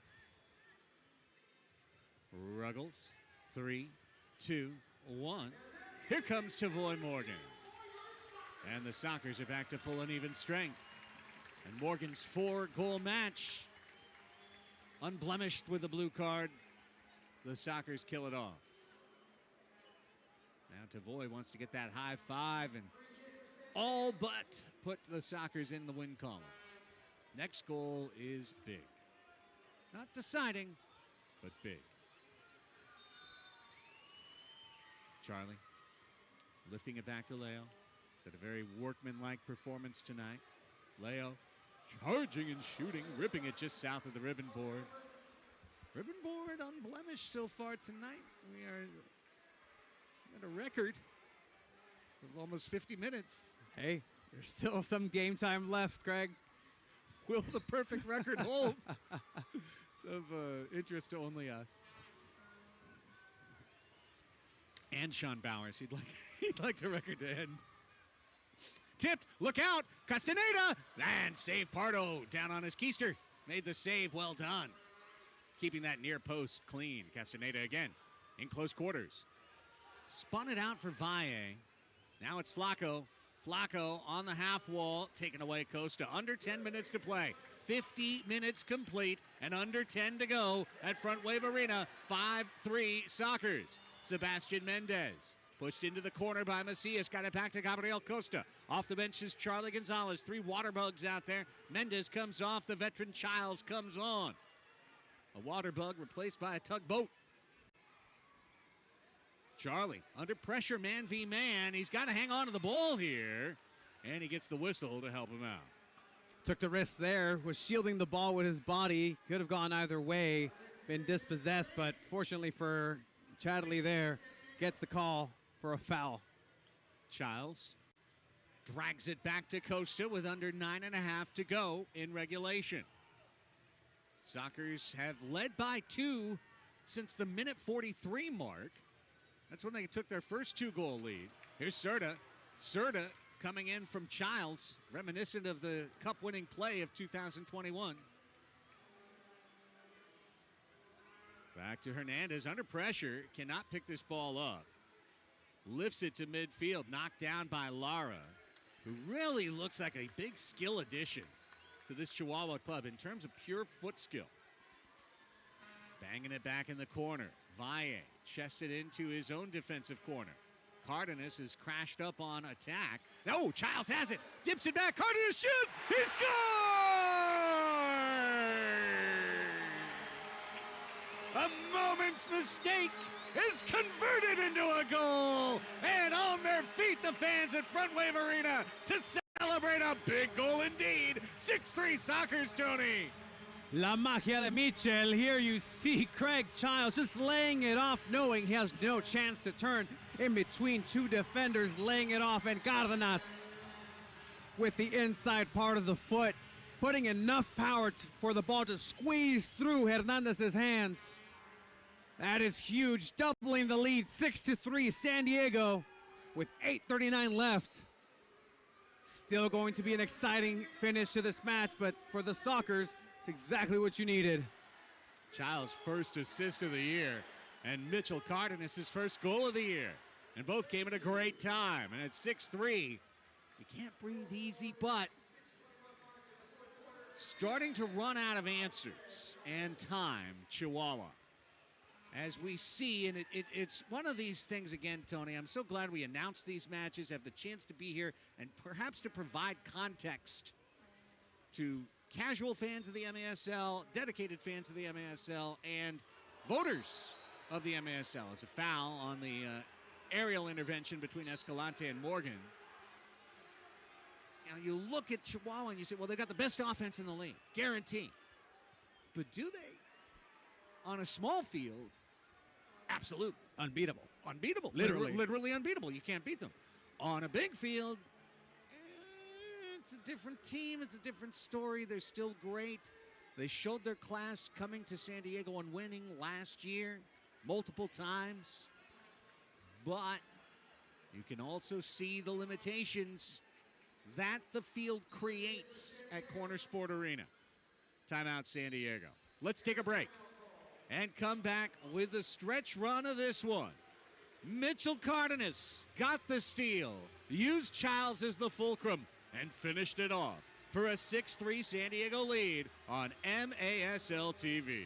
Ruggles. 3, 2, 1. Here comes Tavoy Morgan. And the Sockers are back to full and even strength. And Morgan's 4-goal match, unblemished with the blue card. The Sockers kill it off. Now Tavoy wants to get that high five and all but put the Sockers in the win column. Next goal is big. Not deciding, but big. Charlie lifting it back to Leo. It's had a very workmanlike performance tonight. Leo charging and shooting, ripping it just south of the ribbon board. Ribbon board unblemished so far tonight. We are at a record of almost 50 minutes. Hey, there's still some game time left, Greg. Will the perfect record hold? It's of interest to only us. And Sean Bowers, he'd like the record to end. Tipped, look out, Castaneda, and save Pardo down on his keister. Made the save, well done. Keeping that near post clean. Castaneda again in close quarters. Spun it out for Valle. Now it's Flacco. Flacco on the half wall, taking away Costa. Under 10 minutes to play. 50 minutes complete and under 10 to go at Front Wave Arena. 5-3 Sockers. Sebastian Mendez pushed into the corner by Macias. Got it back to Gabriel Costa. Off the bench is Charlie Gonzalez. 3 water bugs out there. Mendez comes off. The veteran Childs comes on. A water bug replaced by a tugboat. Charlie under pressure, man v man. He's got to hang on to the ball here. And he gets the whistle to help him out. Took the risk there, was shielding the ball with his body. Could have gone either way, been dispossessed, but fortunately for Chadley there, gets the call for a foul. Childs drags it back to Costa with under 9.5 to go in regulation. Sockers have led by 2 since the minute 43 mark. That's when they took their first 2-goal lead. Here's Serta. Serta coming in from Childs, reminiscent of the cup-winning play of 2021. Back to Hernandez, under pressure, cannot pick this ball up. Lifts it to midfield, knocked down by Lara, who really looks like a big skill addition to this Chihuahua club in terms of pure foot skill. Banging it back in the corner. Valle chests it into his own defensive corner. Cardenas is crashed up on attack. No, Childs has it. Dips it back. Cardenas shoots. He scores! A moment's mistake is converted into a goal. And on their feet, the fans at Front Wave Arena to celebrate a big goal indeed. 6-3 Sockers, Tony. La magia de Mitchell. Here you see Craig Childs just laying it off, knowing he has no chance to turn in between 2 defenders, laying it off, and Cardenas with the inside part of the foot, putting enough power for the ball to squeeze through Hernandez's hands. That is huge, doubling the lead, 6-3 San Diego with 8:39 left. Still going to be an exciting finish to this match, but for the Sockers, it's exactly what you needed. Childs' first assist of the year, and Mitchell Cardenas' first goal of the year. And both came at a great time. And at 6-3, you can't breathe easy, but starting to run out of answers and time, Chihuahua. As we see, and it's one of these things again, Tony, I'm so glad we announced these matches, have the chance to be here, and perhaps to provide context to casual fans of the MASL, dedicated fans of the MASL, and voters of the MASL. It's a foul on the aerial intervention between Escalante and Morgan. Now, you look at Chihuahua and you say, well, they got the best offense in the league, guaranteed. But do they? On a small field, absolutely. Unbeatable. Unbeatable. Literally. Literally unbeatable. You can't beat them. On a big field, it's a different team. It's a different story. They're still great. They showed their class coming to San Diego and winning last year multiple times. But you can also see the limitations that the field creates at Corner Sport Arena. Timeout, San Diego. Let's take a break and come back with the stretch run of this one. Mitchell Cardenas got the steal, used Childs as the fulcrum, and finished it off for a 6-3 San Diego lead on MASL TV.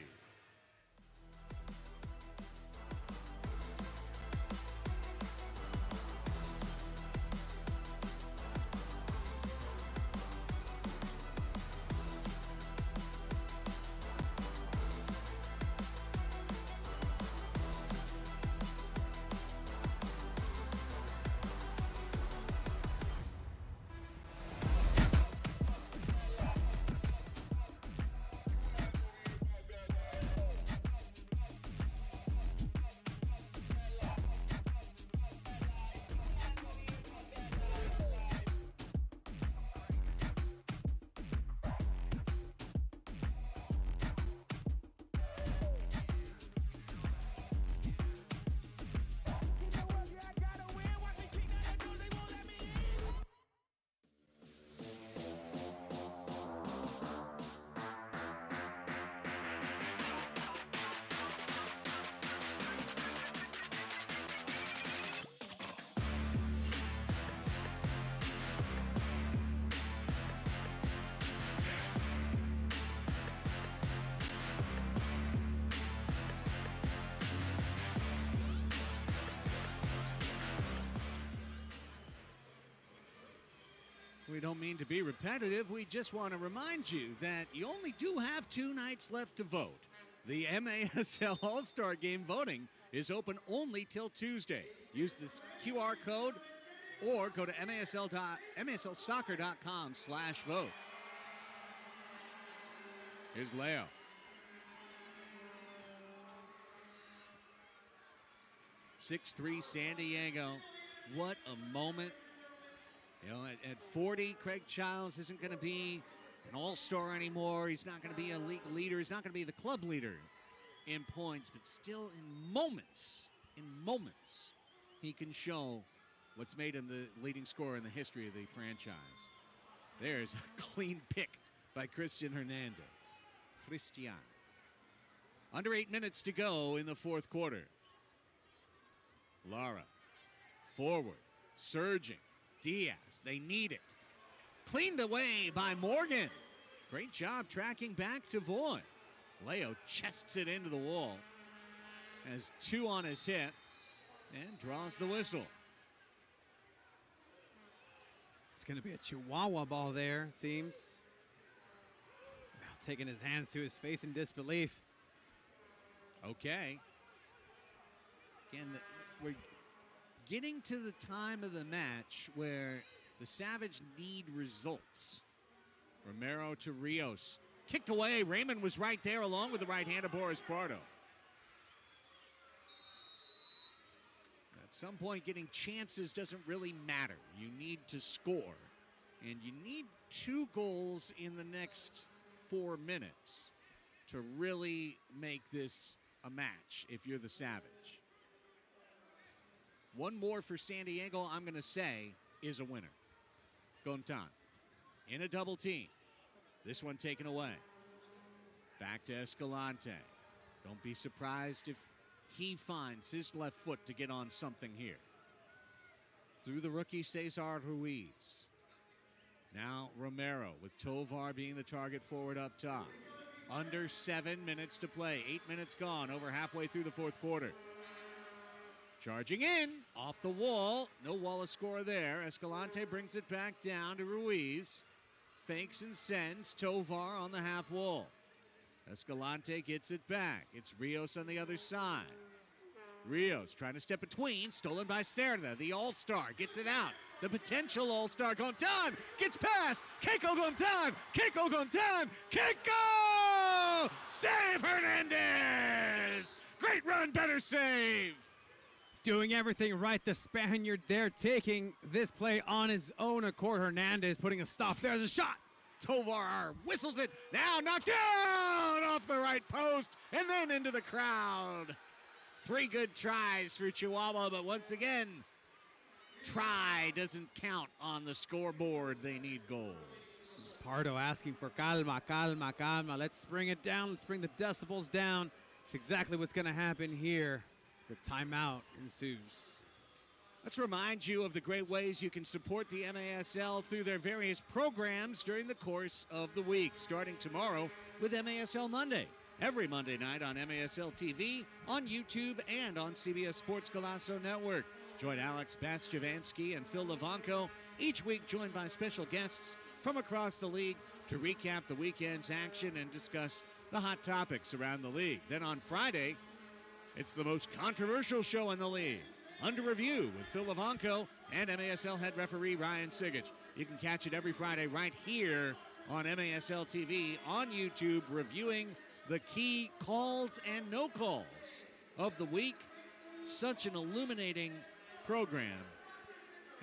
We don't mean to be repetitive. We just want to remind you that you only do have 2 nights left to vote. The MASL All-Star Game voting is open only till Tuesday. Use this QR code or go to MASLsoccer.com/vote. Here's Leo. .63 San Diego. What a moment. You know, at 40, Craig Childs isn't going to be an all-star anymore. He's not going to be a league leader. He's not going to be the club leader in points, but still in moments, he can show what's made him the leading scorer in the history of the franchise. There's a clean pick by Christian Hernandez. Christian. Under 8 minutes to go in the fourth quarter. Lara, forward, surging. Diaz, they need it. Cleaned away by Morgan. Great job tracking back to Voy. Leo chests it into the wall. Has 2 on his hip and draws the whistle. It's going to be a Chihuahua ball there, it seems. Now taking his hands to his face in disbelief. Okay. Again, we're getting to the time of the match where the Savage need results. Romero to Rios. Kicked away. Raymond was right there along with the right hand of Boris Pardo. At some point, getting chances doesn't really matter. You need to score. And you need 2 goals in the next 4 minutes to really make this a match if you're the Savage. One more for San Diego, I'm going to say, is a winner. Gontan in a double team. This one taken away. Back to Escalante. Don't be surprised if he finds his left foot to get on something here. Through the rookie Cesar Ruiz. Now Romero with Tovar being the target forward up top. Under 7 minutes to play. 8 minutes gone, over halfway through the fourth quarter. Charging in, off the wall. No Wallace score there. Escalante brings it back down to Ruiz. Fakes and sends. Tovar on the half wall. Escalante gets it back. It's Rios on the other side. Rios trying to step between. Stolen by Cerda. The all-star gets it out. The potential all-star Gontan gets past. Keiko Gontan. Keiko Gontan. Keiko! Save Hernandez! Great run, better save. Doing everything right. The Spaniard there taking this play on his own accord. Hernandez putting a stop. There's a shot. Tovar whistles it. Now knocked down off the right post and then into the crowd. 3 good tries for Chihuahua, but once again, try doesn't count on the scoreboard. They need goals. Pardo asking for calma, calma, calma. Let's bring it down. Let's bring the decibels down. It's exactly what's going to happen here. The timeout ensues. Let's remind you of the great ways you can support the MASL through their various programs during the course of the week, starting tomorrow with MASL Monday. Every Monday night on MASL TV, on YouTube, and on CBS Sports Golazo Network. Join Alex Bastiavansky and Phil Levanko, each week joined by special guests from across the league to recap the weekend's action and discuss the hot topics around the league. Then on Friday, it's the most controversial show in the league, Under Review with Phil Levanko and MASL head referee Ryan Sigich. You can catch it every Friday right here on MASL TV, on YouTube, reviewing the key calls and no calls of the week. Such an illuminating program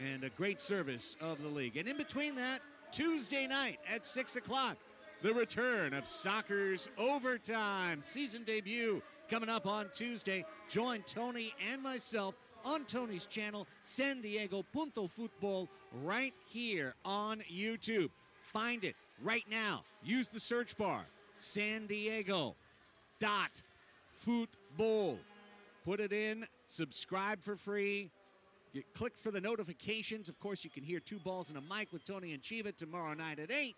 and a great service of the league. And in between that, Tuesday night at 6 o'clock, the return of Soccer's Overtime season debut coming up on Tuesday. Join Tony and myself on Tony's channel, San Diego Punto Futbol, right here on YouTube. Find it right now. Use the search bar, San Diego .futbol. Put it in, subscribe for free. Click for the notifications. Of course, you can hear Two Balls and a Mic with Tony and Chiva tomorrow night at 8.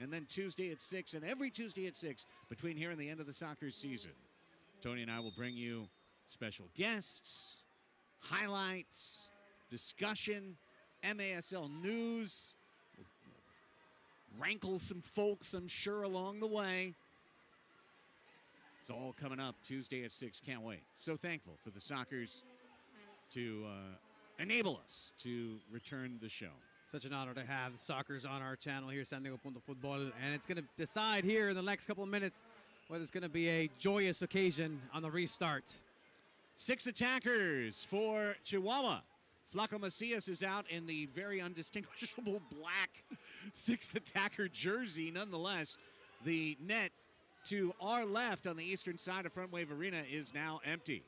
And then Tuesday at 6, and every Tuesday at 6 between here and the end of the soccer season. Tony and I will bring you special guests, highlights, discussion, MASL news. We'll rankle some folks, I'm sure, along the way. It's all coming up Tuesday at 6. Can't wait. So thankful for the Soccers to enable us to return the show. Such an honor to have the Soccers on our channel here, San Diego Punto Football, and it's going to decide here in the next couple of minutes whether it's going to be a joyous occasion on the restart. 6 attackers for Chihuahua. Flaco Macias is out in the very undistinguishable black 6th attacker jersey. Nonetheless, the net to our left on the eastern side of Front Wave Arena is now empty.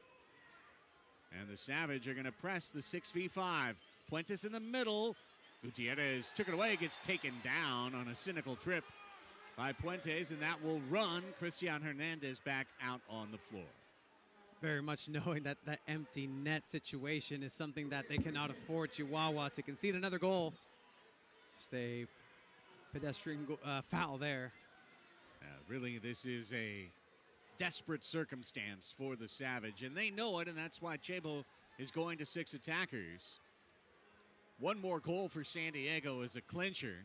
And the Savage are going to press the 6v5. Puentes in the middle. Gutierrez took it away, gets taken down on a cynical trip by Puentes, and that will run Christian Hernandez back out on the floor. Very much knowing that that empty net situation is something that they cannot afford Chihuahua to concede another goal. Just a pedestrian foul there. Really, this is a desperate circumstance for the Savage, and they know it, and that's why Chebo is going to 6 attackers. One more goal for San Diego is a clincher.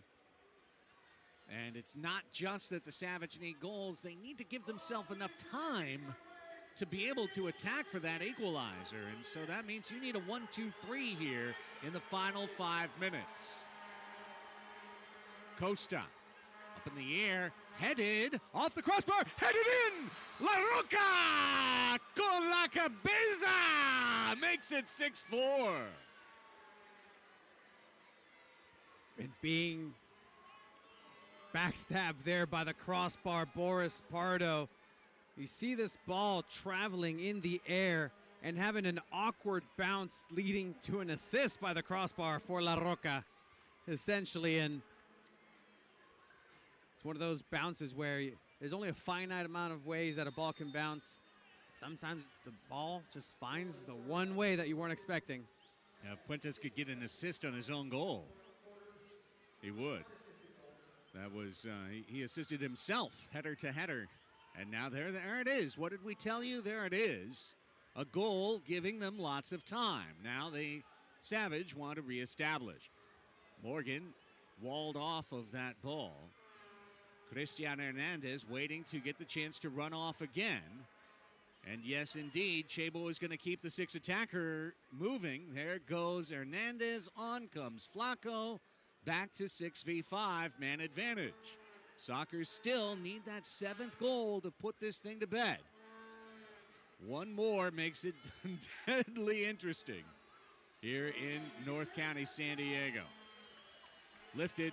And it's not just that the Savage need goals, they need to give themselves enough time to be able to attack for that equalizer. And so that means you need a 1-2-3 here in the final 5 minutes. Costa up in the air, headed off the crossbar, headed in! La Roca con la cabeza makes it 6-4. And being backstabbed there by the crossbar, Boris Pardo. You see this ball traveling in the air and having an awkward bounce leading to an assist by the crossbar for La Roca, essentially. And it's one of those bounces where there's only a finite amount of ways that a ball can bounce. Sometimes the ball just finds the one way that you weren't expecting. Now, if Puentes could get an assist on his own goal, he would. That was, he assisted himself, header to header. And now there it is. What did we tell you? There it is. A goal giving them lots of time. Now the Savage want to reestablish. Morgan walled off of that ball. Christian Hernandez waiting to get the chance to run off again. And yes, indeed, Chebo is going to keep the 6 attacker moving. There goes Hernandez. On comes Flaco. Back to 6v5, man advantage. Soccers still need that 7th goal to put this thing to bed. One more makes it deadly interesting here in North County, San Diego. Lifted.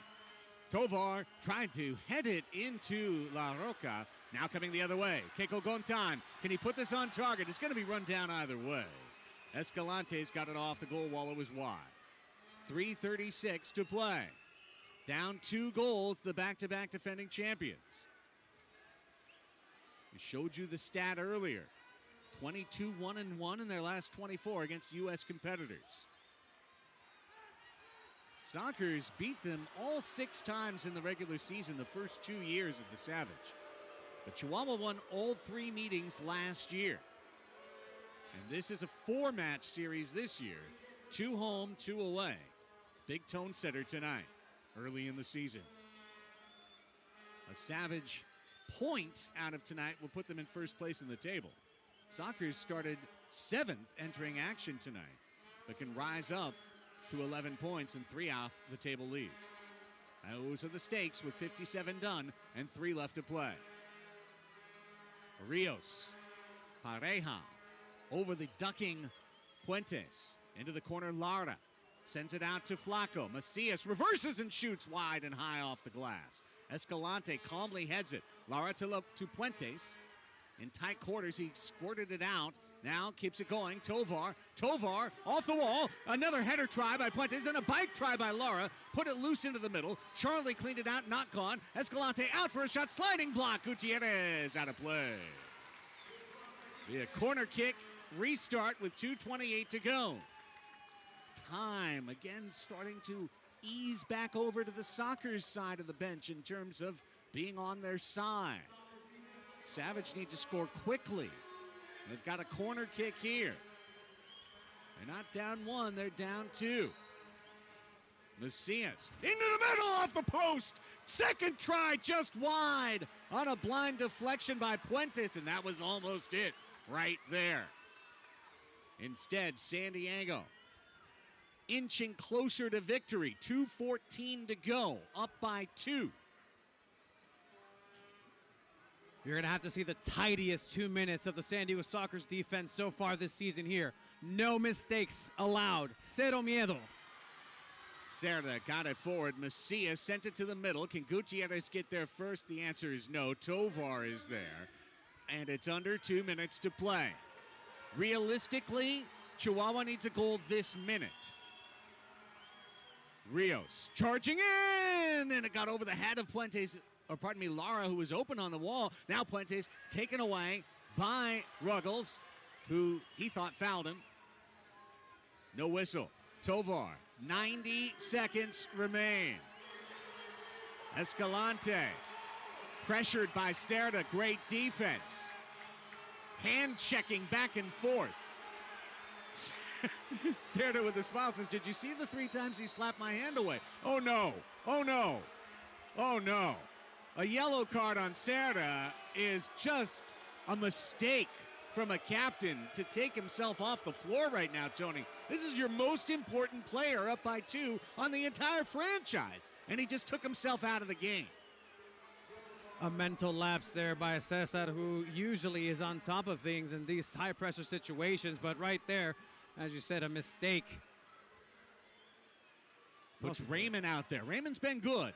Tovar trying to head it into La Roca. Now coming the other way. Keiko Gontan. Can he put this on target? It's going to be run down either way. Escalante's got it off the goal while it was wide. 3:36 to play. Down 2 goals, the back-to-back defending champions. We showed you the stat earlier. 22-1-1 in their last 24 against U.S. competitors. Soccers beat them all 6 times in the regular season the first 2 years of the Savage. But Chihuahua won all 3 meetings last year. And this is a 4-match series this year. 2 home, 2 away. Big tone setter tonight, early in the season. A Savage point out of tonight will put them in first place in the table. Soccers started 7th entering action tonight, but can rise up to 11 points and 3 off the table lead. Those are the stakes with 57 done and 3 left to play. Rios, Pareja, over the ducking Puentes, into the corner Lara. Sends it out to Flaco. Macias reverses and shoots wide and high off the glass. Escalante calmly heads it. Lara to Puentes. In tight quarters, he squirted it out. Now keeps it going. Tovar off the wall. Another header try by Puentes. Then a bike try by Lara. Put it loose into the middle. Charlie cleaned it out, not gone. Escalante out for a shot. Sliding block. Gutierrez out of play. Be a corner kick. Restart with 2:28 to go. Time again starting to ease back over to the Soccers side of the bench in terms of being on their side. Savage need to score quickly. They've got a corner kick here. They're not down 1, they're down 2. Macias into the middle off the post. Second try just wide on a blind deflection by Puentes, and that was almost it right there. Instead, San Diego inching closer to victory. 2:14 to go, up by 2. You're going to have to see the tidiest 2 minutes of the San Diego Sockers defense so far this season here. No mistakes allowed. Cero miedo. Cerda got it forward. Macias sent it to the middle. Can Gutierrez get there first? The answer is no. Tovar is there. And it's under 2 minutes to play. Realistically, Chihuahua needs a goal this minute. Rios charging in, and it got over the head of Puentes, or pardon me, Lara, who was open on the wall. Now Puentes taken away by Ruggles, who he thought fouled him. No whistle. Tovar, 90 seconds remain. Escalante, pressured by Cerda, great defense. Hand checking back and forth. Cerda with a smile says, did you see the 3 times he slapped my hand away? Oh no, oh no, oh no. A yellow card on Cerda is just a mistake from a captain to take himself off the floor right now, Tony. This is your most important player up by 2 on the entire franchise, and he just took himself out of the game. A mental lapse there by Cesar, who usually is on top of things in these high-pressure situations, but right there, as you said, a mistake. Puts Raymond out there. Raymond's been good.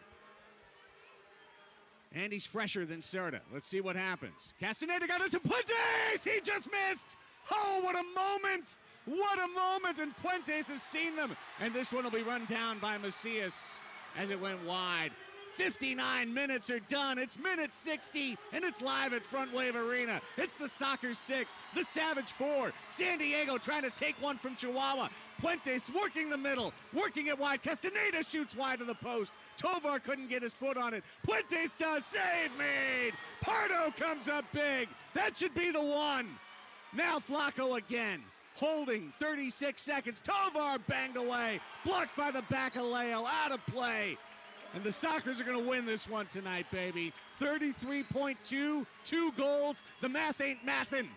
And he's fresher than Cerda. Let's see what happens. Castaneda got it to Puentes! He just missed! Oh, what a moment! What a moment! And Puentes has seen them. And this one will be run down by Macias as it went wide. 59 minutes are done. It's minute 60, and it's live at Front Wave Arena. It's the Sockers 6, the Savage 4. San Diego trying to take one from Chihuahua. Puentes working the middle, working it wide. Castaneda shoots wide to the post. Tovar couldn't get his foot on it. Puentes does. Save made. Pardo comes up big. That should be the one. Now Flacco again. Holding 36 seconds. Tovar banged away. Blocked by the Bacalao. Out of play. And the Sockers are going to win this one tonight, baby. 33.2, 2 goals. The math ain't mathin'.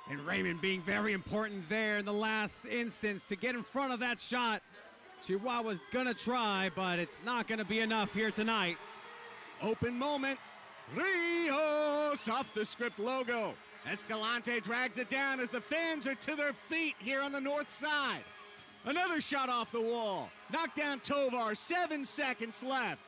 And Raymond being very important there in the last instance to get in front of that shot. Chihuahua's going to try, but it's not going to be enough here tonight. Open moment. Rios off the script logo. Escalante drags it down as the fans are to their feet here on the north side. Another shot off the wall. Knocked down Tovar, 7 seconds left.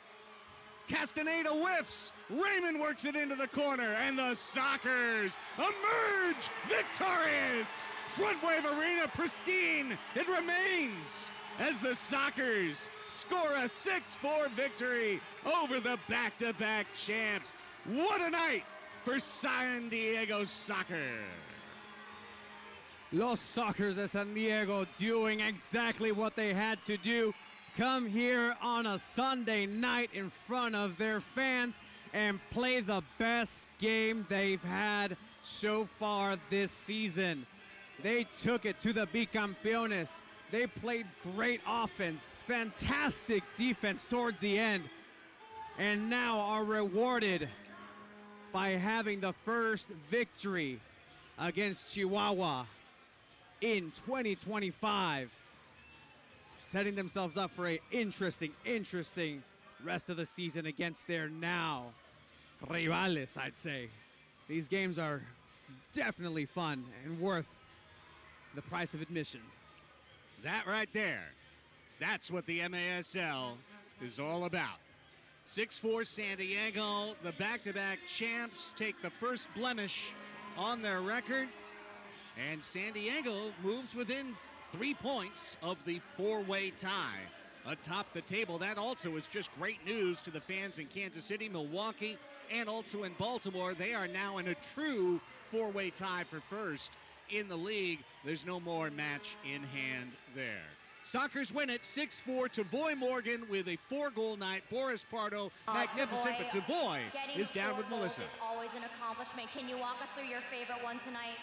Castaneda whiffs. Raymond works it into the corner, and the Sockers emerge victorious. Front Wave Arena pristine. It remains as the Sockers score a 6-4 victory over the back-to-back champs. What a night for San Diego Soccer. Los Sockers de San Diego doing exactly what they had to do. Come here on a Sunday night in front of their fans and play the best game they've had so far this season. They took it to the bicampeones. They played great offense, fantastic defense towards the end, and now are rewarded by having the first victory against Chihuahua in 2025, setting themselves up for a interesting rest of the season against their now rivales, I'd say. These games are definitely fun and worth the price of admission. That right there, that's what the MASL is all about. 6-4 San Diego, the back-to-back champs take the first blemish on their record. And San Diego moves within 3 points of the 4-way tie atop the table. That also is just great news to the fans in Kansas City, Milwaukee, and also in Baltimore. They are now in a true 4-way tie for first in the league. There's no more match in hand there. Sockers win it 6-4. Tavoy Morgan with a 4-goal night. Boris Pardo, magnificent, but Tavoy is down with Melissa. It's always an accomplishment. Can you walk us through your favorite one tonight?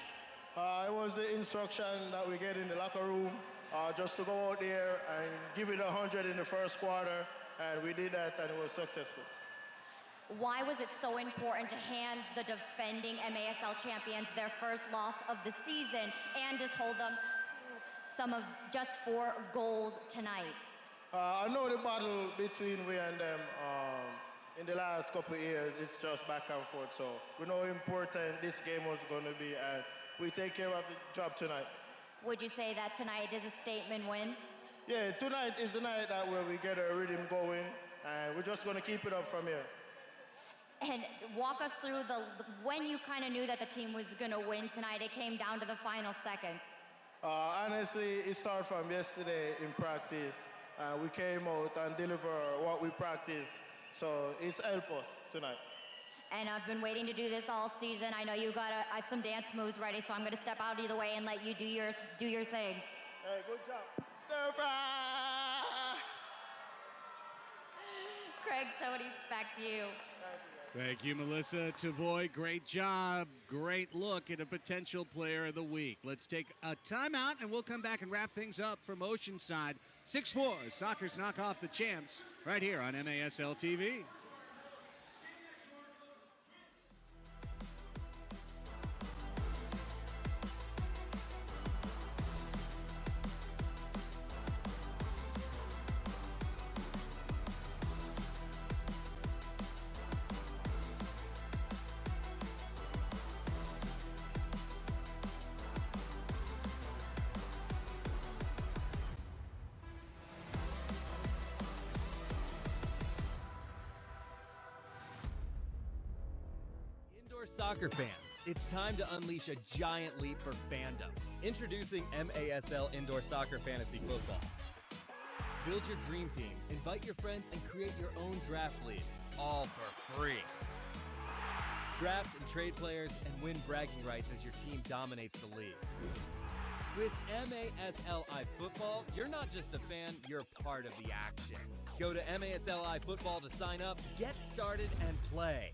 It was the instruction that we get in the locker room, just to go out there and give it 100 in the first quarter, and we did that, and it was successful. Why was it so important to hand the defending MASL champions their first loss of the season and just hold them to some of just 4 goals tonight? I know the battle between we and them in the last couple of years, it's just back and forth. So we know how important this game was going to be, and we take care of the job tonight. Would you say that tonight is a statement win? Yeah, tonight is the night that where we get a rhythm going, and we're just going to keep it up from here. And walk us through when you kind of knew that the team was going to win tonight. It came down to the final seconds. Honestly, it started from yesterday in practice. We came out and delivered what we practiced. So it's helped us tonight. And I've been waiting to do this all season. I know you got I have some dance moves ready, so I'm going to step out of the way and let you do your thing. Hey, good job. Stir fry! Craig, Tony, back to you. Thank you, Melissa Tavoy. Great job. Great look at a potential player of the week. Let's take a timeout, and we'll come back and wrap things up from Oceanside. 6-4, Soccer's knock off the champs right here on MASL TV. Soccer fans, it's time to unleash a giant leap for fandom. Introducing MASL Indoor Soccer Fantasy Football. Build your dream team, invite your friends, and create your own draft league, all for free. Draft and trade players and win bragging rights as your team dominates the league. With MASL iFootball, you're not just a fan, you're part of the action. Go to MASL iFootball to sign up, get started, and play.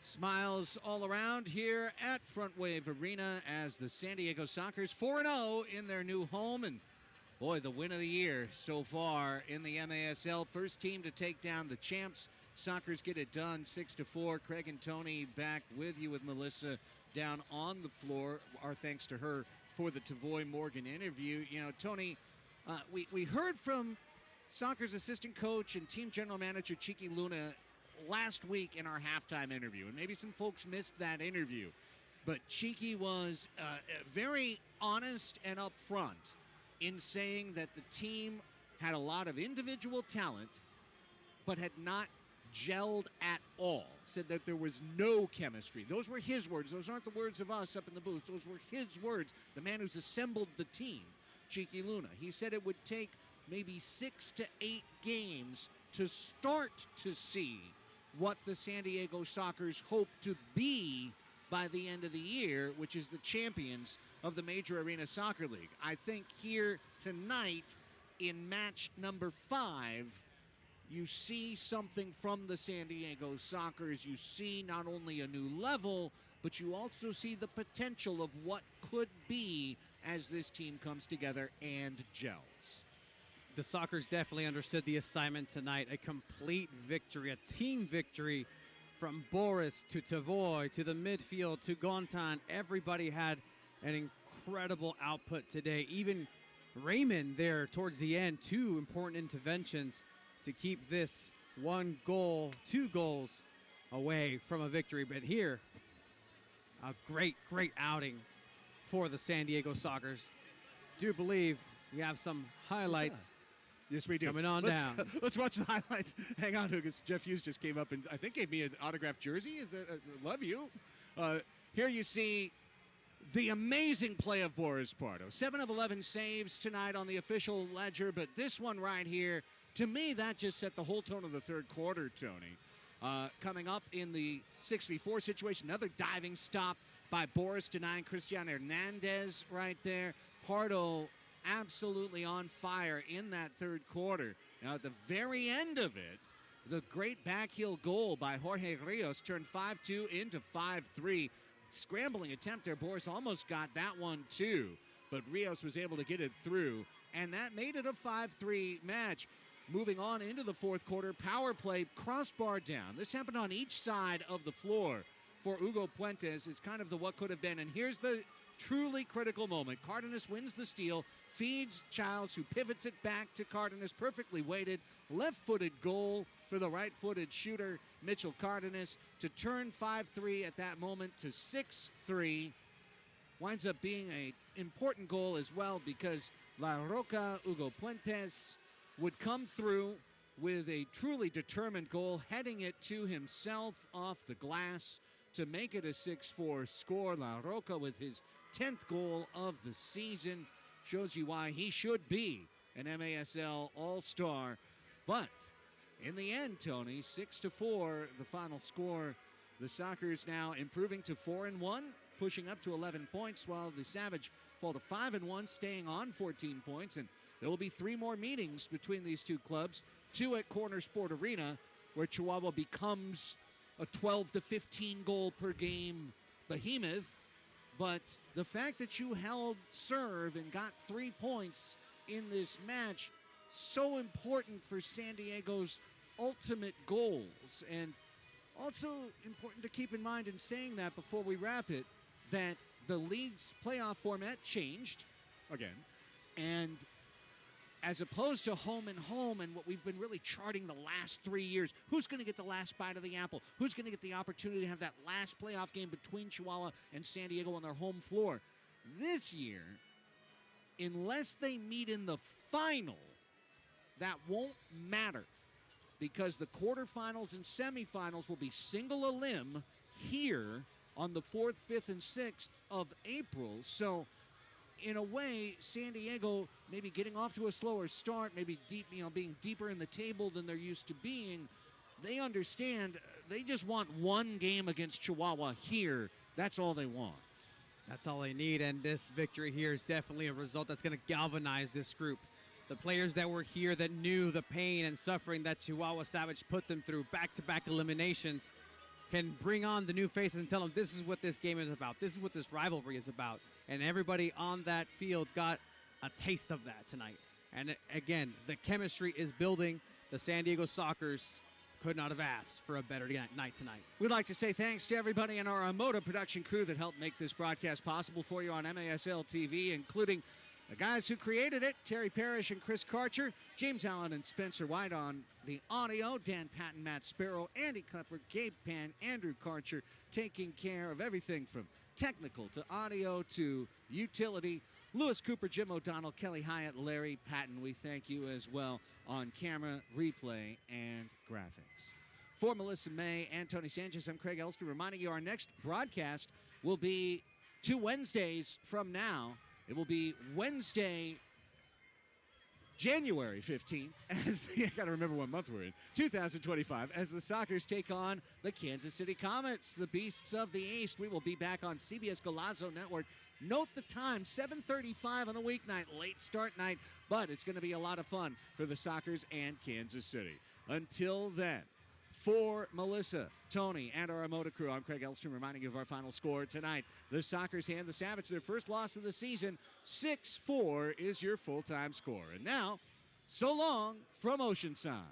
Smiles all around here at Front Wave Arena as the San Diego Sockers 4-0 in their new home. And boy, the win of the year so far in the MASL. First team to take down the champs. Sockers get it done 6-4. Craig and Tony back with you with Melissa down on the floor. Our thanks to her for the Tavoy Morgan interview. You know, Tony, we heard from Sockers assistant coach and team general manager Chiqui Luna last week in our halftime interview, and maybe some folks missed that interview, but Chiqui was very honest and upfront in saying that the team had a lot of individual talent but had not gelled at all. Said that there was no chemistry. Those were his words. Those aren't the words of us up in the booth. Those were his words, the man who's assembled the team, Chiqui Luna. He said it would take maybe 6 to 8 games to start to see what the San Diego Sockers hope to be by the end of the year, which is the champions of the Major Arena Soccer League. I think here tonight in match number 5, you see something from the San Diego Sockers. You see not only a new level, but you also see the potential of what could be as this team comes together and gels. The Sockers definitely understood the assignment tonight. A complete victory, a team victory from Boris to Tavoy to the midfield to Gontan. Everybody had an incredible output today. Even Raymond there towards the end, 2 important interventions to keep this 1 goal, 2 goals away from a victory. But here, a great outing for the San Diego Sockers. do believe we have some highlights. Yes, we do. Coming on down. Let's watch the highlights. Hang on, because Jeff Hughes just came up and I think gave me an autographed jersey. Love you. Here you see the amazing play of Boris Pardo. 7 of 11 saves tonight on the official ledger, but this one right here, to me, that just set the whole tone of the third quarter, Tony. Coming up in the 6v4 situation, another diving stop by Boris, denying Christian Hernandez right there. Pardo absolutely on fire in that third quarter. Now, at the very end of it, the great backheel goal by Jorge Rios turned 5-2 into 5-3. Scrambling attempt there. Boris almost got that one too, but Rios was able to get it through, and that made it a 5-3 match. Moving on into the fourth quarter, power play, crossbar down. This happened on each side of the floor for Hugo Puentes. It's kind of the what could have been, and here's the truly critical moment. Cardenas wins the steal, feeds Childs, who pivots it back to Cardenas, perfectly weighted, left-footed goal for the right-footed shooter, Mitchell Cardenas, to turn 5-3 at that moment to 6-3. Winds up being an important goal as well, because La Roca, Hugo Puentes, would come through with a truly determined goal, heading it to himself off the glass to make it a 6-4 score. La Roca with his 10th goal of the season. Shows you why he should be an MASL All-Star. But in the end, Tony, 6-4, the final score. The Sockers now improving to 4-1, pushing up to 11 points, while the Savage fall to 5-1, staying on 14 points. And there will be 3 more meetings between these two clubs, 2 at Corner Sport Arena, where Chihuahua becomes a 12 to 15 goal per game behemoth. But the fact that you held serve and got 3 points in this match, so important for San Diego's ultimate goals. And also important to keep in mind in saying that before we wrap it, that the league's playoff format changed again. And as opposed to home and home and what we've been really charting the last 3 years, who's going to get the last bite of the apple? Who's going to get the opportunity to have that last playoff game between Chihuahua and San Diego on their home floor? This year, unless they meet in the final, that won't matter, because the quarterfinals and semifinals will be single a limb here on the 4th, 5th, and 6th of April. So in a way, San Diego maybe getting off to a slower start, maybe being deeper in the table than they're used to being. They understand they just want one game against Chihuahua here. That's all they want. That's all they need, and this victory here is definitely a result that's going to galvanize this group. The players that were here that knew the pain and suffering that Chihuahua Savage put them through, back-to-back eliminations, can bring on the new faces and tell them this is what this game is about. This is what this rivalry is about. And everybody on that field got a taste of that tonight. And again, the chemistry is building. The San Diego Sockers could not have asked for a better night tonight. We'd like to say thanks to everybody in our Moto production crew that helped make this broadcast possible for you on MASL TV, including the guys who created it, Terry Parrish and Chris Karcher, James Allen and Spencer White on the audio, Dan Patton, Matt Sparrow, Andy Klepper, Gabe Pan, Andrew Karcher, taking care of everything from technical to audio to utility. Lewis Cooper, Jim O'Donnell, Kelly Hyatt, Larry Patton, we thank you as well on camera, replay, and graphics. For Melissa May and Tony Sanchez, I'm Craig Elster, reminding you our next broadcast will be 2 Wednesdays from now. It will be Wednesday, January 15th, I got to remember what month we're in, 2025, as the Sockers take on the Kansas City Comets, the Beasts of the East. We will be back on CBS Golazo Network. Note the time, 7:35 on a weeknight, late start night, but it's going to be a lot of fun for the Sockers and Kansas City. Until then, for Melissa, Tony, and our Moto crew, I'm Craig Elstrom reminding you of our final score tonight. The Sockers hand the Savage their first loss of the season. 6-4 is your full-time score. And now, so long from Oceanside.